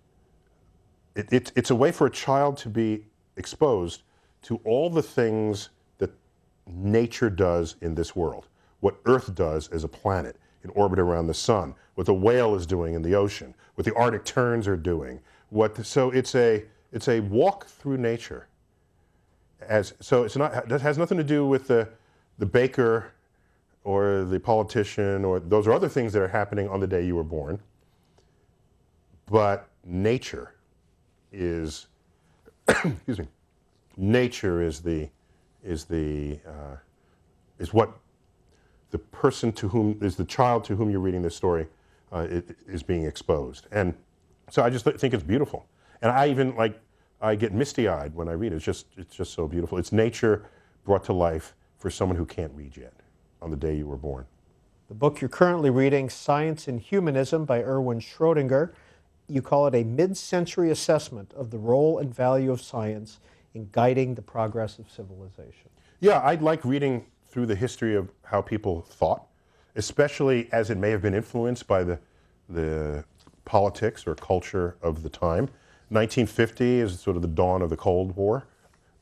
Speaker 3: It's a way for a child to be exposed to all the things that nature does in this world, what Earth does as a planet in orbit around the sun, what the whale is doing in the ocean, what the Arctic terns are doing. So it's a walk through nature. That has nothing to do with the baker or the politician, or those are other things that are happening on the day you were born. But nature is, excuse me, nature is what the person to whom is the child to whom you're reading this story is being exposed. And so I just think it's beautiful. And I get misty-eyed when I read it. It's just so beautiful. It's nature brought to life for someone who can't read yet on the day you were born.
Speaker 2: The book you're currently reading, Science and Humanism by Erwin Schrödinger, you call it a mid-century assessment of the role and value of science in guiding the progress of civilization.
Speaker 3: Yeah, I'd like reading through the history of how people thought, especially as it may have been influenced by the politics or culture of the time. 1950 is sort of the dawn of the Cold War,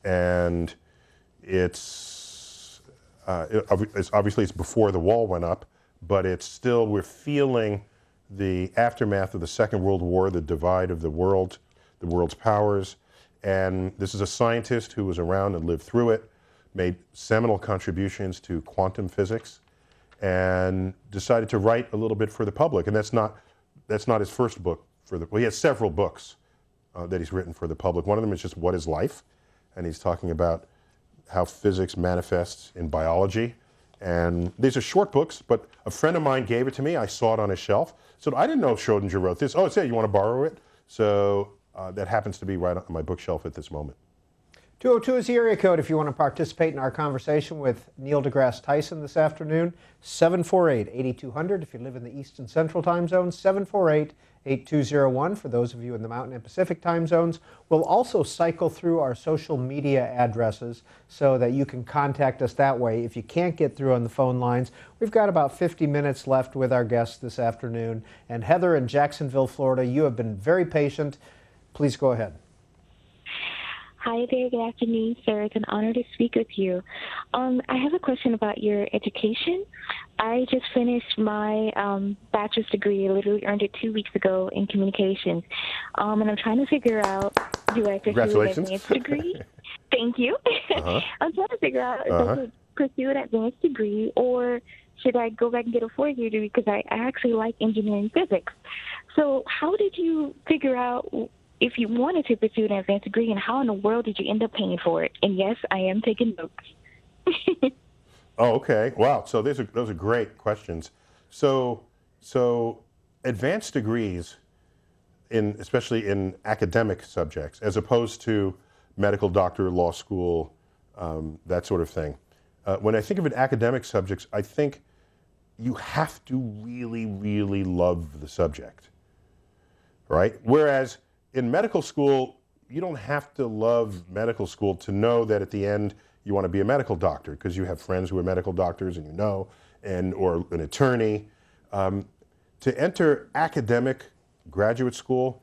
Speaker 3: and it's obviously it's before the wall went up, but it's still, we're feeling the aftermath of the Second World War, the divide of the world's powers. And this is a scientist who was around and lived through it, made seminal contributions to quantum physics, and decided to write a little bit for the public. And that's not his first book. Well, he has several books that he's written for the public. One of them is just What is Life? And he's talking about how physics manifests in biology. And these are short books, but a friend of mine gave it to me. I saw it on his shelf. So I didn't know Schrödinger wrote this. Oh, it's there, you want to borrow it? So that happens to be right on my bookshelf at this moment.
Speaker 2: 202 is the area code if you want to participate in our conversation with Neil deGrasse Tyson this afternoon. 748-8200 if you live in the East and Central time zones. 748-8201 for those of you in the Mountain and Pacific time zones. We'll also cycle through our social media addresses so that you can contact us that way. If you can't get through on the phone lines, we've got about 50 minutes left with our guests this afternoon. And Heather in Jacksonville, Florida, you have been very patient. Please go ahead.
Speaker 8: Hi there, good afternoon, sir. It's an honor to speak with you. I have a question about your education. I just finished my bachelor's degree. I literally earned it 2 weeks ago in communications. And I'm trying to figure out, do I pursue an advanced degree? Thank you. I'm trying to figure out if I should pursue an advanced degree or should I go back and get a 4-year degree because I actually like engineering physics. So how did you figure out if you wanted to pursue an advanced degree, and how in the world did you end up paying for it? And yes, I am taking notes.
Speaker 3: Oh, okay. Wow. So those are great questions. So advanced degrees, especially in academic subjects, as opposed to medical, doctor, law school, that sort of thing. When I think of academic subjects, I think you have to really, really love the subject, right? Whereas in medical school, you don't have to love medical school to know that at the end you want to be a medical doctor because you have friends who are medical doctors and or an attorney. To enter academic graduate school,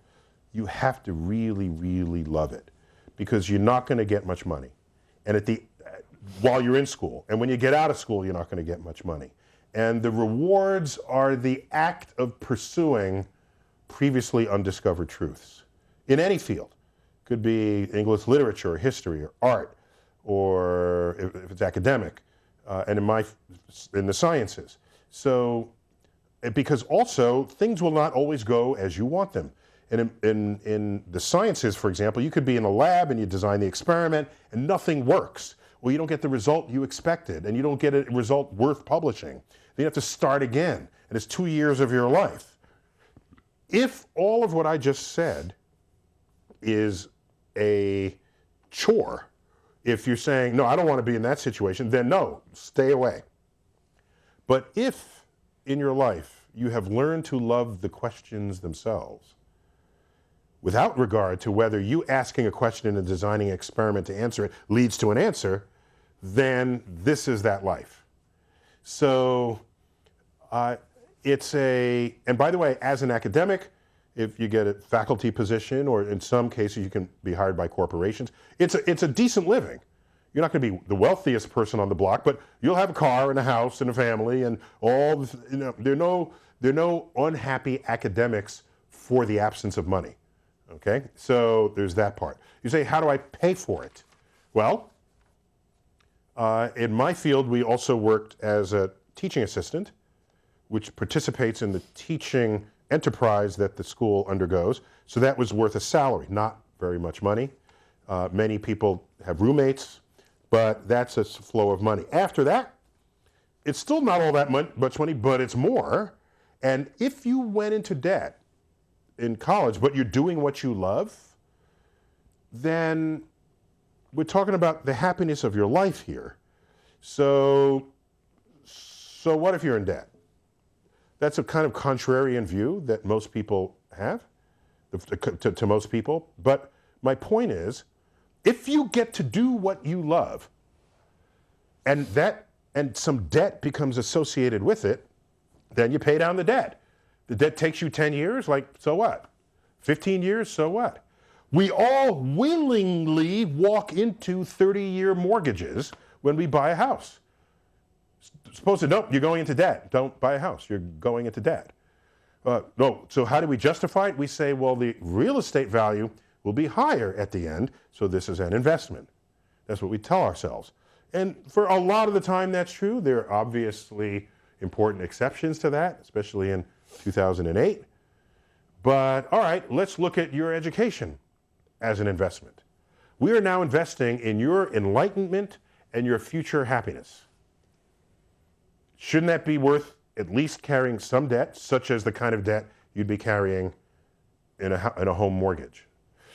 Speaker 3: you have to really, really love it because you're not going to get much money. And while you're in school, and when you get out of school, you're not going to get much money. And the rewards are the act of pursuing previously undiscovered truths. In any field. Could be English literature, or history, or art, or if it's academic, and in the sciences. So, because also things will not always go as you want them. And in the sciences, for example, you could be in a lab and you design the experiment and nothing works. Well, you don't get the result you expected, and you don't get a result worth publishing. Then you have to start again, and it's 2 years of your life. If all of what I just said is a chore, if you're saying, no, I don't want to be in that situation, then no, stay away. But if in your life you have learned to love the questions themselves, without regard to whether you asking a question and designing an experiment to answer it leads to an answer, then this is that life. So and by the way, as an academic, if you get a faculty position, or in some cases you can be hired by corporations, it's a decent living. You're not going to be the wealthiest person on the block, but you'll have a car and a house and a family and all. There are no unhappy academics for the absence of money. Okay, so there's that part. You say, how do I pay for it? Well, in my field, we also worked as a teaching assistant, which participates in the teaching enterprise that the school undergoes. So that was worth a salary, not very much money. Many people have roommates, but that's a flow of money. After that, it's still not all that much money, but it's more. And if you went into debt in college, but you're doing what you love, then we're talking about the happiness of your life here. So what if you're in debt? That's a kind of contrarian view that most people have, to most people. But my point is, if you get to do what you love, and some debt becomes associated with it, then you pay down the debt. The debt takes you 10 years, so what? 15 years, so what? We all willingly walk into 30-year mortgages when we buy a house. Supposed to, nope, you're going into debt. Don't buy a house. You're going into debt. No, so how do we justify it? We say, well, the real estate value will be higher at the end, so this is an investment. That's what we tell ourselves. And for a lot of the time, that's true. There are obviously important exceptions to that, especially in 2008. But all right, let's look at your education as an investment. We are now investing in your enlightenment and your future happiness. Shouldn't that be worth at least carrying some debt, such as the kind of debt you'd be carrying in a home mortgage?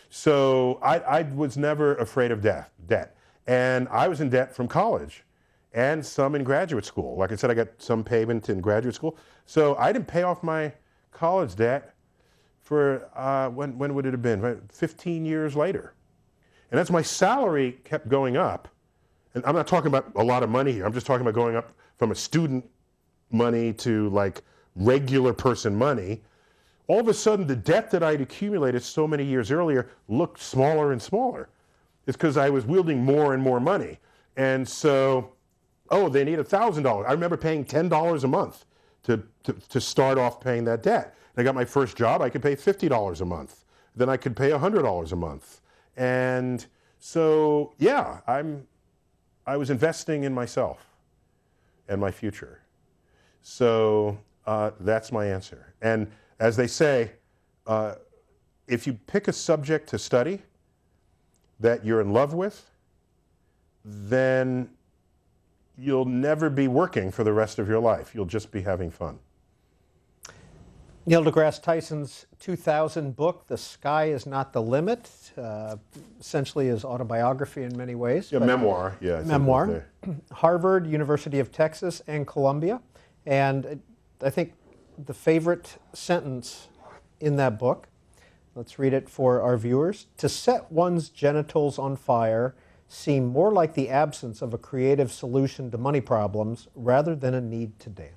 Speaker 3: So I was never afraid of debt. And I was in debt from college and some in graduate school. Like I said, I got some payment in graduate school. So I didn't pay off my college debt for, when would it have been? 15 years later. And as my salary kept going up, and I'm not talking about a lot of money here, I'm just talking about going up from a student money to like regular person money, all of a sudden the debt that I'd accumulated so many years earlier looked smaller and smaller. It's because I was wielding more and more money. And so, oh, they need $1,000. I remember paying $10 a month to start off paying that debt. And I got my first job, I could pay $50 a month. Then I could pay $100 a month. And so, yeah, I was investing in myself and my future. So that's my answer. And as they say, if you pick a subject to study that you're in love with, then you'll never be working for the rest of your life. You'll just be having fun.
Speaker 2: Neil deGrasse Tyson's 2000 book, The Sky Is Not the Limit, essentially his autobiography in many ways.
Speaker 3: Yeah, memoir. Yeah,
Speaker 2: memoir. Harvard, University of Texas, and Columbia. And I think the favorite sentence in that book, let's read it for our viewers. To set one's genitals on fire seem more like the absence of a creative solution to money problems rather than a need to dance.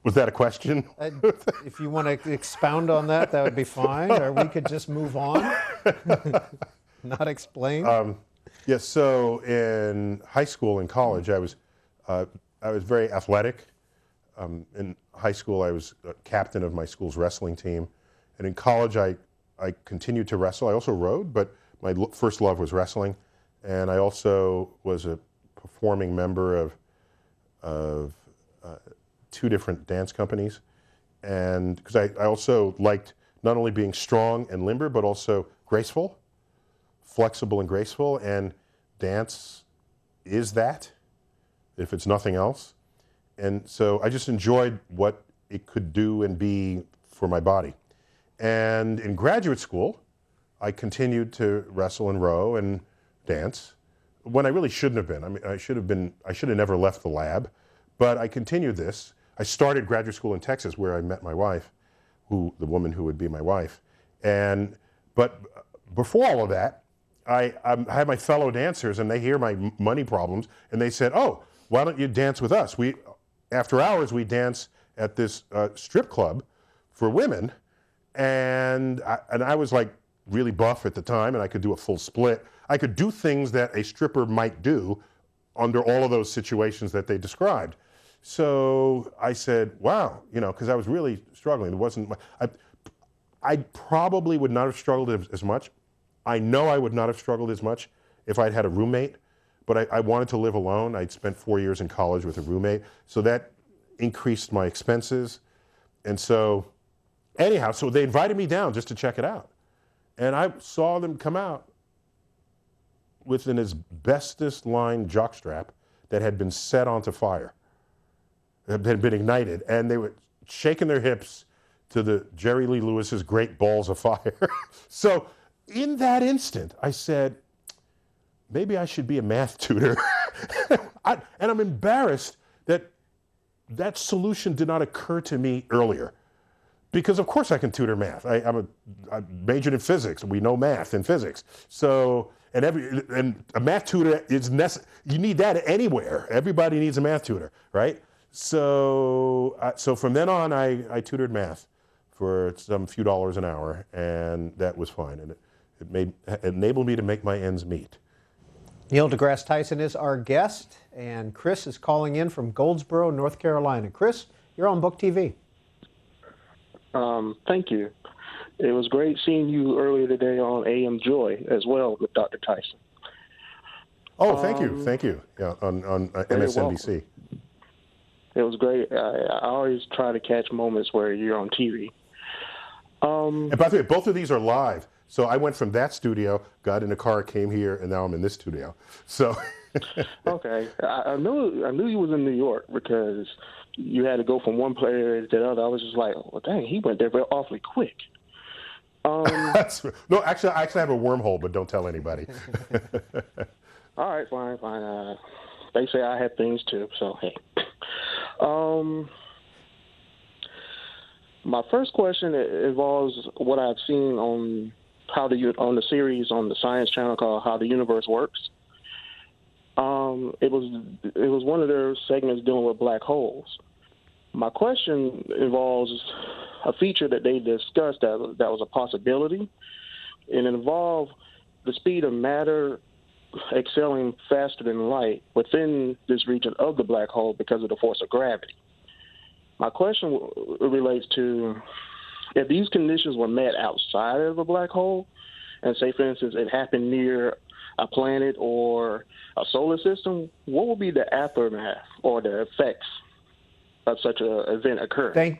Speaker 3: Was that a question?
Speaker 2: If you want to expound on that, that would be fine, or we could just move on. Not explain.
Speaker 3: Yeah, so in high school and college, I was very athletic. In high school, I was captain of my school's wrestling team. And in college, I continued to wrestle. I also rode, but my first love was wrestling. And I also was a performing member of 2 different dance companies. And because I also liked not only being strong and limber, but also graceful, flexible and graceful. And dance is that, if it's nothing else. And so I just enjoyed what it could do and be for my body. And in graduate school, I continued to wrestle and row and dance when I really shouldn't have been. I mean, I should have never left the lab, but I continued this. I started graduate school in Texas where I met my wife, the woman who would be my wife. But before all of that, I had my fellow dancers and they hear my money problems and they said, oh, why don't you dance with us? After hours, we dance at this strip club for women. And I was like really buff at the time and I could do a full split. I could do things that a stripper might do under all of those situations that they described. So I said, wow, because I was really struggling. It wasn't, I probably would not have struggled as much. I know I would not have struggled as much if I'd had a roommate, but I wanted to live alone. I'd spent 4 years in college with a roommate, so that increased my expenses. And so anyhow, so they invited me down just to check it out. And I saw them come out with an asbestos-lined jockstrap that had been set onto fire, had been ignited, and they were shaking their hips to the Jerry Lee Lewis's Great Balls of Fire. So in that instant, I said, maybe I should be a math tutor. And I'm embarrassed that that solution did not occur to me earlier. Because of course I can tutor math. I majored in physics. We know math and physics. So, and a math tutor is necessary. You need that anywhere. Everybody needs a math tutor, right? So from then on, I tutored math for some few dollars an hour, and that was fine. And it enabled me to make my ends meet.
Speaker 2: Neil deGrasse Tyson is our guest, and Chris is calling in from Goldsboro, North Carolina. Chris, you're on Book TV.
Speaker 9: Thank you. It was great seeing you earlier today on AM Joy as well with Dr. Tyson.
Speaker 3: Oh, thank you. Yeah, on MSNBC.
Speaker 9: It was great. I always try to catch moments where you're on TV.
Speaker 3: And by the way, both of these are live. So I went from that studio, got in a car, came here, and now I'm in this studio. So.
Speaker 9: Okay, I knew you was in New York because you had to go from one player to the other. I was just like, well, dang, he went there awfully quick.
Speaker 3: No, actually, I have a wormhole, but don't tell anybody.
Speaker 9: All right, fine. They say I have things too, so hey. My first question involves what I've seen on on the series on the Science Channel called "How the Universe Works." It was one of their segments dealing with black holes. My question involves a feature that they discussed that was a possibility, and it involved the speed of matter excelling faster than light within this region of the black hole because of the force of gravity. My question relates to if these conditions were met outside of a black hole, and say, for instance, it happened near a planet or a solar system, what would be the aftermath or the effects of such an event occurring?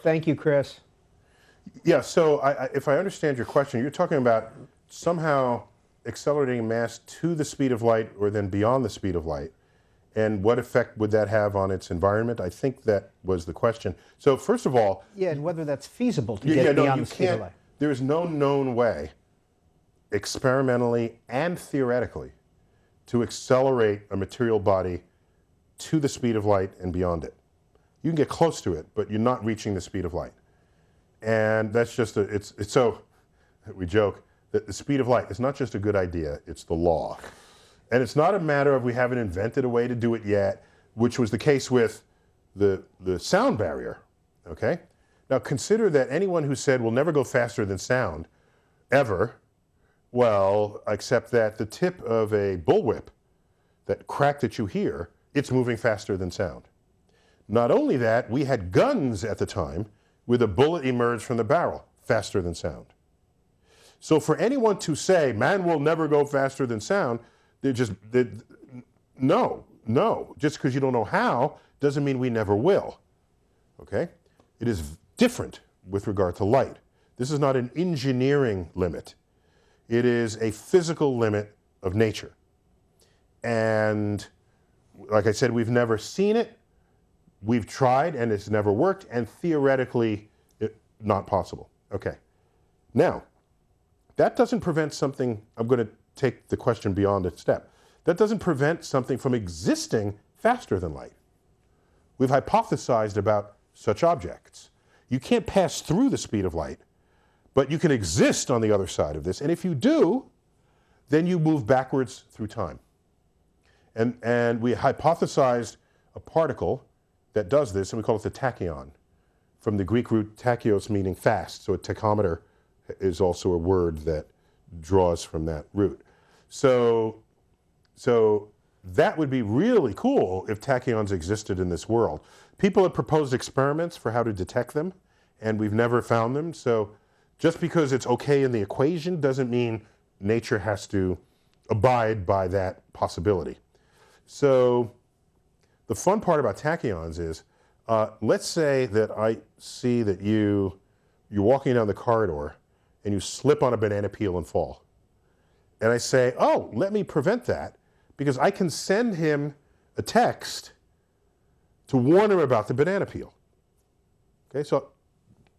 Speaker 2: Thank you, Chris.
Speaker 3: Yeah, so if I understand your question, you're talking about somehow accelerating mass to the speed of light or then beyond the speed of light, and what effect would that have on its environment? I think that was the question. So first of all...
Speaker 2: Yeah, and whether that's feasible to get beyond the speed of light.
Speaker 3: There is no known way, experimentally and theoretically, to accelerate a material body to the speed of light and beyond it. You can get close to it, but you're not reaching the speed of light. And that's just it's so, we joke that the speed of light is not just a good idea, it's the law. And it's not a matter of we haven't invented a way to do it yet, which was the case with the sound barrier, okay? Now consider that anyone who said we'll never go faster than sound, ever, well, except that the tip of a bullwhip, that crack that you hear, it's moving faster than sound. Not only that, we had guns at the time where the bullet emerged from the barrel, faster than sound. So for anyone to say, man will never go faster than sound, no. Just because you don't know how doesn't mean we never will, okay? It is different with regard to light. This is not an engineering limit. It is a physical limit of nature. And like I said, we've never seen it. We've tried and it's never worked, and theoretically not possible. Okay. Now, that doesn't prevent something, I'm going to take the question beyond a step. That doesn't prevent something from existing faster than light. We've hypothesized about such objects. You can't pass through the speed of light, but you can exist on the other side of this. And if you do, then you move backwards through time. And we hypothesized a particle that does this, and we call it the tachyon, from the Greek root tachios, meaning fast. So a tachometer is also a word that draws from that root. So that would be really cool if tachyons existed in this world. People have proposed experiments for how to detect them, and we've never found them. So just because it's okay in the equation doesn't mean nature has to abide by that possibility. So the fun part about tachyons is, let's say that I see that you're walking down the corridor and you slip on a banana peel and fall. And I say, oh, let me prevent that because I can send him a text to warn him about the banana peel. Okay, so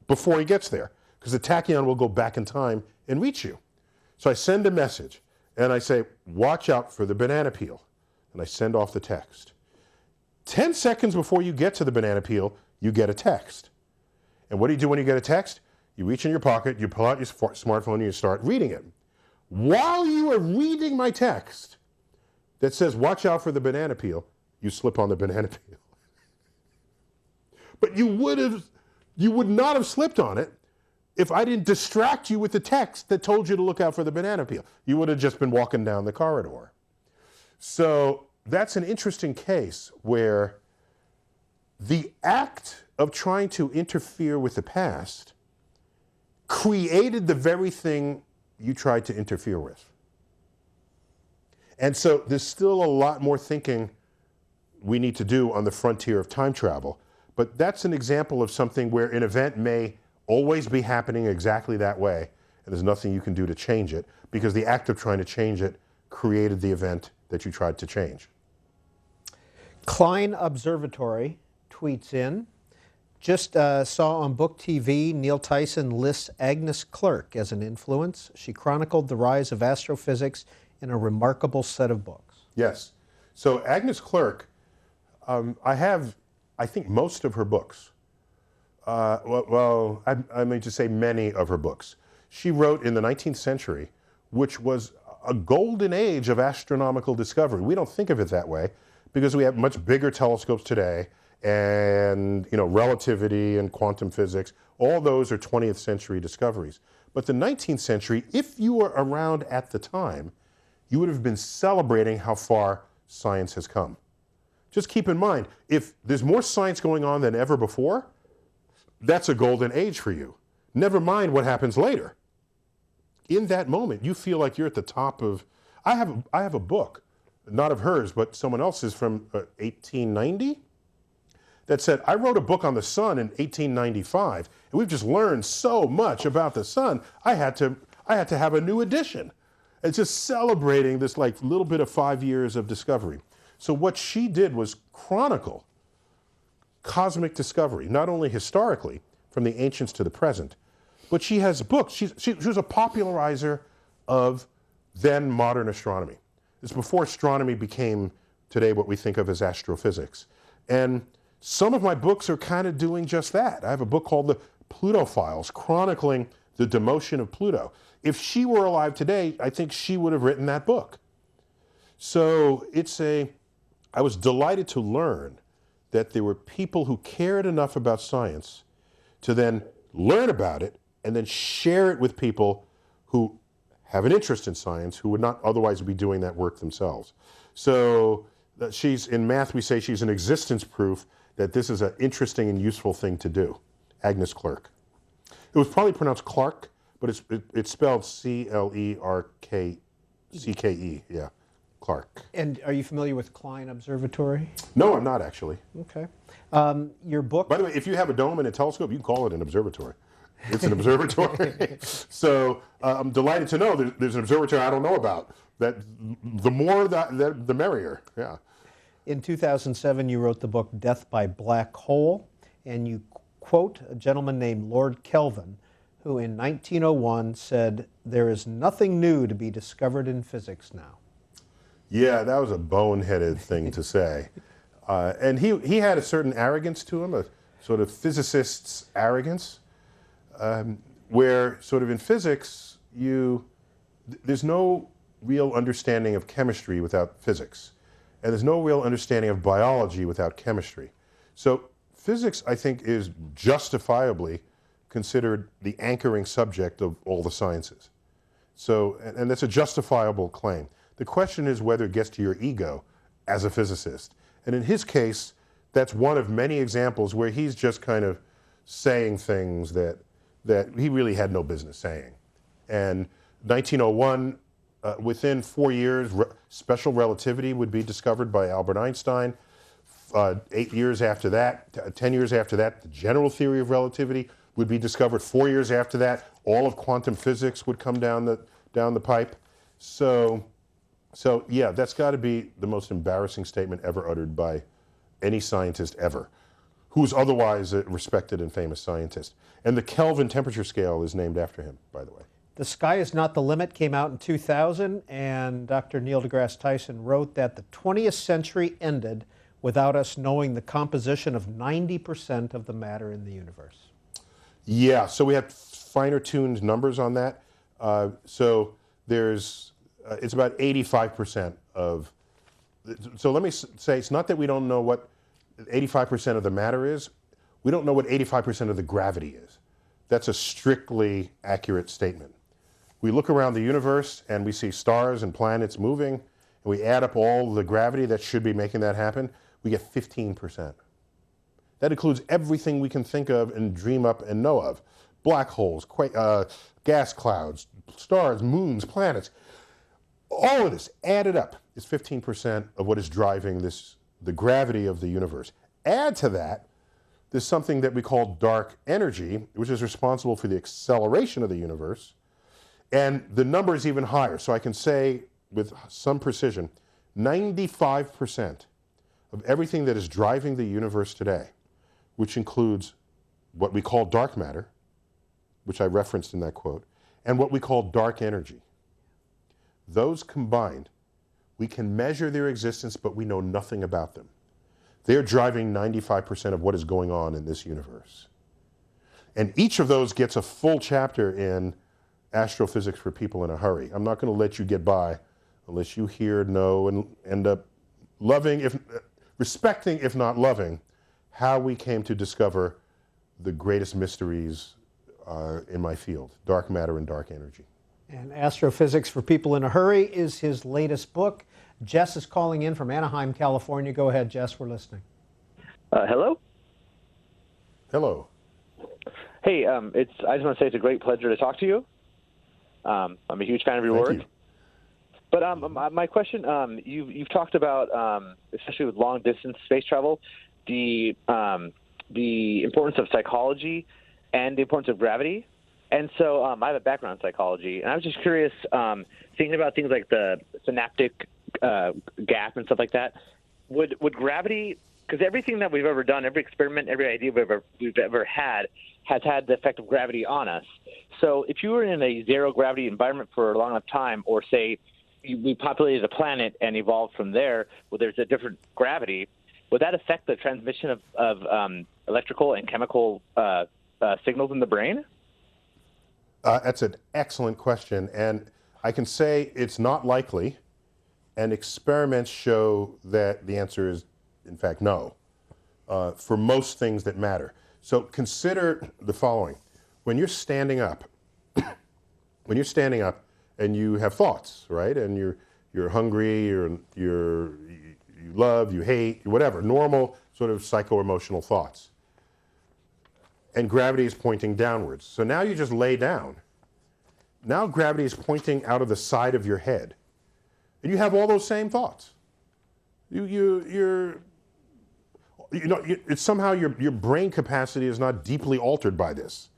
Speaker 3: before he gets there, because the tachyon will go back in time and reach you. So I send a message and I say, watch out for the banana peel. And I send off the text. 10 seconds before you get to the banana peel, you get a text. And what do you do when you get a text? You reach in your pocket, you pull out your smartphone, and you start reading it. While you are reading my text that says, watch out for the banana peel, you slip on the banana peel. But you would not have slipped on it if I didn't distract you with the text that told you to look out for the banana peel. You would have just been walking down the corridor. So that's an interesting case where the act of trying to interfere with the past created the very thing you tried to interfere with. And so there's still a lot more thinking we need to do on the frontier of time travel, but that's an example of something where an event may always be happening exactly that way, and there's nothing you can do to change it, because the act of trying to change it created the event that you tried to change.
Speaker 2: Klein Observatory tweets in, Just saw on Book TV, Neil Tyson lists Agnes Clerk as an influence. She chronicled the rise of astrophysics in a remarkable set of books.
Speaker 3: Yes. So Agnes Clerk, I have, I think, most of her books. I may just say many of her books. She wrote in the 19th century, which was a golden age of astronomical discovery. We don't think of it that way because we have much bigger telescopes today, and relativity and quantum physics, all those are 20th century discoveries. But the 19th century, if you were around at the time, you would have been celebrating how far science has come. Just keep in mind, if there's more science going on than ever before, that's a golden age for you. Never mind what happens later. In that moment, you feel like you're at the top of... I have a book, not of hers, but someone else's from 1890, that said, I wrote a book on the sun in 1895, and we've just learned so much about the sun, I had to have a new edition. It's just celebrating this like little bit of 5 years of discovery. So what she did was chronicle cosmic discovery, not only historically, from the ancients to the present, but she has books. She was a popularizer of then modern astronomy. It's before astronomy became today what we think of as astrophysics. And some of my books are kind of doing just that. I have a book called The Pluto Files, chronicling the demotion of Pluto. If she were alive today, I think she would have written that book. So I was delighted to learn that there were people who cared enough about science to then learn about it and then share it with people who have an interest in science who would not otherwise be doing that work themselves. So in math, we say she's an existence proof that this is an interesting and useful thing to do. Agnes Clerk. It was probably pronounced Clark, but it's spelled C-L-E-R-K-C-K-E, yeah, Clark.
Speaker 2: And are you familiar with Klein Observatory?
Speaker 3: No, I'm not actually.
Speaker 2: Okay. Your book...
Speaker 3: By the way, if you have a dome and a telescope, you can call it an observatory. It's an observatory. So I'm delighted to know there's an observatory I don't know about. That the more the merrier, yeah.
Speaker 2: In 2007, you wrote the book Death by Black Hole, and you quote a gentleman named Lord Kelvin, who in 1901 said, "There is nothing new to be discovered in physics now."
Speaker 3: Yeah, that was a boneheaded thing to say. And he had a certain arrogance to him, a sort of physicist's arrogance, where sort of in physics, there's no real understanding of chemistry without physics. And there's no real understanding of biology without chemistry. So physics, I think, is justifiably considered the anchoring subject of all the sciences. So, and that's a justifiable claim. The question is whether it gets to your ego as a physicist. And in his case, that's one of many examples where he's just kind of saying things that he really had no business saying. And 1901, within 4 years, special relativity would be discovered by Albert Einstein. 8 years after that, 10 years after that, the general theory of relativity would be discovered. 4 years after that, all of quantum physics would come down the pipe. So yeah, that's got to be the most embarrassing statement ever uttered by any scientist ever, who's otherwise a respected and famous scientist. And the Kelvin temperature scale is named after him, by the way.
Speaker 2: The Sky is Not the Limit came out in 2000, and Dr. Neil deGrasse Tyson wrote that the 20th century ended without us knowing the composition of 90% of the matter in the universe.
Speaker 3: Yeah, so we have finer tuned numbers on that. So there's, it's about 85% of, so let me say, it's not that we don't know what 85% of the matter is, we don't know what 85% of the gravity is. That's a strictly accurate statement. We look around the universe and we see stars and planets moving, and we add up all the gravity that should be making that happen, we get 15%. That includes everything we can think of and dream up and know of. Black holes, gas clouds, stars, moons, planets. All of this added up is 15% of what is driving the gravity of the universe. Add to that, there's something that we call dark energy, which is responsible for the acceleration of the universe, and the number is even higher. So I can say with some precision, 95% of everything that is driving the universe today, which includes what we call dark matter, which I referenced in that quote, and what we call dark energy. Those combined, we can measure their existence, but we know nothing about them. They're driving 95% of what is going on in this universe. And each of those gets a full chapter in Astrophysics for People in a Hurry. I'm not going to let you get by unless you hear, know, and end up loving, respecting, if not loving, how we came to discover the greatest mysteries in my field, dark matter and dark energy.
Speaker 2: And Astrophysics for People in a Hurry is his latest book. Jess is calling in from Anaheim, California. Go ahead, Jess, we're listening.
Speaker 10: Hello?
Speaker 3: Hello.
Speaker 10: Hey, I just want to say it's a great pleasure to talk to you. I'm a huge fan of your work.
Speaker 3: Thank you.
Speaker 10: But my question, you've talked about, especially with long-distance space travel, the importance of psychology and the importance of gravity. And so I have a background in psychology, and I was just curious, thinking about things like the synaptic gap and stuff like that, would gravity, because everything that we've ever done, every experiment, every idea we've ever had has had the effect of gravity on us. So if you were in a zero-gravity environment for a long enough time, or say we populated a planet and evolved from there where there's a different gravity, would that affect the transmission of electrical and chemical signals in the brain?
Speaker 3: That's an excellent question, and I can say it's not likely, and experiments show that the answer is, in fact, no, for most things that matter. So consider the following. When you're standing up, and you have thoughts, right, and you're hungry, you love, you hate, whatever, normal sort of psycho-emotional thoughts. And gravity is pointing downwards. So now you just lay down. Now gravity is pointing out of the side of your head. And you have all those same thoughts. It's somehow your brain capacity is not deeply altered by this.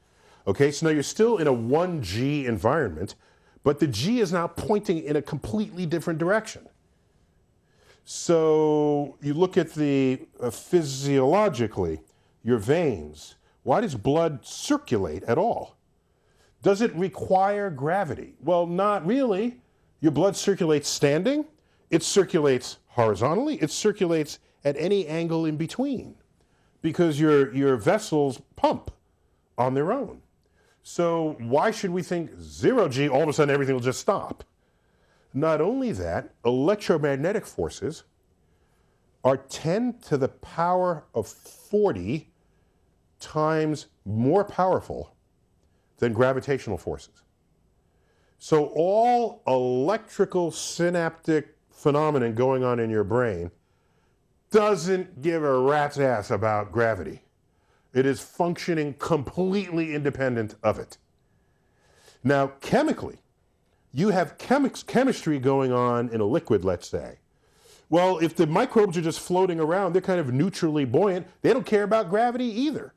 Speaker 3: Okay, so now you're still in a 1G environment, but the G is now pointing in a completely different direction. So you look at the physiologically, your veins. Why does blood circulate at all? Does it require gravity? Well, not really. Your blood circulates standing. It circulates horizontally. It circulates at any angle in between because your vessels pump on their own. So why should we think 0G, all of a sudden everything will just stop? Not only that, electromagnetic forces are 10 to the power of 40 times more powerful than gravitational forces. So all electrical synaptic phenomenon going on in your brain doesn't give a rat's ass about gravity. It is functioning completely independent of it. Now, chemically, you have chemistry going on in a liquid, let's say. Well, if the microbes are just floating around, they're kind of neutrally buoyant. They don't care about gravity either.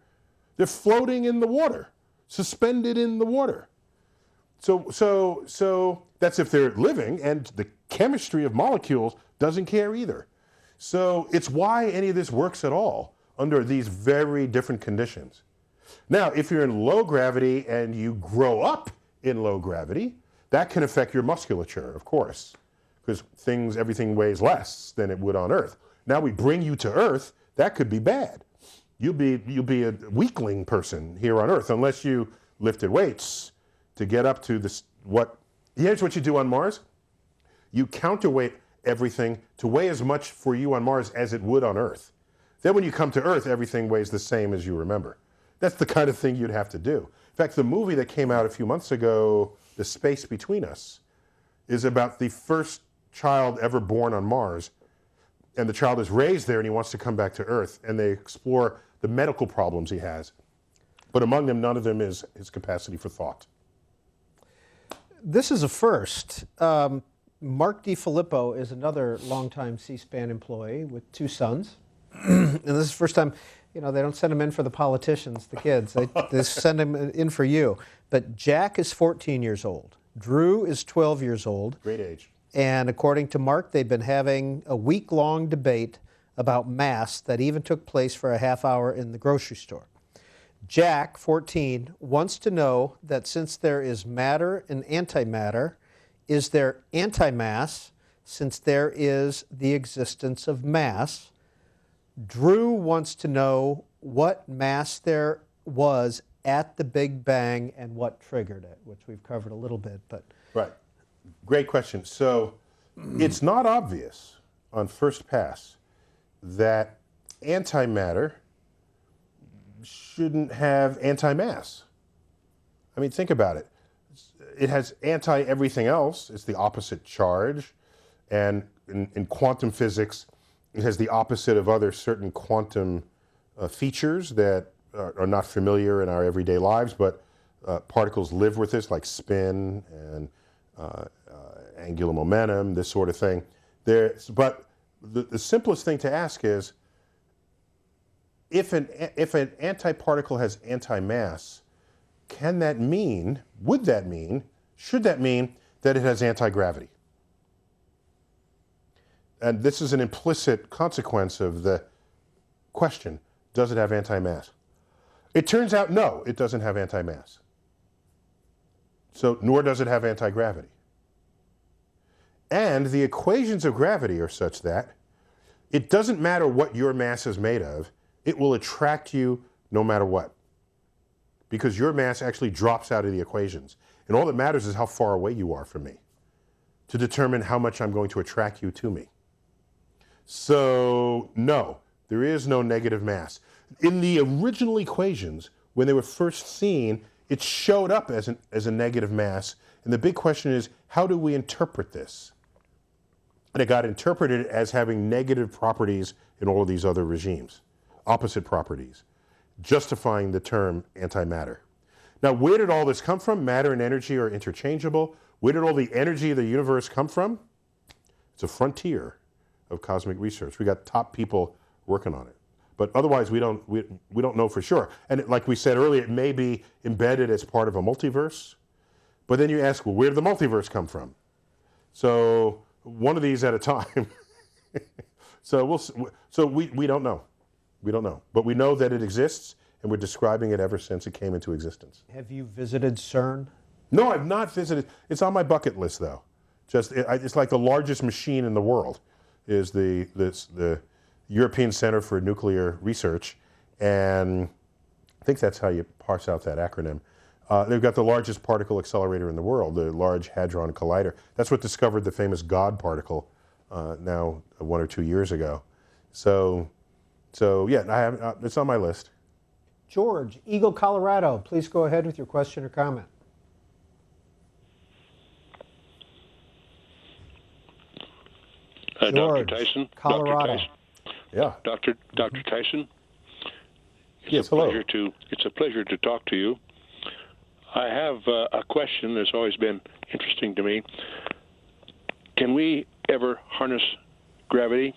Speaker 3: They're floating in the water, suspended in the water. So that's if they're living, and the chemistry of molecules doesn't care either. So it's why any of this works at all under these very different conditions. Now, if you're in low gravity and you grow up in low gravity, that can affect your musculature, of course, because everything weighs less than it would on Earth. Now we bring you to Earth, that could be bad. You'll be a weakling person here on Earth unless you lifted weights to get up to this. Here's what you do on Mars. You counterweight everything to weigh as much for you on Mars as it would on Earth. Then when you come to Earth, everything weighs the same as you remember. That's the kind of thing you'd have to do. In fact, the movie that came out a few months ago, The Space Between Us, is about the first child ever born on Mars. And the child is raised there and he wants to come back to Earth. And they explore the medical problems he has. But among them, none of them is his capacity for thought.
Speaker 2: This is a first. Mark DiFilippo is another longtime C-SPAN employee with 2 sons. And this is the first time, they don't send them in for the politicians, the kids. They send them in for you. But Jack is 14 years old. Drew is 12 years old.
Speaker 3: Great age.
Speaker 2: And according to Mark, they've been having a week-long debate about masks that even took place for a half hour in the grocery store. Jack, 14, wants to know that since there is matter and antimatter, is there antimass since there is the existence of mass? Drew wants to know what mass there was at the Big Bang and what triggered it, which we've covered a little bit, but...
Speaker 3: Right. Great question. So it's not obvious on first pass that antimatter shouldn't have antimass. I mean, think about it. It has anti-everything else. It's the opposite charge. And in quantum physics, it has the opposite of other certain quantum features that are not familiar in our everyday lives, but particles live with this, like spin and angular momentum, this sort of thing. But the simplest thing to ask is, if an antiparticle has antimass, can that mean, would that mean, should that mean that it has anti-gravity? And this is an implicit consequence of the question, does it have antimass? It turns out, no, it doesn't have antimass. So, nor does it have anti-gravity. And the equations of gravity are such that it doesn't matter what your mass is made of, it will attract you no matter what. Because your mass actually drops out of the equations. And all that matters is how far away you are from me to determine how much I'm going to attract you to me. So, no, there is no negative mass. In the original equations, when they were first seen, it showed up as a negative mass. And the big question is, how do we interpret this? And it got interpreted as having negative properties in all of these other regimes, opposite properties, justifying the term antimatter. Now, where did all this come from? Matter and energy are interchangeable. Where did all the energy of the universe come from? It's a frontier of cosmic research. We got top people working on it. But otherwise, we don't know for sure. And like we said earlier, it may be embedded as part of a multiverse. But then you ask, well, where did the multiverse come from? So one of these at a time. So we don't know. We don't know. But we know that it exists, and we're describing it ever since it came into existence.
Speaker 2: Have you visited CERN?
Speaker 3: No, I've not visited. It's on my bucket list, though. It's like the largest machine in the world is the European Center for Nuclear Research, and I think that's how you parse out that acronym. They've got the largest particle accelerator in the world, the Large Hadron Collider. That's what discovered the famous God particle now 1 or 2 years ago. So yeah, it's on my list.
Speaker 2: George, Eagle, Colorado, please go ahead with your question or comment.
Speaker 11: Dr. Tyson.
Speaker 2: Colorado.
Speaker 11: Dr. Tyson.
Speaker 3: Yeah.
Speaker 11: Dr. Tyson.
Speaker 3: Yes, hello.
Speaker 11: It's a pleasure to talk to you. I have a question that's always been interesting to me. Can we ever harness gravity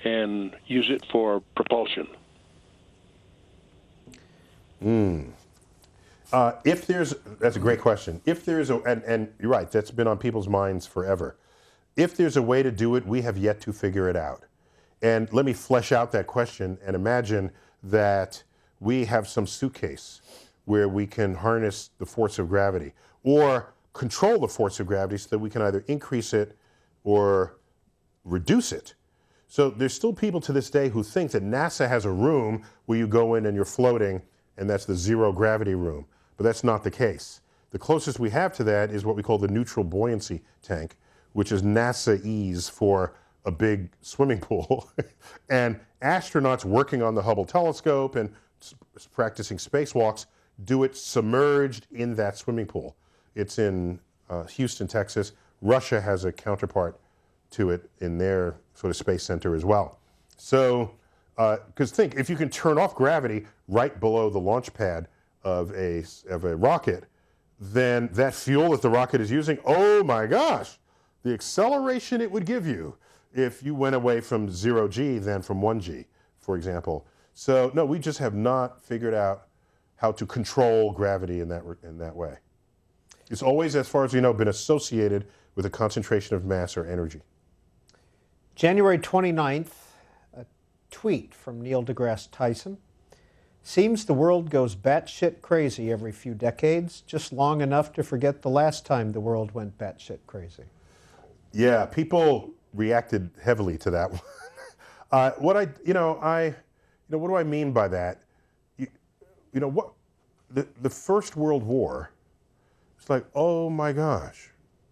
Speaker 11: and use it for propulsion?
Speaker 3: That's a great question. If there's and you're right, that's been on people's minds forever. If there's a way to do it, we have yet to figure it out. And let me flesh out that question and imagine that we have some suitcase where we can harness the force of gravity or control the force of gravity so that we can either increase it or reduce it. So there's still people to this day who think that NASA has a room where you go in and you're floating, and that's the zero gravity room. But that's not the case. The closest we have to that is what we call the neutral buoyancy tank, which is NASA-ese for a big swimming pool. And astronauts working on the Hubble telescope and practicing spacewalks do it submerged in that swimming pool. It's in Houston, Texas. Russia has a counterpart to it in their sort of space center as well. So, because think, if you can turn off gravity right below the launch pad of a rocket, then that fuel that the rocket is using, oh my gosh, the acceleration it would give you if you went away from 0G than from 1G, for example. So, no, we just have not figured out how to control gravity in that way. It's always, as far as we know, been associated with a concentration of mass or energy.
Speaker 2: January 29th, a tweet from Neil deGrasse Tyson. Seems the world goes batshit crazy every few decades, just long enough to forget the last time the world went batshit crazy.
Speaker 3: Yeah, people reacted heavily to that one. What do I mean by that? The First World War, it's like, oh my gosh,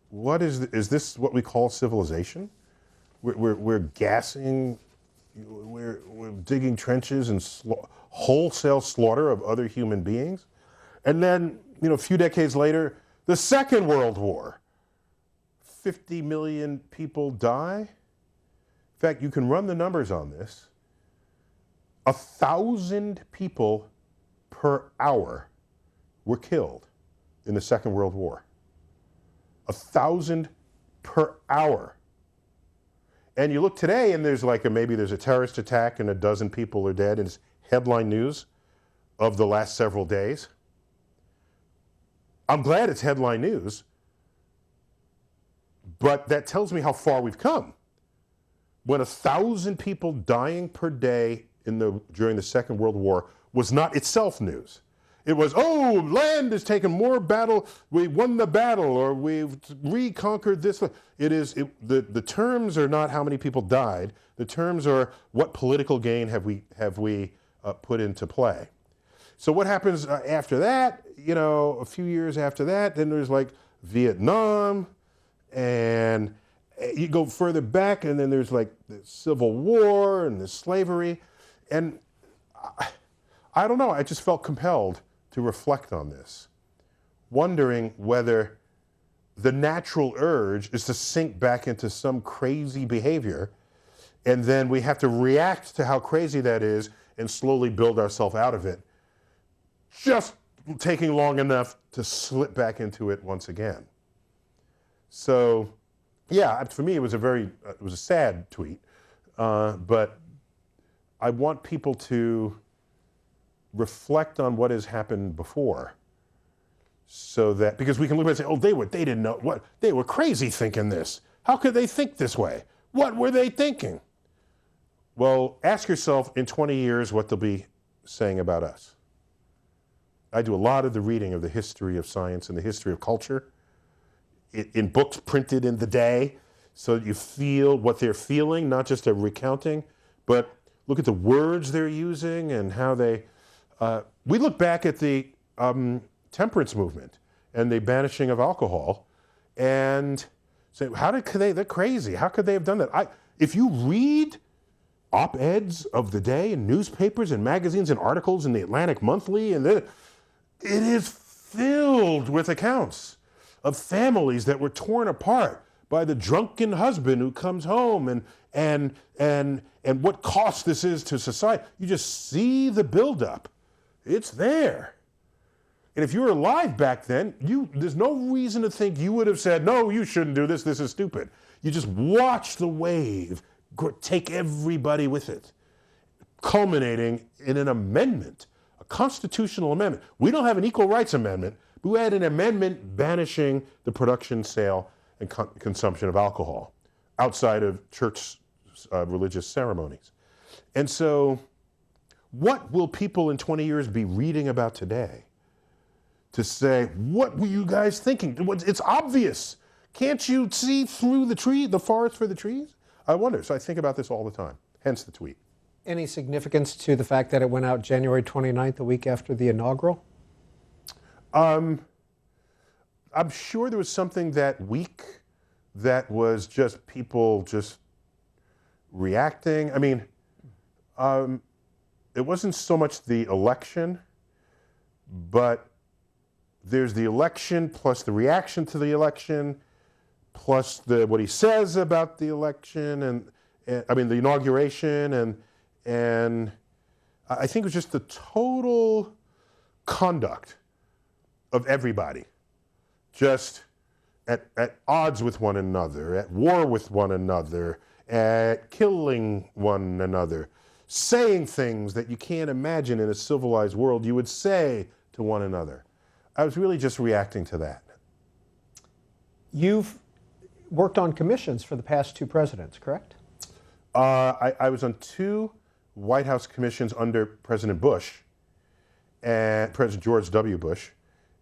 Speaker 3: what is this what we call civilization? We're gassing, we're digging trenches and wholesale slaughter of other human beings. And then, a few decades later, the Second World War. 50 million people die. In fact, you can run the numbers on this. 1,000 people per hour were killed in the Second World War. 1,000 per hour. And you look today and there's maybe there's a terrorist attack and a dozen people are dead, and it's headline news of the last several days. I'm glad it's headline news, but that tells me how far we've come. When 1,000 people dying per day during the Second World War was not itself news. It was, oh, land has taken more battle, we won the battle, or we've reconquered this. The terms are not how many people died. The terms are what political gain have we put into play. So what happens after that? A few years after that, then there's Vietnam, and you go further back, and then there's the Civil War and the slavery, and I don't know. I just felt compelled to reflect on this, wondering whether the natural urge is to sink back into some crazy behavior, and then we have to react to how crazy that is and slowly build ourselves out of it, just taking long enough to slip back into it once again. So, yeah, for me it was a sad tweet, but I want people to reflect on what has happened before, so that, because we can look at it and say, oh, they didn't know, what, they were crazy thinking this. How could they think this way? What were they thinking? Well, ask yourself in 20 years what they'll be saying about us. I do a lot of the reading of the history of science and the history of culture in books printed in the day, so that you feel what they're feeling, not just a recounting, but look at the words they're using and how they... we look back at the temperance movement and the banishing of alcohol and say, they're crazy. How could they have done that? If you read op-eds of the day in newspapers and magazines and articles in the Atlantic Monthly, and it is filled with accounts of families that were torn apart by the drunken husband who comes home, and what cost this is to society. You just see the buildup. It's there. And if you were alive back then, there's no reason to think you would have said, no, you shouldn't do this, this is stupid. You just watch the wave take everybody with it, culminating in an amendment, a constitutional amendment. We don't have an equal rights amendment, but we had an amendment banishing the production, sale, and consumption of alcohol outside of church religious ceremonies. And so what will people in 20 years be reading about today to say, what were you guys thinking? It's obvious. Can't you see through the forest for the trees? I wonder. So I think about this all the time, hence the tweet.
Speaker 2: Any significance to the fact that it went out January 29th, the week after the inaugural?
Speaker 3: I'm sure there was something that week that was just people just reacting. I mean, it wasn't so much the election, but there's the election plus the reaction to the election, plus what he says about the election, and the inauguration, and I think it was just the total conduct of everybody, just at odds with one another, at war with one another, at killing one another, saying things that you can't imagine in a civilized world you would say to one another. I was really just reacting to that.
Speaker 2: You've worked on commissions for the past two presidents, correct?
Speaker 3: I was on two White House commissions under President Bush, and President George W. Bush.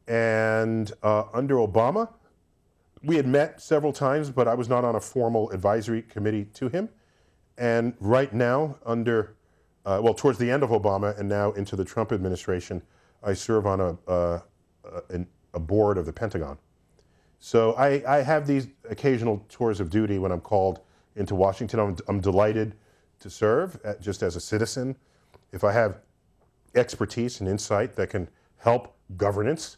Speaker 3: And under Obama, we had met several times, but I was not on a formal advisory committee to him. And right now, under, towards the end of Obama and now into the Trump administration, I serve on a board of the Pentagon. So I have these occasional tours of duty when I'm called into Washington. I'm delighted to serve just as a citizen. If I have expertise and insight that can help governance,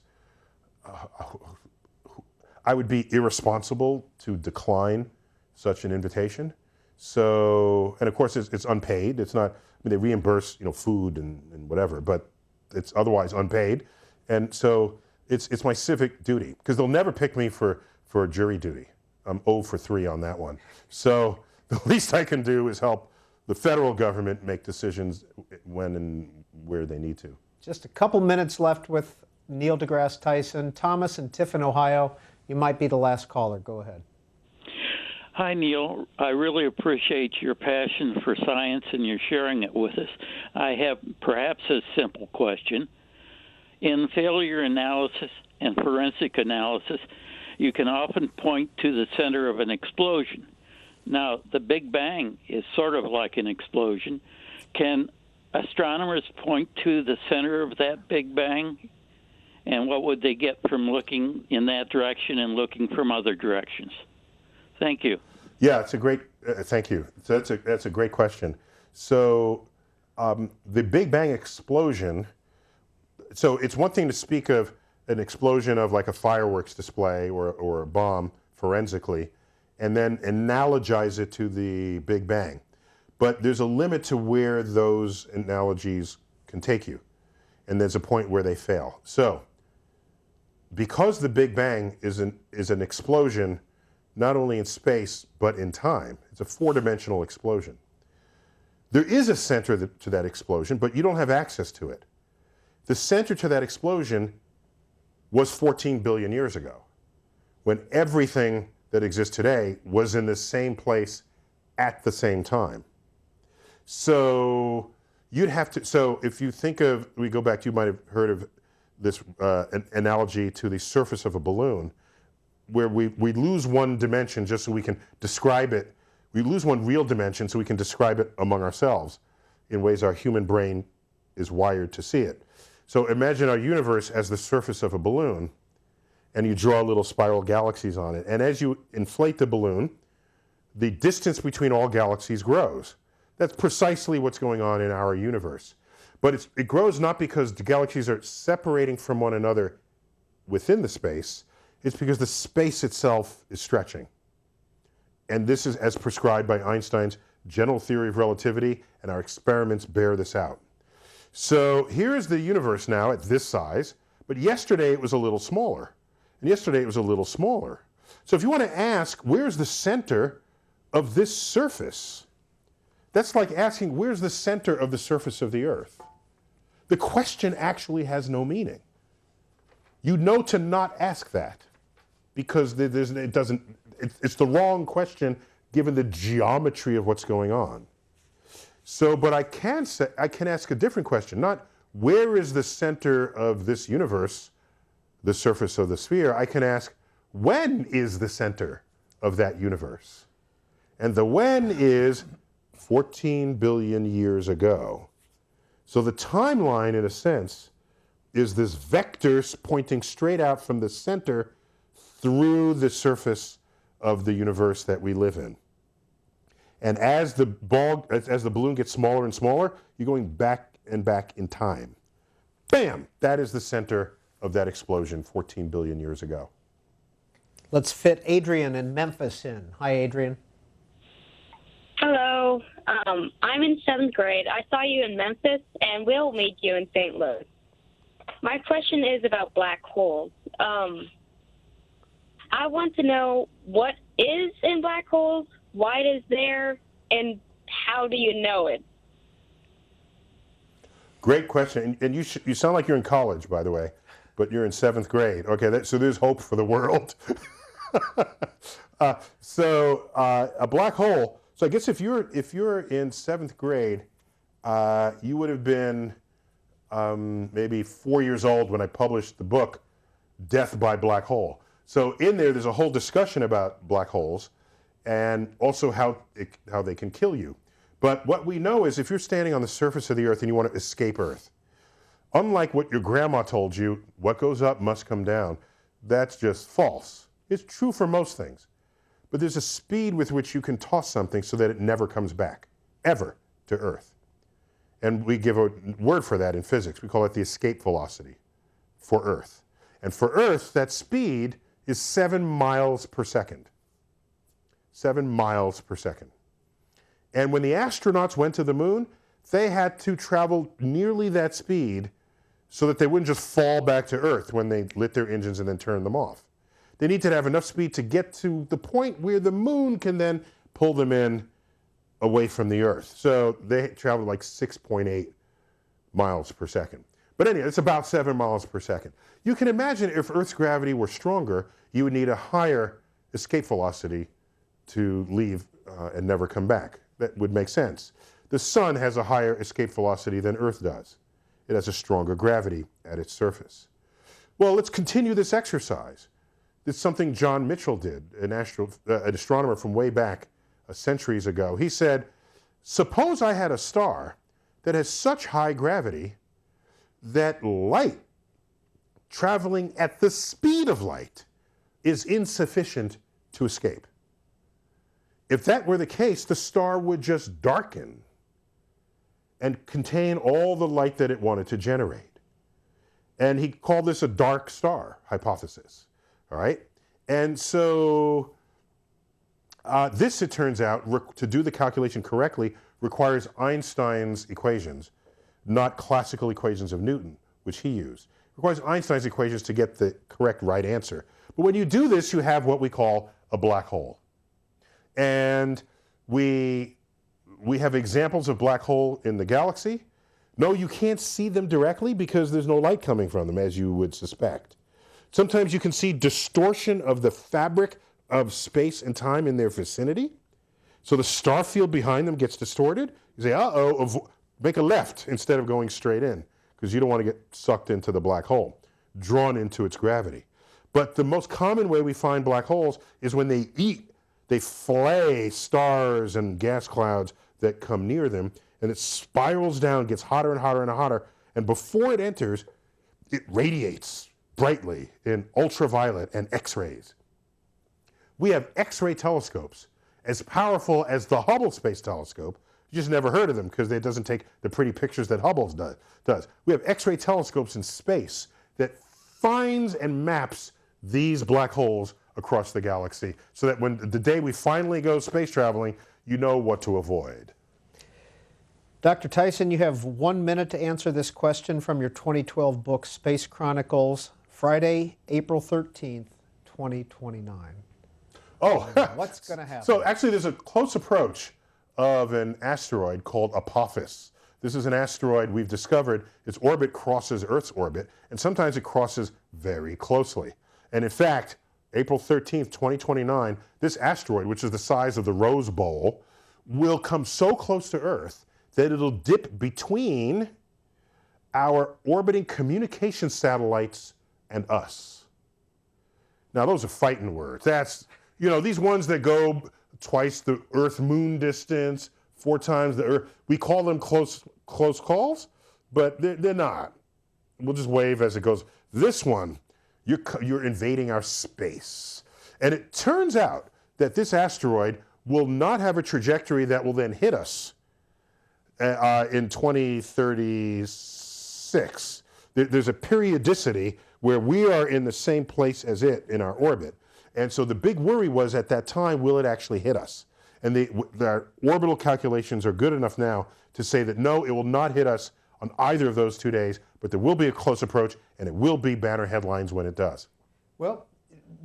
Speaker 3: I would be irresponsible to decline such an invitation. So, and of course it's unpaid. It's not, I mean, they reimburse, food and whatever, but it's otherwise unpaid. And so it's my civic duty, because they'll never pick me for jury duty. I'm 0 for 3 on that one. So the least I can do is help the federal government make decisions when and where they need to.
Speaker 2: Just a couple minutes left with Neil deGrasse Tyson. Thomas in Tiffin, Ohio, you might be the last caller. Go ahead.
Speaker 12: Hi, Neil. I really appreciate your passion for science and your sharing it with us. I have perhaps a simple question. In failure analysis and forensic analysis, you can often point to the center of an explosion. Now, the Big Bang is sort of like an explosion. Can astronomers point to the center of that Big Bang? And what would they get from looking in that direction and looking from other directions? Thank you.
Speaker 3: Yeah, it's a great, thank you. So that's a great question. So the Big Bang explosion, so it's one thing to speak of an explosion of like a fireworks display or a bomb forensically, and then analogize it to the Big Bang. But there's a limit to where those analogies can take you. And there's a point where they fail. So because the Big Bang is an explosion, not only in space, but in time, it's a 4-dimensional explosion. There is a center to that explosion, but you don't have access to it. The center to that explosion was 14 billion years ago, when everything that exists today was in the same place at the same time. So you'd have to, so if you think of, we go back, you might have heard of this an analogy to the surface of a balloon, where we lose one dimension just so we can describe it. We lose one real dimension so we can describe it among ourselves in ways our human brain is wired to see it. So imagine our universe as the surface of a balloon, and you draw little spiral galaxies on it. And as you inflate the balloon, the distance between all galaxies grows. That's precisely what's going on in our universe. But it grows not because the galaxies are separating from one another within the space, it's because the space itself is stretching. And this is as prescribed by Einstein's general theory of relativity, and our experiments bear this out. So here is the universe now at this size, but yesterday it was a little smaller. And yesterday it was a little smaller. So if you want to ask, where's the center of this surface? That's like asking, where's the center of the surface of the Earth? The question actually has no meaning. You know to not ask that, because it's the wrong question given the geometry of what's going on. So, but I can ask a different question, not where is the center of this universe, the surface of the sphere. I can ask, when is the center of that universe? And the when is 14 billion years ago. So the timeline, in a sense, is this vector pointing straight out from the center through the surface of the universe that we live in. And as the balloon gets smaller and smaller, you're going back and back in time. Bam! That is the center of that explosion 14 billion years ago.
Speaker 2: Let's fit Adrian in Memphis in. Hi, Adrian.
Speaker 13: Hello. I'm in 7th grade. I saw you in Memphis, and we'll meet you in St. Louis. My question is about black holes. I want to know what is in black holes, why it is there, and how do you know it?
Speaker 3: Great question. And you sound like you're in college, by the way, but you're in 7th grade. Okay, so there's hope for the world. A black hole. So I guess if you're in 7th grade, you would have been maybe 4 years old when I published the book, Death by Black Hole. So in there's a whole discussion about black holes and also how they can kill you. But what we know is if you're standing on the surface of the Earth and you want to escape Earth, unlike what your grandma told you, what goes up must come down, that's just false. It's true for most things. But there's a speed with which you can toss something so that it never comes back, ever, to Earth. And we give a word for that in physics. We call it the escape velocity for Earth. And for Earth, that speed is 7 miles per second. 7 miles per second. And when the astronauts went to the moon, they had to travel nearly that speed so that they wouldn't just fall back to Earth when they lit their engines and then turned them off. They needed to have enough speed to get to the point where the moon can then pull them in away from the Earth. So they traveled like 6.8 miles per second. But anyway, it's about 7 miles per second. You can imagine if Earth's gravity were stronger, you would need a higher escape velocity to leave and never come back. That would make sense. The sun has a higher escape velocity than Earth does. It has a stronger gravity at its surface. Well, let's continue this exercise. It's something John Mitchell did, an astronomer from way back centuries ago. He said, suppose I had a star that has such high gravity that light traveling at the speed of light is insufficient to escape. If that were the case, the star would just darken and contain all the light that it wanted to generate. And he called this a dark star hypothesis, all right? And so this, it turns out, to do the calculation correctly, requires Einstein's equations, not classical equations of Newton, which he used. It requires Einstein's equations to get the correct right answer. But when you do this, you have what we call a black hole. And we have examples of black hole in the galaxy. No, you can't see them directly because there's no light coming from them, as you would suspect. Sometimes you can see distortion of the fabric of space and time in their vicinity. So the star field behind them gets distorted. You say, uh-oh, make a left instead of going straight in, because you don't want to get sucked into the black hole, drawn into its gravity. But the most common way we find black holes is when they flay stars and gas clouds that come near them, and it spirals down, gets hotter and hotter and hotter, and before it enters, it radiates brightly in ultraviolet and X-rays. We have X-ray telescopes as powerful as the Hubble Space Telescope. You just never heard of them because it doesn't take the pretty pictures that Hubble does. We have X-ray telescopes in space that finds and maps these black holes across the galaxy so that when the day we finally go space traveling, you know what to avoid.
Speaker 2: Dr. Tyson, you have 1 minute to answer this question from your 2012 book, Space Chronicles, Friday, April 13th, 2029.
Speaker 3: Oh,
Speaker 2: what's going to happen?
Speaker 3: So actually there's a close approach of an asteroid called Apophis. This is an asteroid we've discovered. Its orbit crosses Earth's orbit, and sometimes it crosses very closely. And in fact, April 13th, 2029, this asteroid, which is the size of the Rose Bowl, will come so close to Earth that it'll dip between our orbiting communication satellites and us. Now, those are fighting words. That's, these ones that go twice the Earth-Moon distance, 4 times the Earth. We call them close calls, but they're not. We'll just wave as it goes. This one, you're invading our space. And it turns out that this asteroid will not have a trajectory that will then hit us in 2036. There's a periodicity where we are in the same place as it in our orbit. And so the big worry was at that time, will it actually hit us? And the orbital calculations are good enough now to say that no, it will not hit us on either of those 2 days, but there will be a close approach, and it will be banner headlines when it does.
Speaker 2: Well,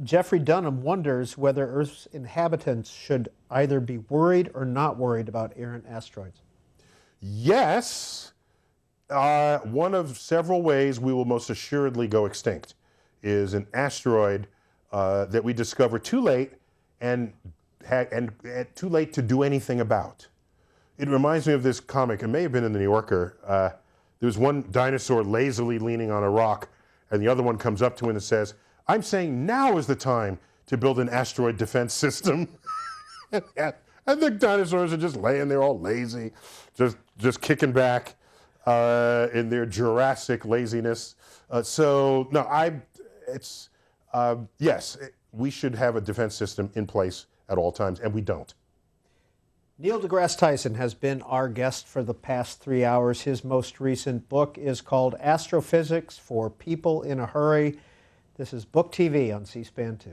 Speaker 2: Jeffrey Dunham wonders whether Earth's inhabitants should either be worried or not worried about errant asteroids.
Speaker 3: Yes. One of several ways we will most assuredly go extinct is an asteroid that we discover too late and too late to do anything about. It reminds me of this comic. It may have been in the New Yorker. There's one dinosaur lazily leaning on a rock, and the other one comes up to him and says, I'm saying now is the time to build an asteroid defense system. And the dinosaurs are just laying there all lazy, just kicking back in their Jurassic laziness. Yes, we should have a defense system in place at all times, and we don't.
Speaker 2: Neil deGrasse Tyson has been our guest for the past 3 hours. His most recent book is called Astrophysics for People in a Hurry. This is Book TV on C-SPAN 2.